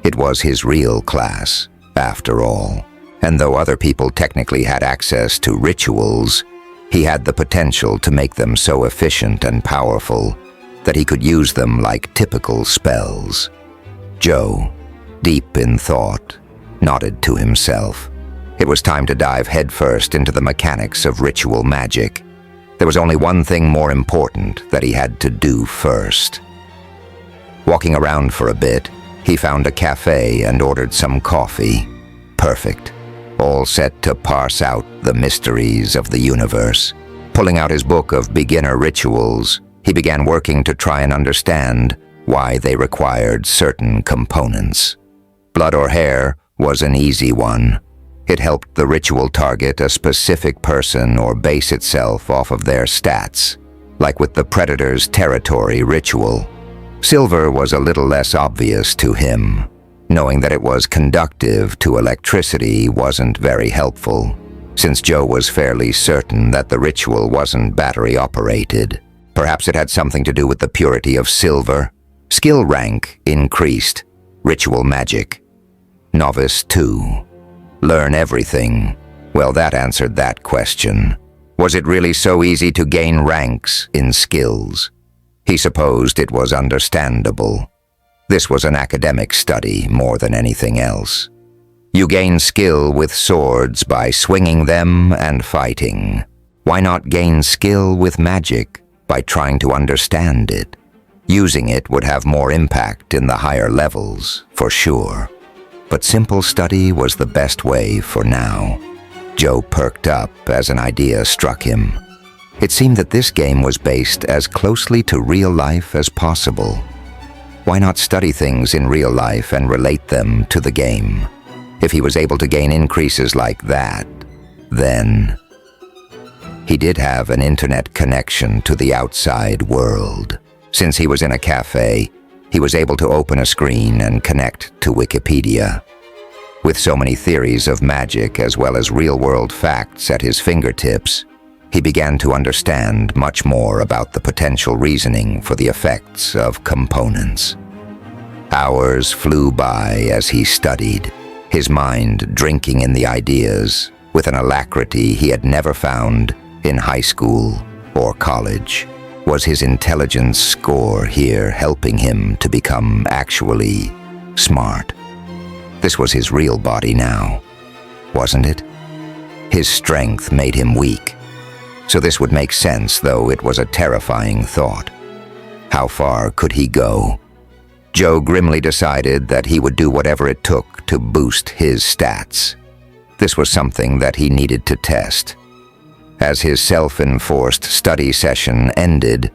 It was his real class, after all, and though other people technically had access to rituals, he had the potential to make them so efficient and powerful that he could use them like typical spells. Joe, deep in thought, nodded to himself. It was time to dive headfirst into the mechanics of ritual magic. There was only one thing more important that he had to do first. Walking around for a bit, he found a cafe and ordered some coffee. Perfect. All set to parse out the mysteries of the universe. Pulling out his book of beginner rituals, he began working to try and understand why they required certain components. Blood or hair was an easy one. It helped the ritual target a specific person or base itself off of their stats, like with the Predator's territory ritual. Silver was a little less obvious to him. Knowing that it was conductive to electricity wasn't very helpful, since Joe was fairly certain that the ritual wasn't battery-operated. Perhaps it had something to do with the purity of silver. Skill rank increased. Ritual magic. Novice 2. Learn everything. Well, that answered that question. Was it really so easy to gain ranks in skills? He supposed it was understandable. This was an academic study more than anything else. You gain skill with swords by swinging them and fighting. Why not gain skill with magic by trying to understand it? Using it would have more impact in the higher levels, for sure. But simple study was the best way for now. Joe perked up as an idea struck him. It seemed that this game was based as closely to real life as possible. Why not study things in real life and relate them to the game? If he was able to gain increases like that, then... He did have an internet connection to the outside world. Since he was in a cafe, he was able to open a screen and connect to Wikipedia. With so many theories of magic as well as real-world facts at his fingertips, he began to understand much more about the potential reasoning for the effects of components. Hours flew by as he studied, his mind drinking in the ideas with an alacrity he had never found in high school or college. Was his intelligence score here helping him to become actually smart? This was his real body now, wasn't it? His strength made him weak. So this would make sense, though it was a terrifying thought. How far could he go? Joe grimly decided that he would do whatever it took to boost his stats. This was something that he needed to test. As his self-enforced study session ended,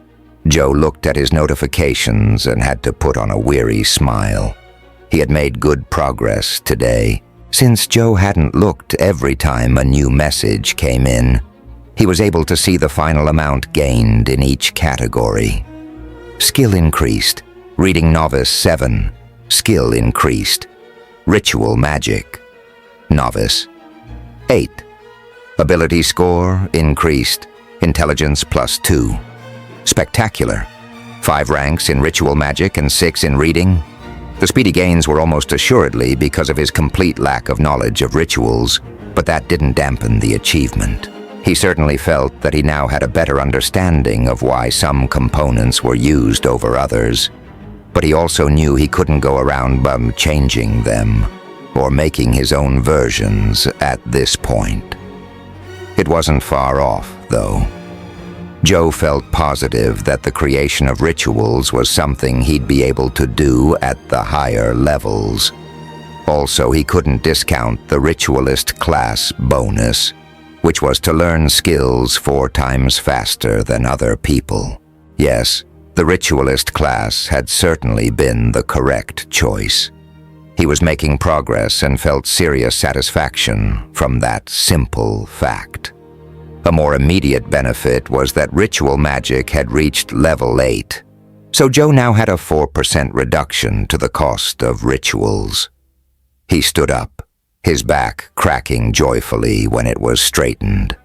Joe looked at his notifications and had to put on a weary smile. He had made good progress today. Since Joe hadn't looked every time a new message came in, he was able to see the final amount gained in each category. Skill increased, reading Novice 7. Skill increased. Ritual magic. Novice. 8. Ability score increased. Intelligence +2. Spectacular. 5 ranks in ritual magic and 6 in reading. The speedy gains were almost assuredly because of his complete lack of knowledge of rituals, but that didn't dampen the achievement. He certainly felt that he now had a better understanding of why some components were used over others, but he also knew he couldn't go around changing them or making his own versions at this point. It wasn't far off, though. Joe felt positive that the creation of rituals was something he'd be able to do at the higher levels. Also, he couldn't discount the ritualist class bonus, which was to learn skills 4 times faster than other people. Yes, the ritualist class had certainly been the correct choice. He was making progress and felt serious satisfaction from that simple fact. A more immediate benefit was that ritual magic had reached level 8, so Joe now had a 4% reduction to the cost of rituals. He stood up, his back cracking joyfully when it was straightened.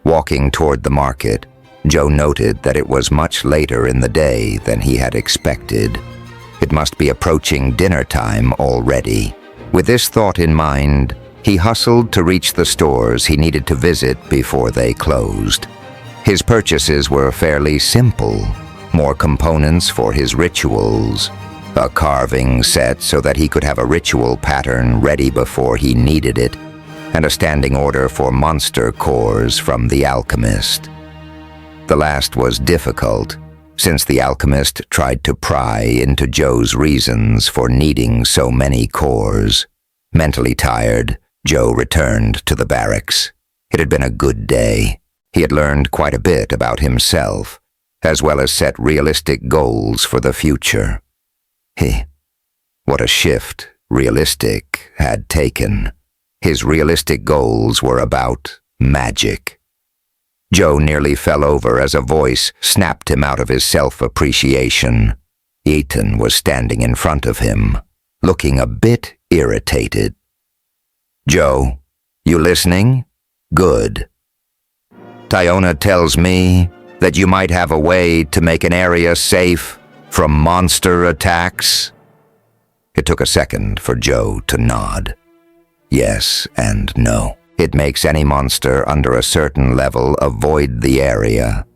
Walking toward the market, Joe noted that it was much later in the day than he had expected. It must be approaching dinner time already. With this thought in mind, he hustled to reach the stores he needed to visit before they closed. His purchases were fairly simple. More components for his rituals, a carving set so that he could have a ritual pattern ready before he needed it, and a standing order for monster cores from the alchemist. The last was difficult, since the alchemist tried to pry into Joe's reasons for needing so many cores. Mentally tired, Joe returned to the barracks. It had been a good day. He had learned quite a bit about himself, as well as set realistic goals for the future. What a shift realistic had taken. His realistic goals were about magic. Joe nearly fell over as a voice snapped him out of his self-appreciation. Ethan was standing in front of him, looking a bit irritated. "Joe, you listening? Good. Tyona tells me that you might have a way to make an area safe from monster attacks." It took a second for Joe to nod. Yes and no. It makes any monster under a certain level avoid the area,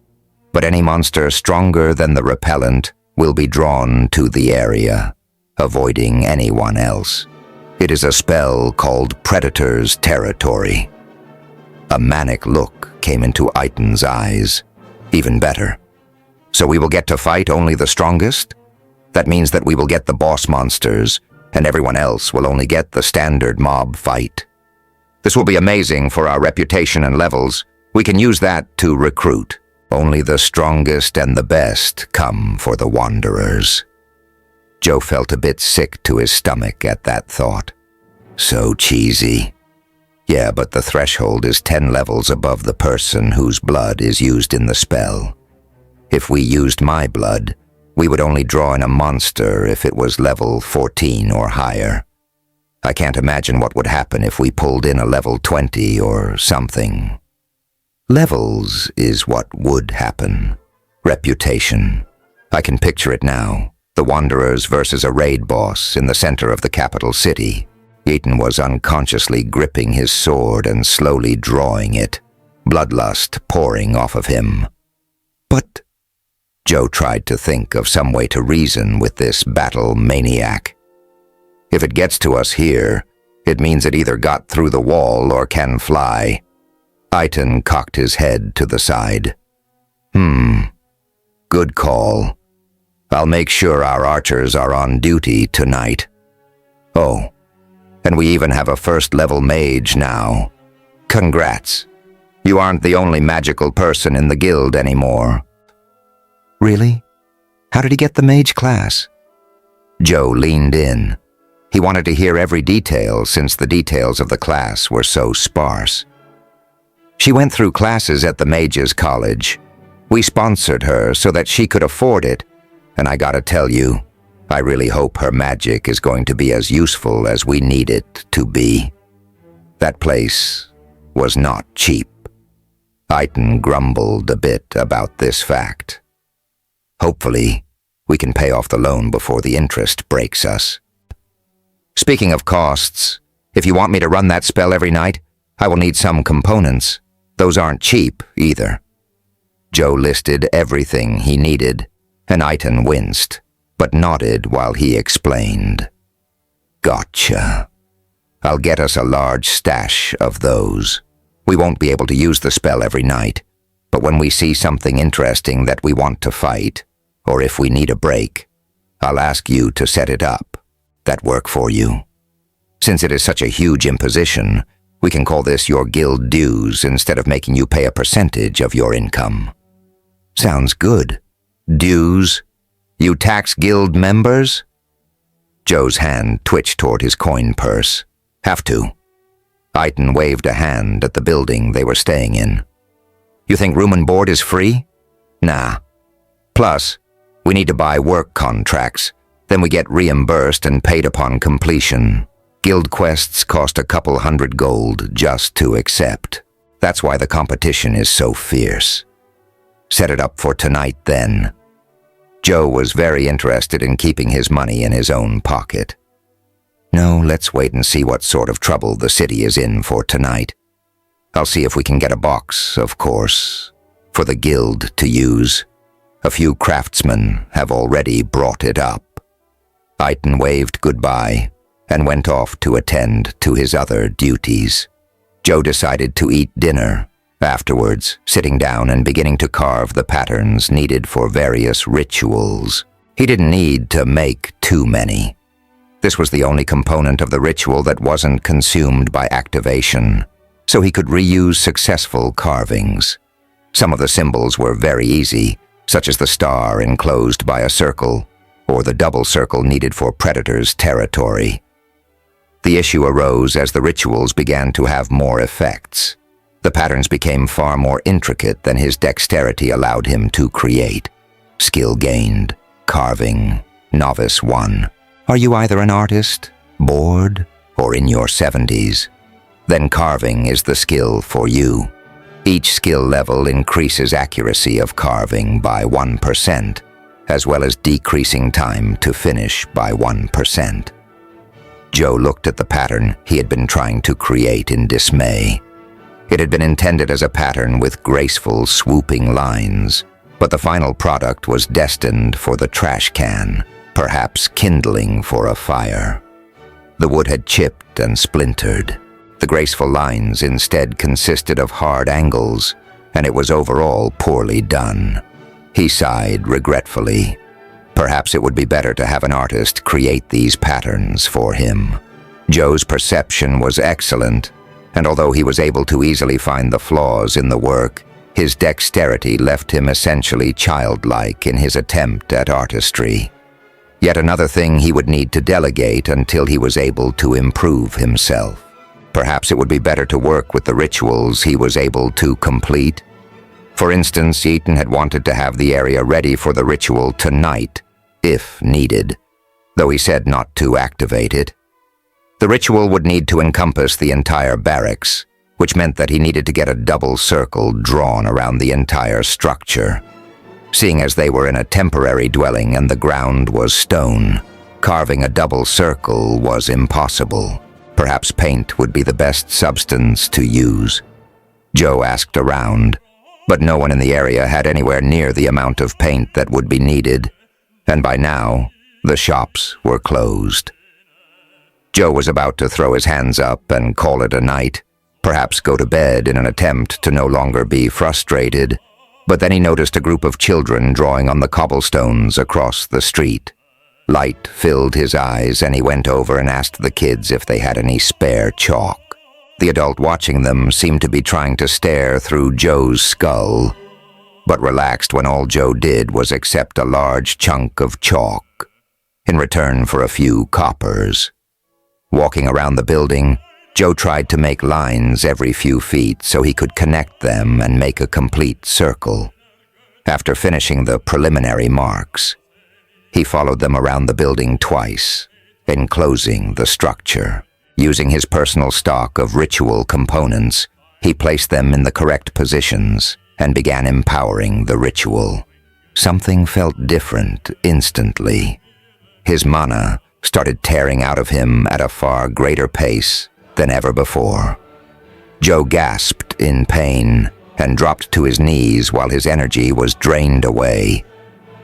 but any monster stronger than the repellent will be drawn to the area, avoiding anyone else. It is a spell called Predator's Territory. A manic look came into Eitan's eyes. Even better. So we will get to fight only the strongest? That means that we will get the boss monsters, and everyone else will only get the standard mob fight. This will be amazing for our reputation and levels. We can use that to recruit. Only the strongest and the best come for the Wanderers. Joe felt a bit sick to his stomach at that thought. So cheesy. Yeah, but the threshold is 10 levels above the person whose blood is used in the spell. If we used my blood, we would only draw in a monster if it was level 14 or higher. I can't imagine what would happen if we pulled in a level 20 or something. Levels is what would happen. Reputation. I can picture it now. The Wanderers versus a raid boss in the center of the capital city. Ethan was unconsciously gripping his sword and slowly drawing it, bloodlust pouring off of him. But Joe tried to think of some way to reason with this battle maniac. If it gets to us here, it means it either got through the wall or can fly. Eitan cocked his head to the side. Good call. I'll make sure our archers are on duty tonight. Oh, and we even have a first-level mage now. Congrats. You aren't the only magical person in the guild anymore. Really? How did he get the mage class? Joe leaned in. He wanted to hear every detail since the details of the class were so sparse. She went through classes at the Mages College. We sponsored her so that she could afford it, and I gotta tell you, I really hope her magic is going to be as useful as we need it to be. That place was not cheap. Iton grumbled a bit about this fact. Hopefully, we can pay off the loan before the interest breaks us. Speaking of costs, if you want me to run that spell every night, I will need some components. Those aren't cheap, either. Joe listed everything he needed, and Iton winced, but nodded while he explained. Gotcha. I'll get us a large stash of those. We won't be able to use the spell every night, but when we see something interesting that we want to fight, or if we need a break, I'll ask you to set it up. That work for you? Since it is such a huge imposition, we can call this your guild dues instead of making you pay a percentage of your income. Sounds good. Dues? You tax guild members? Joe's hand twitched toward his coin purse. Have to. Iton waved a hand at the building they were staying in. You think room and board is free? Nah. Plus, we need to buy work contracts. Then we get reimbursed and paid upon completion. Guild quests cost a couple hundred gold just to accept. That's why the competition is so fierce. Set it up for tonight, then. Joe was very interested in keeping his money in his own pocket. No, let's wait and see what sort of trouble the city is in for tonight. I'll see if we can get a box, of course, for the guild to use. A few craftsmen have already brought it up. Iton waved goodbye and went off to attend to his other duties. Joe decided to eat dinner, afterwards sitting down and beginning to carve the patterns needed for various rituals. He didn't need to make too many. This was the only component of the ritual that wasn't consumed by activation, so he could reuse successful carvings. Some of the symbols were very easy, such as the star enclosed by a circle, or the double circle needed for Predator's territory. The issue arose as the rituals began to have more effects. The patterns became far more intricate than his dexterity allowed him to create. Skill gained. Carving. Novice 1. Are you either an artist, bored, or in your 70s? Then carving is the skill for you. Each skill level increases accuracy of carving by 1%, as well as decreasing time to finish by 1%. Joe looked at the pattern he had been trying to create in dismay. It had been intended as a pattern with graceful, swooping lines, but the final product was destined for the trash can, perhaps kindling for a fire. The wood had chipped and splintered. The graceful lines instead consisted of hard angles, and it was overall poorly done. He sighed regretfully. Perhaps it would be better to have an artist create these patterns for him. Joe's perception was excellent, and although he was able to easily find the flaws in the work, his dexterity left him essentially childlike in his attempt at artistry. Yet another thing he would need to delegate until he was able to improve himself. Perhaps it would be better to work with the rituals he was able to complete. For instance, Iton had wanted to have the area ready for the ritual tonight, if needed, though he said not to activate it. The ritual would need to encompass the entire barracks, which meant that he needed to get a double circle drawn around the entire structure. Seeing as they were in a temporary dwelling and the ground was stone, carving a double circle was impossible. Perhaps paint would be the best substance to use. Joe asked around, but no one in the area had anywhere near the amount of paint that would be needed, and by now, the shops were closed. Joe was about to throw his hands up and call it a night, perhaps go to bed in an attempt to no longer be frustrated, but then he noticed a group of children drawing on the cobblestones across the street. Light filled his eyes, and he went over and asked the kids if they had any spare chalk. The adult watching them seemed to be trying to stare through Joe's skull, but relaxed when all Joe did was accept a large chunk of chalk, in return for a few coppers. Walking around the building, Joe tried to make lines every few feet so he could connect them and make a complete circle. After finishing the preliminary marks, He followed them around the building twice, enclosing the structure. Using his personal stock of ritual components, he placed them in the correct positions and began empowering the ritual. Something felt different instantly. His mana started tearing out of him at a far greater pace than ever before. Joe gasped in pain and dropped to his knees while his energy was drained away.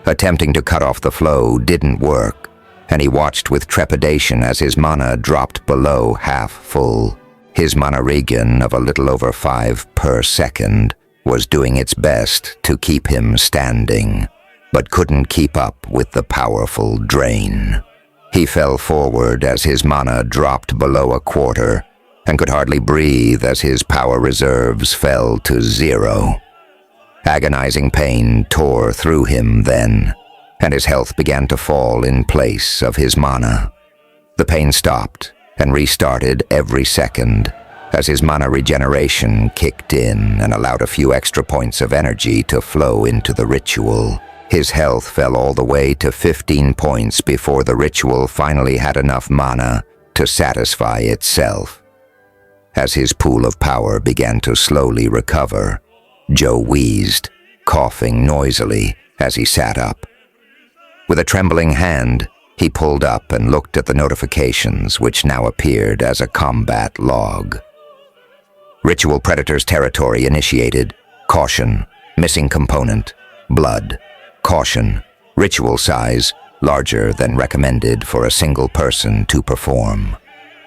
Attempting to cut off the flow didn't work, and he watched with trepidation as his mana dropped below half full. His mana regen of a little over 5 per second was doing its best to keep him standing, but couldn't keep up with the powerful drain. He fell forward as his mana dropped below a quarter, and could hardly breathe as his power reserves fell to 0. Agonizing pain tore through him then, and his health began to fall in place of his mana. The pain stopped and restarted every second as his mana regeneration kicked in and allowed a few extra points of energy to flow into the ritual. His health fell all the way to 15 points before the ritual finally had enough mana to satisfy itself. As his pool of power began to slowly recover, Joe wheezed, coughing noisily as he sat up. With a trembling hand, he pulled up and looked at the notifications, which now appeared as a combat log. Ritual Predator's territory initiated. Caution, missing component, blood. Caution, ritual size, larger than recommended for a single person to perform.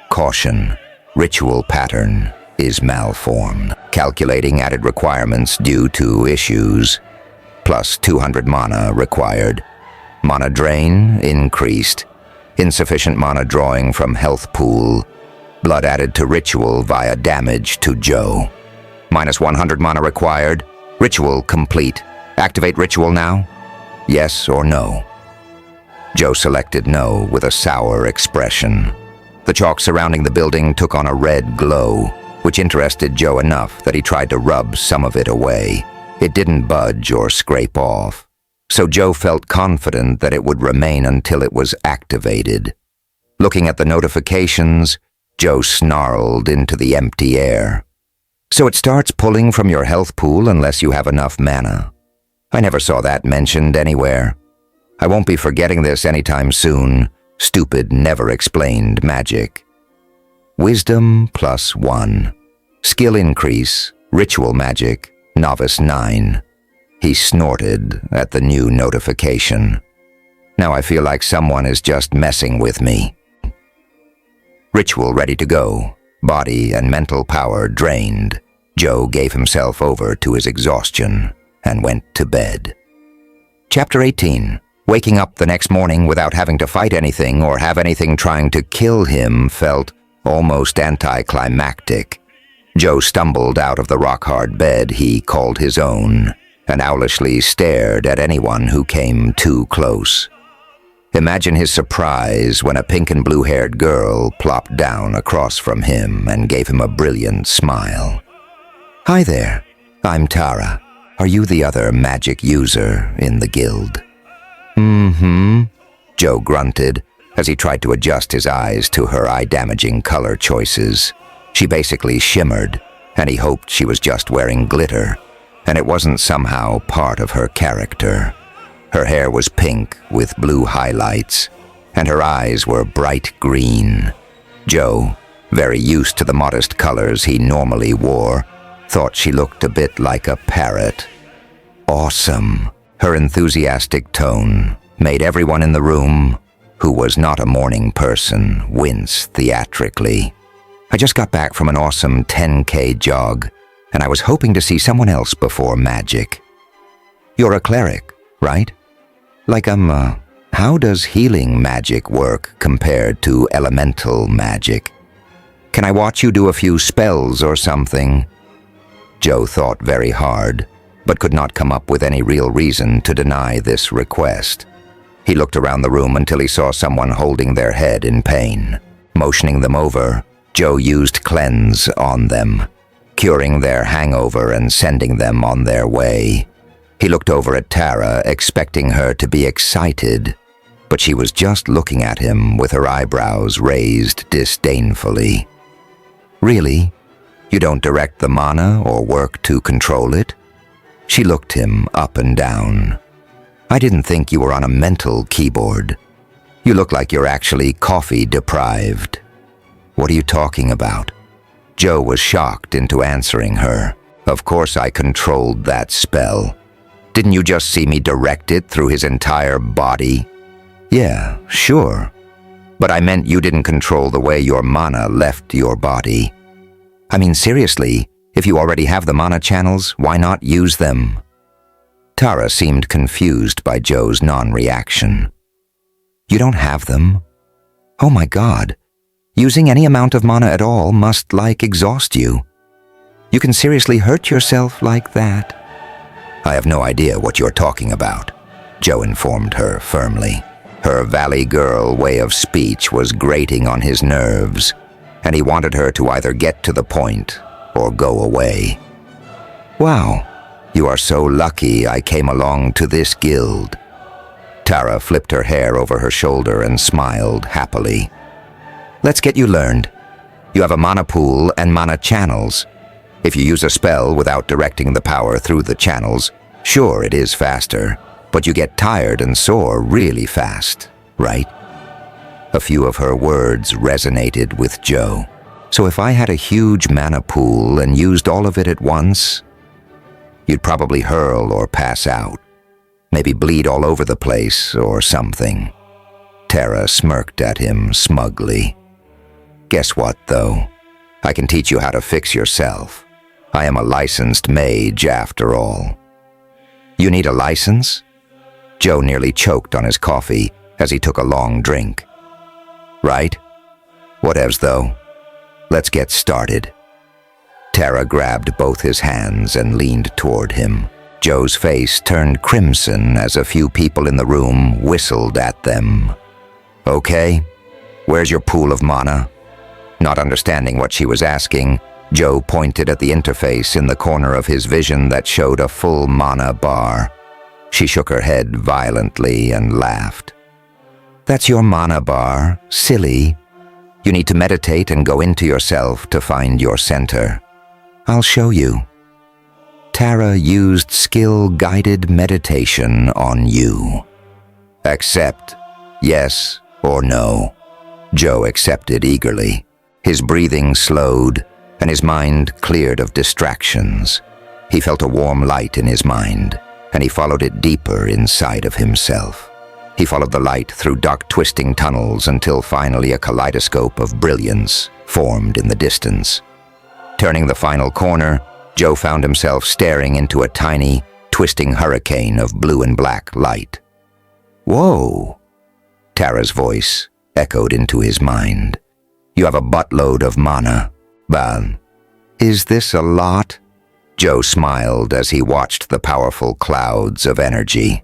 Caution, ritual pattern is malformed. Calculating added requirements due to issues. Plus 200 mana required. Mana drain increased. Insufficient mana drawing from health pool. Blood added to ritual via damage to Joe. Minus 100 mana required. Ritual complete. Activate ritual now? Yes or no? Joe selected no with a sour expression. The chalk surrounding the building took on a red glow, which interested Joe enough that he tried to rub some of it away. It didn't budge or scrape off, so Joe felt confident that it would remain until it was activated. Looking at the notifications, Joe snarled into the empty air. So it starts pulling from your health pool unless you have enough mana. I never saw that mentioned anywhere. I won't be forgetting this anytime soon. Stupid, never-explained magic. Wisdom +1. Skill increase, ritual magic, novice 9. He snorted at the new notification. Now I feel like someone is just messing with me. Ritual ready to go. Body and mental power drained. Joe gave himself over to his exhaustion and went to bed. Chapter 18. Waking up the next morning without having to fight anything or have anything trying to kill him felt almost anticlimactic. Joe stumbled out of the rock-hard bed he called his own and owlishly stared at anyone who came too close. Imagine his surprise when a pink and blue-haired girl plopped down across from him and gave him a brilliant smile. "Hi there, I'm Tara. Are you the other magic user in the guild?" "Mm-hmm," Joe grunted as he tried to adjust his eyes to her eye-damaging color choices. She basically shimmered, and he hoped she was just wearing glitter, and it wasn't somehow part of her character. Her hair was pink with blue highlights, and her eyes were bright green. Joe, very used to the modest colors he normally wore, thought she looked a bit like a parrot. Awesome. Her enthusiastic tone made everyone in the room, who was not a morning person, wince theatrically. "I just got back from an awesome 10K jog, and I was hoping to see someone else before magic." "You're a cleric, right?" How does healing magic work compared to elemental magic? Can I watch you do a few spells or something?" Joe thought very hard, but could not come up with any real reason to deny this request. He looked around the room until he saw someone holding their head in pain. Motioning them over, Joe used cleanse on them, curing their hangover and sending them on their way. He looked over at Tara, expecting her to be excited, but she was just looking at him with her eyebrows raised disdainfully. Really? You don't direct the mana or work to control it? She looked him up and down. I didn't think you were on a mental keyboard. You look like you're actually coffee deprived. What are you talking about? Joe was shocked into answering her. Of course I controlled that spell. Didn't you just see me direct it through his entire body? Yeah, sure. But I meant you didn't control the way your mana left your body. I mean, seriously, if you already have the mana channels, why not use them? Tara seemed confused by Joe's non-reaction. You don't have them? Oh my God. Using any amount of mana at all must, exhaust you. You can seriously hurt yourself like that. I have no idea what you're talking about, Joe informed her firmly. Her Valley Girl way of speech was grating on his nerves, and he wanted her to either get to the point or go away. Wow, you are so lucky I came along to this guild. Tara flipped her hair over her shoulder and smiled happily. Let's get you learned. You have a mana pool and mana channels. If you use a spell without directing the power through the channels, sure, it is faster, but you get tired and sore really fast, right? A few of her words resonated with Joe. So if I had a huge mana pool and used all of it at once, you'd probably hurl or pass out. Maybe bleed all over the place or something. Tara smirked at him smugly. Guess what, though? I can teach you how to fix yourself. I am a licensed mage, after all. You need a license? Joe nearly choked on his coffee as he took a long drink. Right? Whatevs, though. Let's get started. Tara grabbed both his hands and leaned toward him. Joe's face turned crimson as a few people in the room whistled at them. Okay, where's your pool of mana? Not understanding what she was asking, Joe pointed at the interface in the corner of his vision that showed a full mana bar. She shook her head violently and laughed. That's your mana bar, silly. You need to meditate and go into yourself to find your center. I'll show you. Tara used skill-guided meditation on you. Accept, yes or no. Joe accepted eagerly. His breathing slowed, and his mind cleared of distractions. He felt a warm light in his mind, and he followed it deeper inside of himself. He followed the light through dark twisting tunnels until finally a kaleidoscope of brilliance formed in the distance. Turning the final corner, Joe found himself staring into a tiny, twisting hurricane of blue and black light. Whoa! Tara's voice echoed into his mind. You have a buttload of mana. But is this a lot? Joe smiled as he watched the powerful clouds of energy.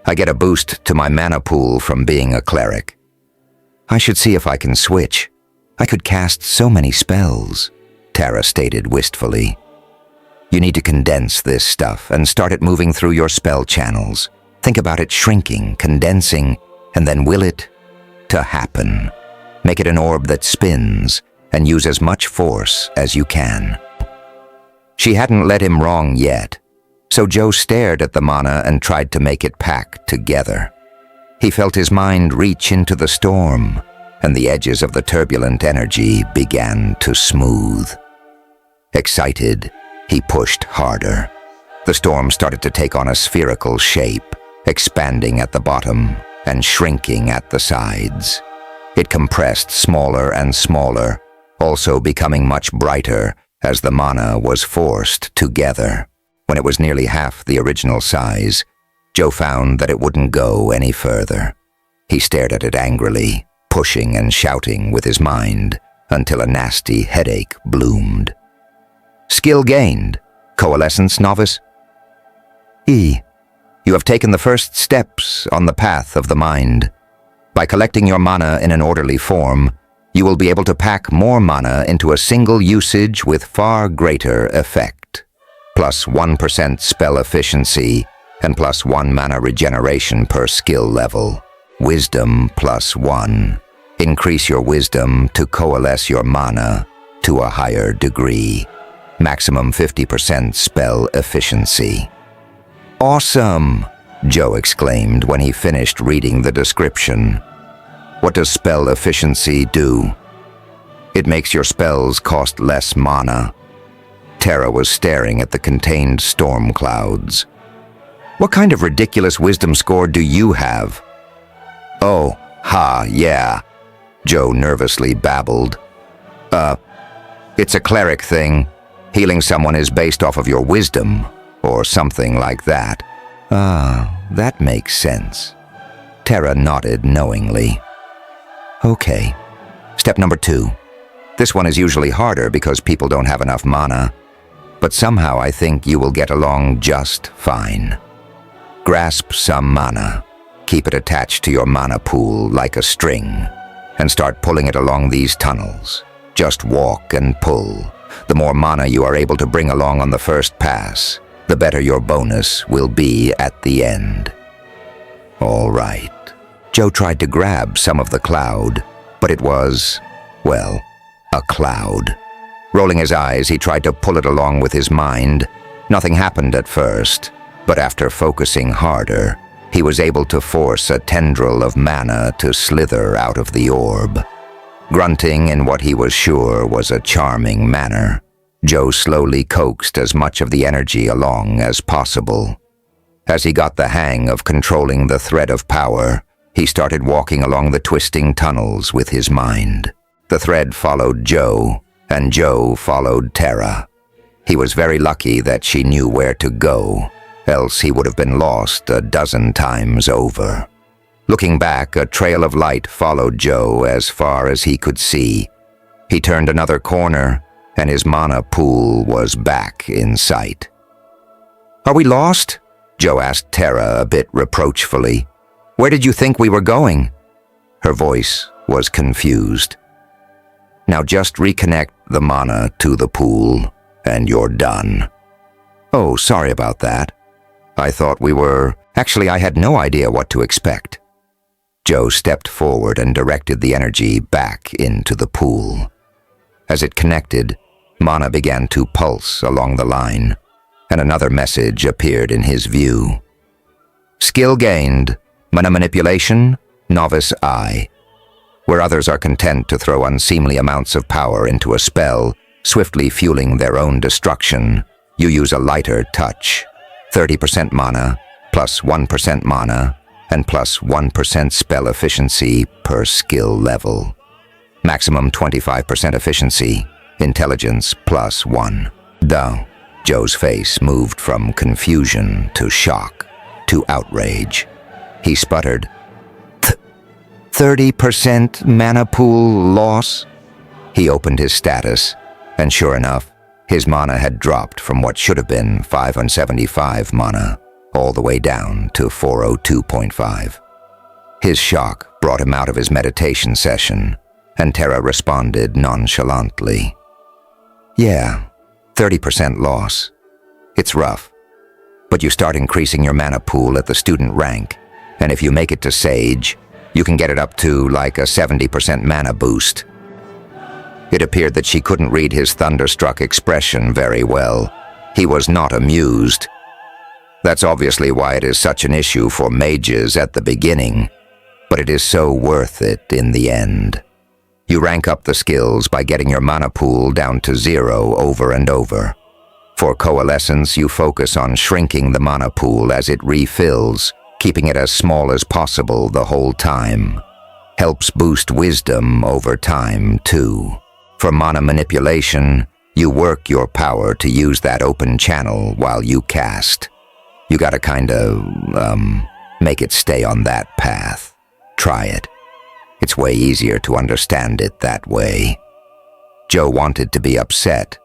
I get a boost to my mana pool from being a cleric. I should see if I can switch. I could cast so many spells, Tara stated wistfully. You need to condense this stuff and start it moving through your spell channels. Think about it shrinking, condensing, and then will it to happen. Make it an orb that spins, and use as much force as you can. She hadn't led him wrong yet, so Joe stared at the mana and tried to make it pack together. He felt his mind reach into the storm, and the edges of the turbulent energy began to smooth. Excited, he pushed harder. The storm started to take on a spherical shape, expanding at the bottom and shrinking at the sides. It compressed smaller and smaller, also becoming much brighter as the mana was forced together. When it was nearly half the original size, Joe found that it wouldn't go any further. He stared at it angrily, pushing and shouting with his mind until a nasty headache bloomed. Skill gained. Coalescence novice. You have taken the first steps on the path of the mind. By collecting your mana in an orderly form, you will be able to pack more mana into a single usage with far greater effect. Plus 1% spell efficiency and plus 1 mana regeneration per skill level. Wisdom +1. Increase your wisdom to coalesce your mana to a higher degree. Maximum 50% spell efficiency. Awesome! Joe exclaimed when he finished reading the description. What does spell efficiency do? It makes your spells cost less mana. Tara was staring at the contained storm clouds. What kind of ridiculous wisdom score do you have? Oh, yeah, Joe nervously babbled. It's a cleric thing. Healing someone is based off of your wisdom, or something like that. That makes sense. Tara nodded knowingly. Okay. Step number 2. This one is usually harder because people don't have enough mana, but somehow I think you will get along just fine. Grasp some mana. Keep it attached to your mana pool like a string, and start pulling it along these tunnels. Just walk and pull. The more mana you are able to bring along on the first pass, the better your bonus will be at the end. All right. Joe tried to grab some of the cloud, but it was, well, a cloud. Rolling his eyes, he tried to pull it along with his mind. Nothing happened at first, but after focusing harder, he was able to force a tendril of mana to slither out of the orb. Grunting in what he was sure was a charming manner, Joe slowly coaxed as much of the energy along as possible. As he got the hang of controlling the thread of power, he started walking along the twisting tunnels with his mind. The thread followed Joe, and Joe followed Tara. He was very lucky that she knew where to go, else he would have been lost a dozen times over. Looking back, a trail of light followed Joe as far as he could see. He turned another corner, and his mana pool was back in sight. "Are we lost?" Joe asked Tara a bit reproachfully. "Where did you think we were going?" Her voice was confused. "Now just reconnect the mana to the pool, and you're done." "Oh, sorry about that. I thought we were... Actually, I had no idea what to expect." Joe stepped forward and directed the energy back into the pool. As it connected, mana began to pulse along the line, and another message appeared in his view. Skill gained, mana manipulation, novice I. Where others are content to throw unseemly amounts of power into a spell, swiftly fueling their own destruction, you use a lighter touch. 30% mana, plus 1% mana, and plus 1% spell efficiency per skill level. Maximum 25% efficiency, intelligence plus 1. Duh. Joe's face moved from confusion to shock to outrage. He sputtered, 30% mana pool loss? He opened his status, and sure enough, his mana had dropped from what should have been 575 mana, all the way down to 402.5. His shock brought him out of his meditation session, and Tara responded nonchalantly. Yeah, 30% loss. It's rough, but you start increasing your mana pool at the student rank, and if you make it to Sage, you can get it up to like a 70% mana boost. It appeared that she couldn't read his thunderstruck expression very well. He was not amused. That's obviously why it is such an issue for mages at the beginning, but it is so worth it in the end. You rank up the skills by getting your mana pool down to 0 over and over. For Coalescence, you focus on shrinking the mana pool as it refills, keeping it as small as possible the whole time. Helps boost wisdom over time, too. For mana manipulation, you work your power to use that open channel while you cast. You gotta make it stay on that path. Try it. It's way easier to understand it that way. Joe wanted to be upset,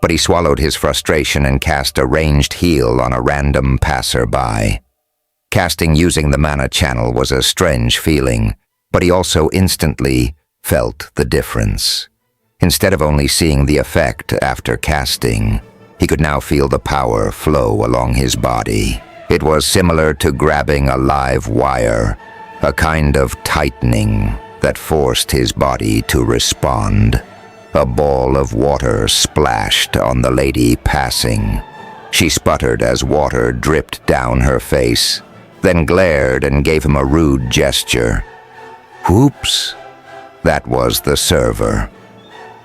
but he swallowed his frustration and cast a ranged heal on a random passerby. Casting using the mana channel was a strange feeling, but he also instantly felt the difference. Instead of only seeing the effect after casting, he could now feel the power flow along his body. It was similar to grabbing a live wire a kind of tightening that forced his body to respond. A ball of water splashed on the lady passing. She sputtered as water dripped down her face, then glared and gave him a rude gesture. Whoops! That was the server.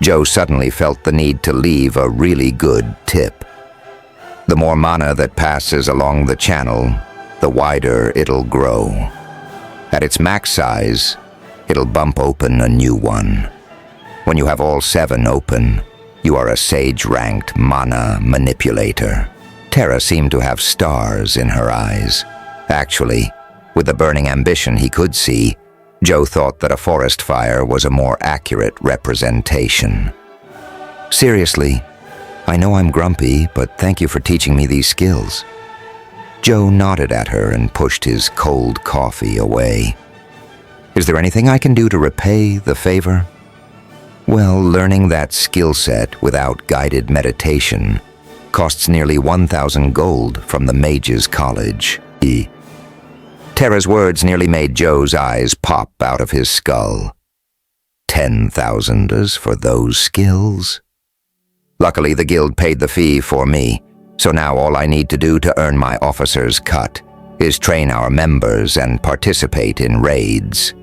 Joe suddenly felt the need to leave a really good tip. The more mana that passes along the channel, the wider it'll grow. At its max size, it'll bump open a new one. When you have all 7 open, you are a Sage-ranked mana manipulator. Terra seemed to have stars in her eyes. Actually, with the burning ambition he could see, Joe thought that a forest fire was a more accurate representation. Seriously, I know I'm grumpy, but thank you for teaching me these skills. Joe nodded at her and pushed his cold coffee away. Is there anything I can do to repay the favor? Well, learning that skill set without guided meditation costs nearly 1,000 gold from the Mages' College. Terra's words nearly made Joe's eyes pop out of his skull. 10,000 for those skills? Luckily, the guild paid the fee for me, so now all I need to do to earn my officer's cut is train our members and participate in raids.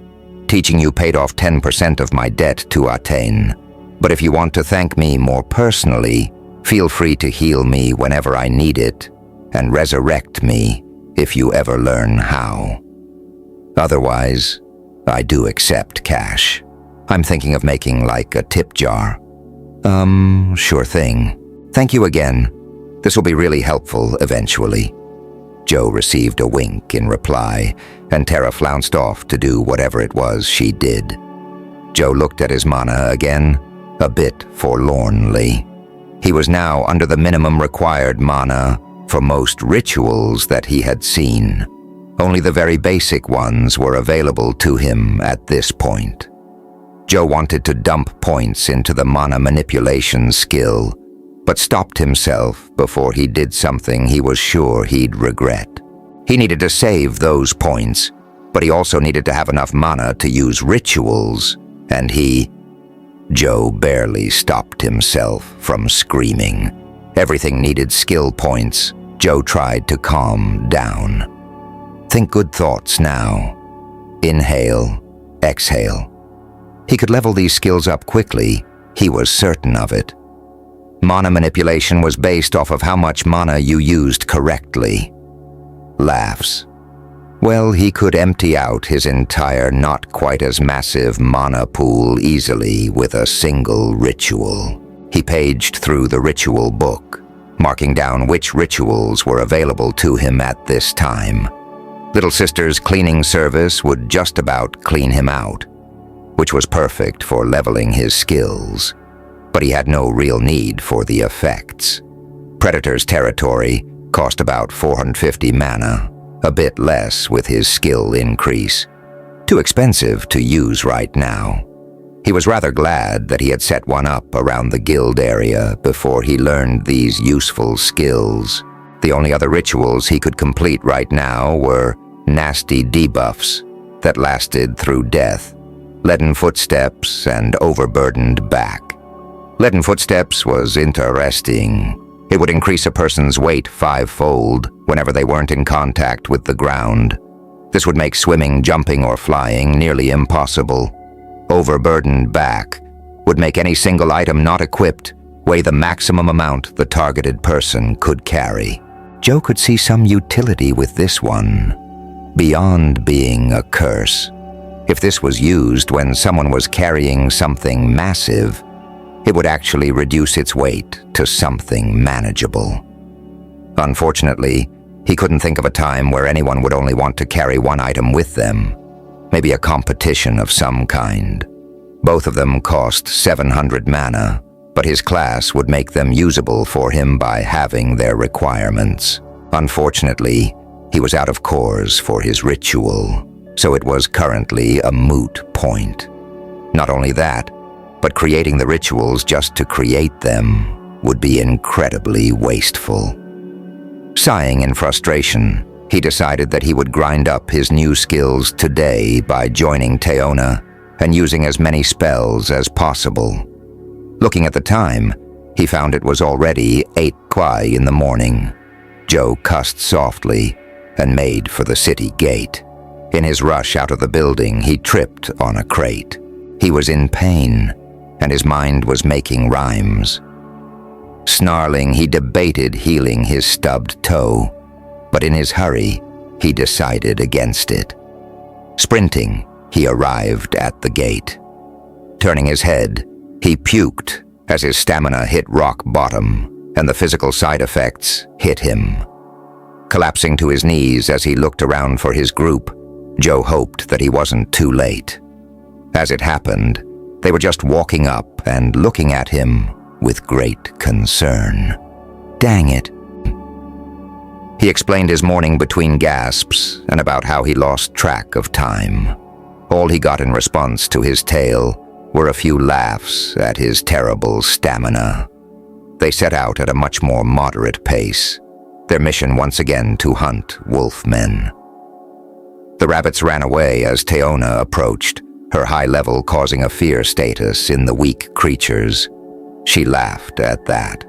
Teaching you paid off 10% of my debt to Atene, but if you want to thank me more personally, feel free to heal me whenever I need it, and resurrect me if you ever learn how. Otherwise, I do accept cash. I'm thinking of making like a tip jar. Sure thing. Thank you again. This will be really helpful eventually. Joe received a wink in reply, and Terra flounced off to do whatever it was she did. Joe looked at his mana again, a bit forlornly. He was now under the minimum required mana for most rituals that he had seen. Only the very basic ones were available to him at this point. Joe wanted to dump points into the mana manipulation skill, but stopped himself before he did something he was sure he'd regret. He needed to save those points, but he also needed to have enough mana to use rituals, and Joe barely stopped himself from screaming. Everything needed skill points. Joe tried to calm down. Think good thoughts now. Inhale, exhale. He could level these skills up quickly. He was certain of it. Mana manipulation was based off of how much mana you used correctly. Laughs. Well, he could empty out his entire not quite as massive mana pool easily with a single ritual. He paged through the ritual book, marking down which rituals were available to him at this time. Little Sister's cleaning service would just about clean him out, which was perfect for leveling his skills, but he had no real need for the effects. Predator's Territory cost about 450 mana, a bit less with his skill increase. Too expensive to use right now. He was rather glad that he had set one up around the guild area before he learned these useful skills. The only other rituals he could complete right now were nasty debuffs that lasted through death, leaden footsteps, and overburdened back. Leaden footsteps was interesting. It would increase a person's weight 5-fold whenever they weren't in contact with the ground. This would make swimming, jumping, or flying nearly impossible. Overburdened back would make any single item not equipped weigh the maximum amount the targeted person could carry. Joe could see some utility with this one, beyond being a curse. If this was used when someone was carrying something massive, it would actually reduce its weight to something manageable. Unfortunately, he couldn't think of a time where anyone would only want to carry one item with them. Maybe a competition of some kind. Both of them cost 700 mana, but his class would make them usable for him by halving their requirements. Unfortunately, he was out of cores for his ritual, so it was currently a moot point. Not only that, but creating the rituals just to create them would be incredibly wasteful. Sighing in frustration, He decided that he would grind up his new skills today by joining Teona and using as many spells as possible. Looking at the time, he found it was already 8 kwai in the morning. Joe cussed softly and made for the city gate. In his rush out of the building, he tripped on a crate. He was in pain, and his mind was making rhymes. Snarling, he debated healing his stubbed toe, but in his hurry, he decided against it. Sprinting, he arrived at the gate. Turning his head, he puked as his stamina hit rock bottom, and the physical side effects hit him. Collapsing to his knees as he looked around for his group, Joe hoped that he wasn't too late. As it happened, they were just walking up and looking at him with great concern. Dang it. He explained his morning between gasps and about how he lost track of time. All he got in response to his tale were a few laughs at his terrible stamina. They set out at a much more moderate pace, their mission once again to hunt wolfmen. The rabbits ran away as Teona approached, her high level causing a fear status in the weak creatures. She laughed at that.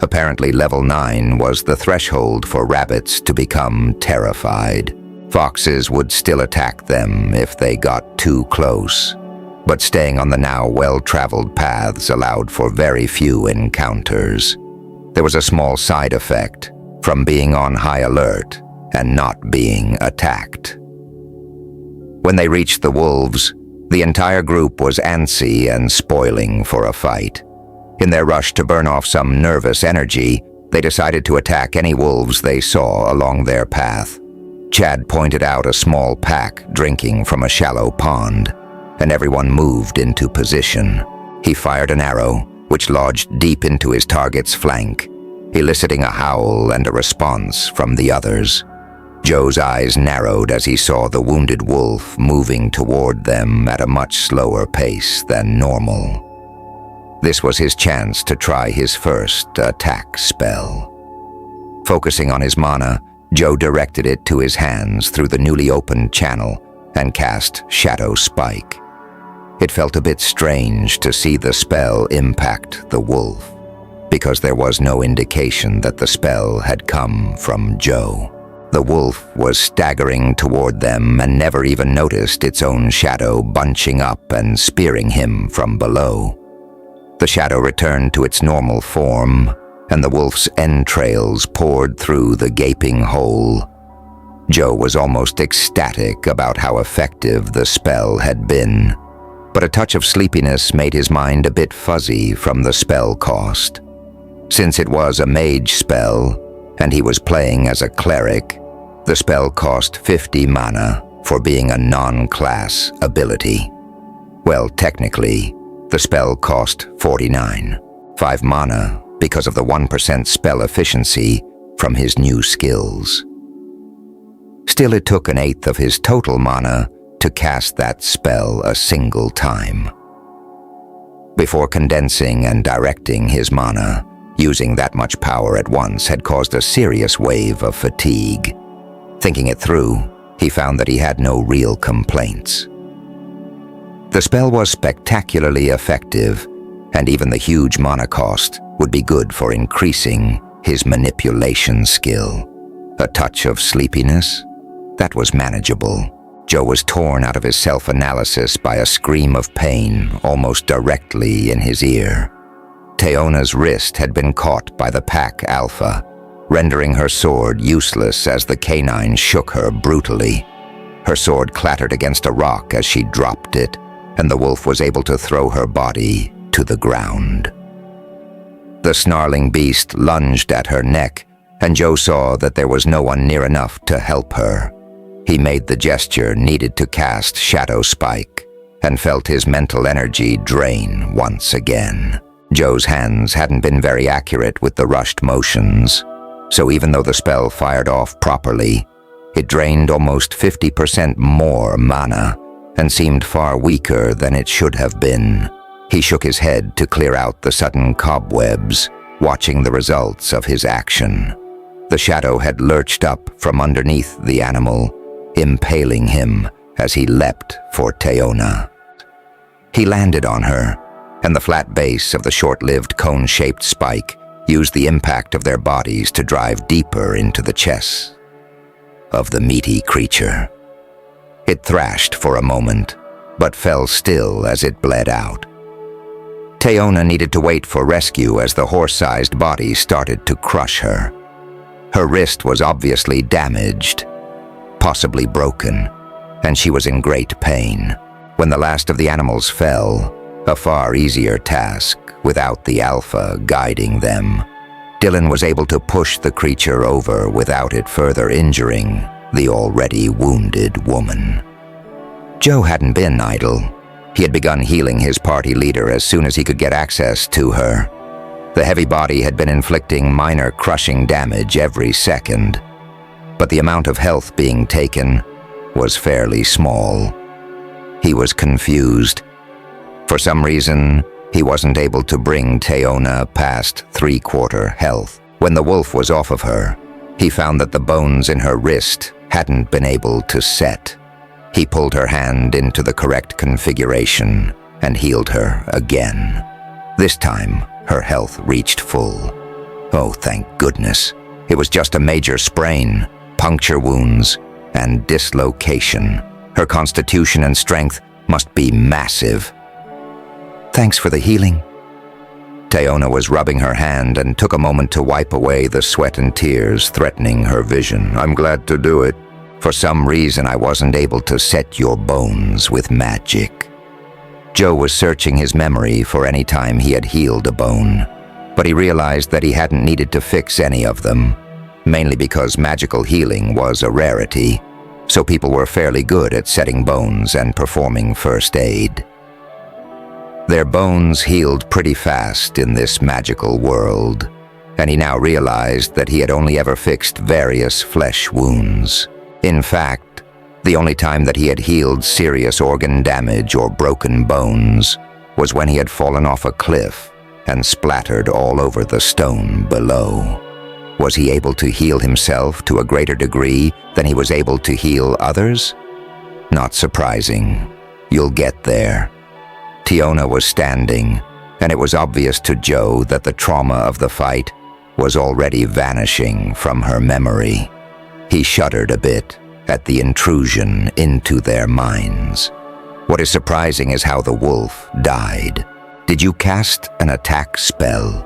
Apparently level 9 was the threshold for rabbits to become terrified. Foxes would still attack them if they got too close, but staying on the now well-traveled paths allowed for very few encounters. There was a small side effect from being on high alert and not being attacked. When they reached the wolves, the entire group was antsy and spoiling for a fight. In their rush to burn off some nervous energy, they decided to attack any wolves they saw along their path. Chad pointed out a small pack drinking from a shallow pond, and everyone moved into position. He fired an arrow, which lodged deep into his target's flank, eliciting a howl and a response from the others. Joe's eyes narrowed as he saw the wounded wolf moving toward them at a much slower pace than normal. This was his chance to try his first attack spell. Focusing on his mana, Joe directed it to his hands through the newly opened channel and cast Shadow Spike. It felt a bit strange to see the spell impact the wolf, because there was no indication that the spell had come from Joe. The wolf was staggering toward them and never even noticed its own shadow bunching up and spearing him from below. The shadow returned to its normal form, and the wolf's entrails poured through the gaping hole. Joe was almost ecstatic about how effective the spell had been, but a touch of sleepiness made his mind a bit fuzzy from the spell cost. Since it was a mage spell, and he was playing as a cleric, the spell cost 50 mana for being a non-class ability. Well, technically, the spell cost 49, 5 mana because of the 1% spell efficiency from his new skills. Still, it took 1/8 of his total mana to cast that spell a single time. Before condensing and directing his mana, using that much power at once had caused a serious wave of fatigue. Thinking it through, he found that he had no real complaints. The spell was spectacularly effective, and even the huge mana cost would be good for increasing his manipulation skill. A touch of sleepiness? That was manageable. Joe was torn out of his self-analysis by a scream of pain almost directly in his ear. Teona's wrist had been caught by the pack alpha, rendering her sword useless as the canine shook her brutally. Her sword clattered against a rock as she dropped it, and the wolf was able to throw her body to the ground. The snarling beast lunged at her neck, and Joe saw that there was no one near enough to help her. He made the gesture needed to cast Shadow Spike, and felt his mental energy drain once again. Joe's hands hadn't been very accurate with the rushed motions, so even though the spell fired off properly, it drained almost 50% more mana and seemed far weaker than it should have been. He shook his head to clear out the sudden cobwebs, watching the results of his action. The shadow had lurched up from underneath the animal, impaling him as he leapt for Teona. He landed on her, and the flat base of the short-lived cone-shaped spike used the impact of their bodies to drive deeper into the chest of the meaty creature. It thrashed for a moment, but fell still as it bled out. Teona needed to wait for rescue as the horse-sized body started to crush her. Her wrist was obviously damaged, possibly broken, and she was in great pain. When the last of the animals fell, a far easier task without the Alpha guiding them, Dylan was able to push the creature over without it further injuring the already wounded woman. Joe hadn't been idle. He had begun healing his party leader as soon as he could get access to her. The heavy body had been inflicting minor crushing damage every second, but the amount of health being taken was fairly small. He was confused. For some reason, he wasn't able to bring Teona past 3/4 health. When the wolf was off of her, he found that the bones in her wrist hadn't been able to set. He pulled her hand into the correct configuration and healed her again. This time, her health reached full. Oh, thank goodness. It was just a major sprain, puncture wounds, and dislocation. Her constitution and strength must be massive. Thanks for the healing. Teona was rubbing her hand and took a moment to wipe away the sweat and tears threatening her vision. I'm glad to do it. For some reason, I wasn't able to set your bones with magic. Joe was searching his memory for any time he had healed a bone, but he realized that he hadn't needed to fix any of them, mainly because magical healing was a rarity, so people were fairly good at setting bones and performing first aid. Their bones healed pretty fast in this magical world, and he now realized that he had only ever fixed various flesh wounds. In fact, the only time that he had healed serious organ damage or broken bones was when he had fallen off a cliff and splattered all over the stone below. Was he able to heal himself to a greater degree than he was able to heal others? Not surprising. You'll get there. Teona was standing, and it was obvious to Joe that the trauma of the fight was already vanishing from her memory. He shuddered a bit at the intrusion into their minds. What is surprising is how the wolf died. Did you cast an attack spell?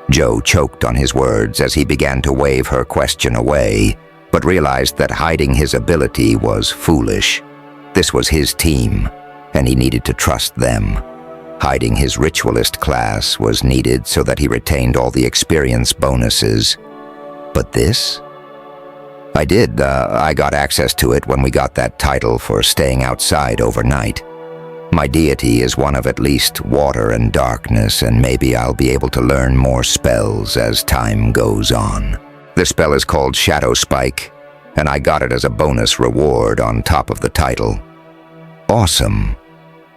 Joe choked on his words as he began to wave her question away, but realized that hiding his ability was foolish. This was his team, and he needed to trust them. Hiding his ritualist class was needed so that he retained all the experience bonuses. But this? I got access to it when we got that title for staying outside overnight. My deity is one of at least water and darkness, and maybe I'll be able to learn more spells as time goes on. This spell is called Shadow Spike, and I got it as a bonus reward on top of the title. Awesome.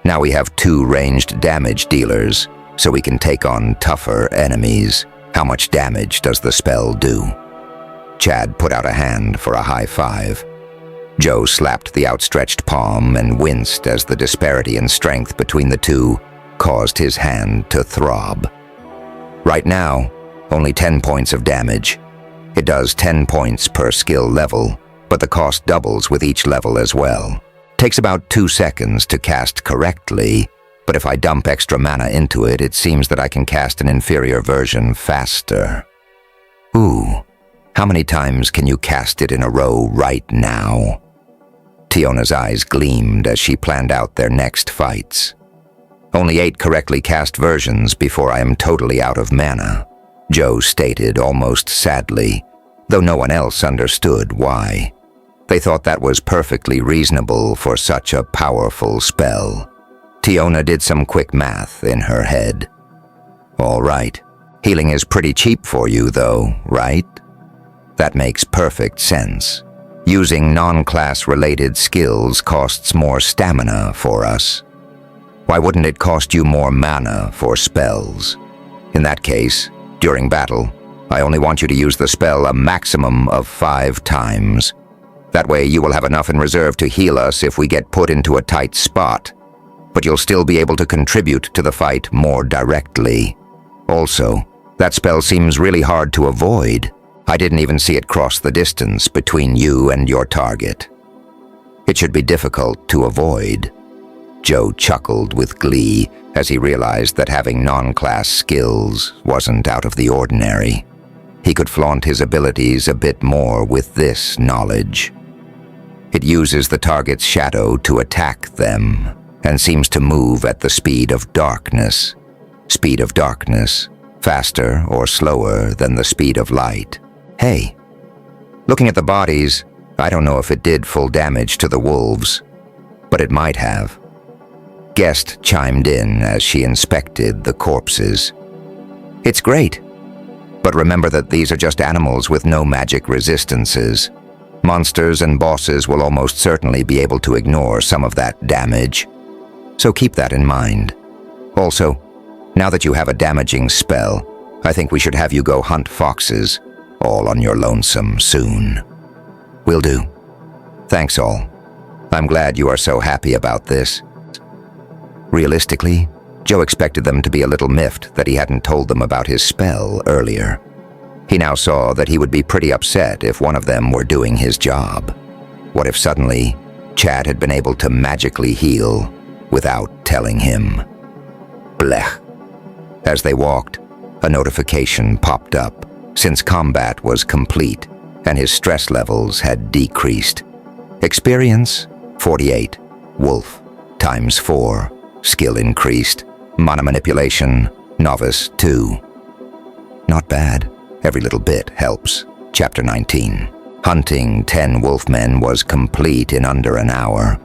Now we have 2 ranged damage dealers, so we can take on tougher enemies. How much damage does the spell do? Chad put out a hand for a high five. Joe slapped the outstretched palm and winced as the disparity in strength between the two caused his hand to throb. Right now, only 10 points of damage. It does 10 points per skill level, but the cost doubles with each level as well. Takes about 2 seconds to cast correctly, but if I dump extra mana into it, it seems that I can cast an inferior version faster. Ooh. How many times can you cast it in a row right now? Teona's eyes gleamed as she planned out their next fights. Only 8 correctly cast versions before I am totally out of mana, Joe stated almost sadly, though no one else understood why. They thought that was perfectly reasonable for such a powerful spell. Teona did some quick math in her head. All right, healing is pretty cheap for you though, right? That makes perfect sense. Using non-class-related skills costs more stamina for us. Why wouldn't it cost you more mana for spells? In that case, during battle, I only want you to use the spell a maximum of 5 times. That way you will have enough in reserve to heal us if we get put into a tight spot, but you'll still be able to contribute to the fight more directly. Also, that spell seems really hard to avoid. I didn't even see it cross the distance between you and your target. It should be difficult to avoid. Joe chuckled with glee as he realized that having non-class skills wasn't out of the ordinary. He could flaunt his abilities a bit more with this knowledge. It uses the target's shadow to attack them and seems to move at the speed of darkness. Speed of darkness, faster or slower than the speed of light. Hey, looking at the bodies, I don't know if it did full damage to the wolves, but it might have. Guest chimed in as she inspected the corpses. It's great, but remember that these are just animals with no magic resistances. Monsters and bosses will almost certainly be able to ignore some of that damage, so keep that in mind. Also, now that you have a damaging spell, I think we should have you go hunt foxes, all on your lonesome soon. Will do. Thanks all. I'm glad you are so happy about this. Realistically, Joe expected them to be a little miffed that he hadn't told them about his spell earlier. He now saw that he would be pretty upset if one of them were doing his job. What if suddenly Chad had been able to magically heal without telling him? Blech. As they walked, a notification popped up since combat was complete and his stress levels had decreased. Experience 48, Wolf times 4, skill increased, mana manipulation, novice 2. Not bad, every little bit helps. Chapter 19. Hunting 10 wolfmen was complete in under an hour.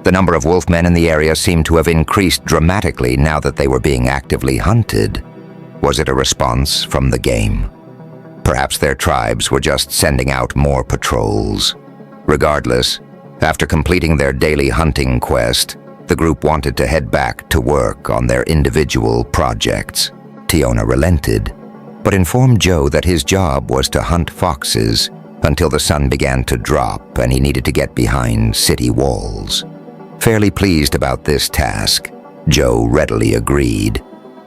The number of wolfmen in the area seemed to have increased dramatically now that they were being actively hunted. Was it a response from the game? Perhaps their tribes were just sending out more patrols. Regardless, after completing their daily hunting quest, the group wanted to head back to work on their individual projects. Tiona relented, but informed Joe that his job was to hunt foxes until the sun began to drop and he needed to get behind city walls. Fairly pleased about this task, Joe readily agreed.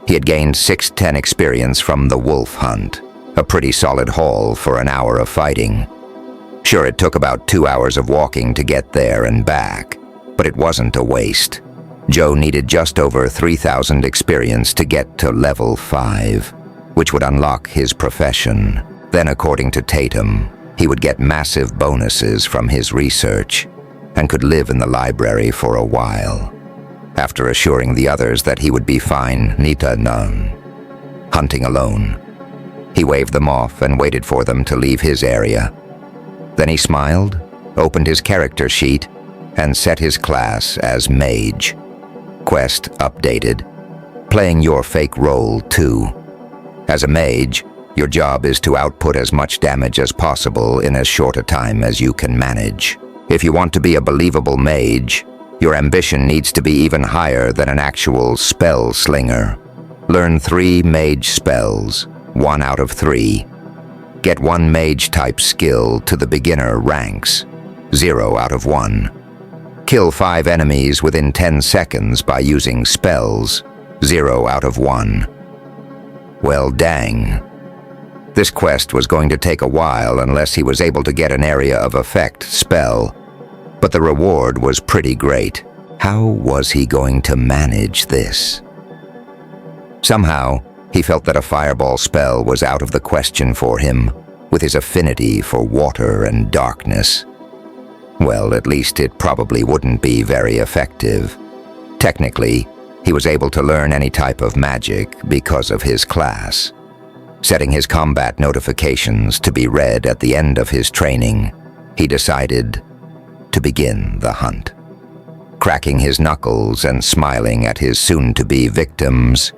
He had gained 610 experience from the wolf hunt, a pretty solid haul for an hour of fighting. Sure, it took about 2 hours of walking to get there and back, but it wasn't a waste. Joe needed just over 3,000 experience to get to level 5, which would unlock his profession. Then, according to Tatum, he would get massive bonuses from his research and could live in the library for a while. After assuring the others that he would be fine, Nita none. Hunting alone. He waved them off and waited for them to leave his area. Then he smiled, opened his character sheet, and set his class as mage. Quest updated. Playing your fake role too. As a mage, your job is to output as much damage as possible in as short a time as you can manage. If you want to be a believable mage, your ambition needs to be even higher than an actual spell slinger. Learn 3 mage spells, 1 out of 3. Get 1 mage-type skill to the beginner ranks, 0 out of 1. Kill 5 enemies within 10 seconds by using spells, 0 out of 1. Well, dang. This quest was going to take a while unless he was able to get an area of effect spell, but the reward was pretty great. How was he going to manage this? Somehow, he felt that a fireball spell was out of the question for him, with his affinity for water and darkness. Well, at least it probably wouldn't be very effective. Technically, he was able to learn any type of magic because of his class. Setting his combat notifications to be read at the end of his training, he decided to begin the hunt. Cracking his knuckles and smiling at his soon-to-be victims,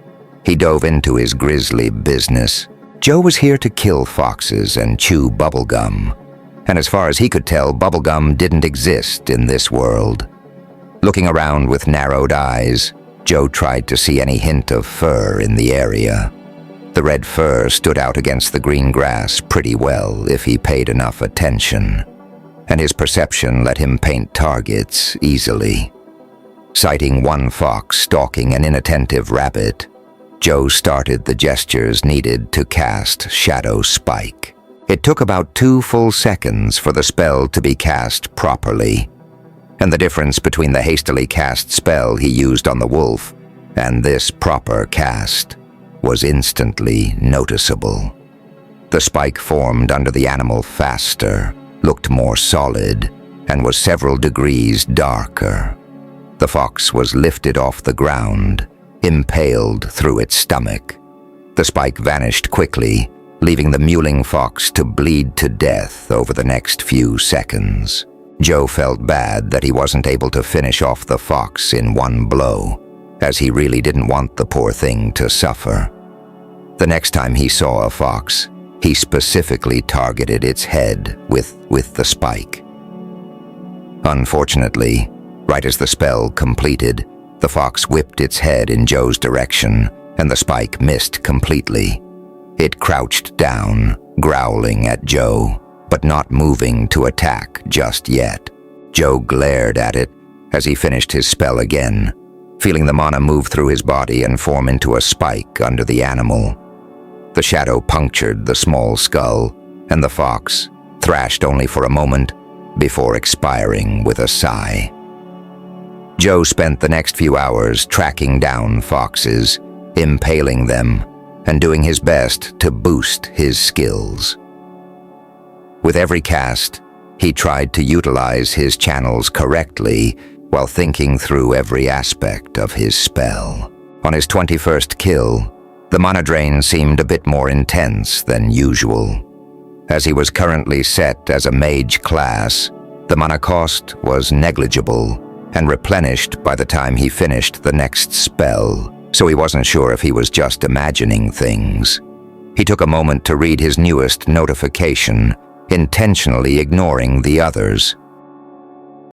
he dove into his grisly business. Joe was here to kill foxes and chew bubblegum, and as far as he could tell, bubblegum didn't exist in this world. Looking around with narrowed eyes, Joe tried to see any hint of fur in the area. The red fur stood out against the green grass pretty well if he paid enough attention, and his perception let him paint targets easily. Sighting one fox stalking an inattentive rabbit, Joe started the gestures needed to cast Shadow Spike. It took about 2 full seconds for the spell to be cast properly, and the difference between the hastily cast spell he used on the wolf and this proper cast was instantly noticeable. The spike formed under the animal faster, looked more solid, and was several degrees darker. The fox was lifted off the ground, impaled through its stomach. The spike vanished quickly, leaving the mewling fox to bleed to death over the next few seconds. Joe felt bad that he wasn't able to finish off the fox in one blow, as he really didn't want the poor thing to suffer. The next time he saw a fox, he specifically targeted its head with the spike. Unfortunately, right as the spell completed, the fox whipped its head in Joe's direction, and the spike missed completely. It crouched down, growling at Joe, but not moving to attack just yet. Joe glared at it as he finished his spell again, feeling the mana move through his body and form into a spike under the animal. The shadow punctured the small skull, and the fox thrashed only for a moment before expiring with a sigh. Joe spent the next few hours tracking down foxes, impaling them, and doing his best to boost his skills. With every cast, he tried to utilize his channels correctly while thinking through every aspect of his spell. On his 21st kill, the mana drain seemed a bit more intense than usual. As he was currently set as a mage class, the mana cost was negligible and replenished by the time he finished the next spell, so he wasn't sure if he was just imagining things. He took a moment to read his newest notification, intentionally ignoring the others.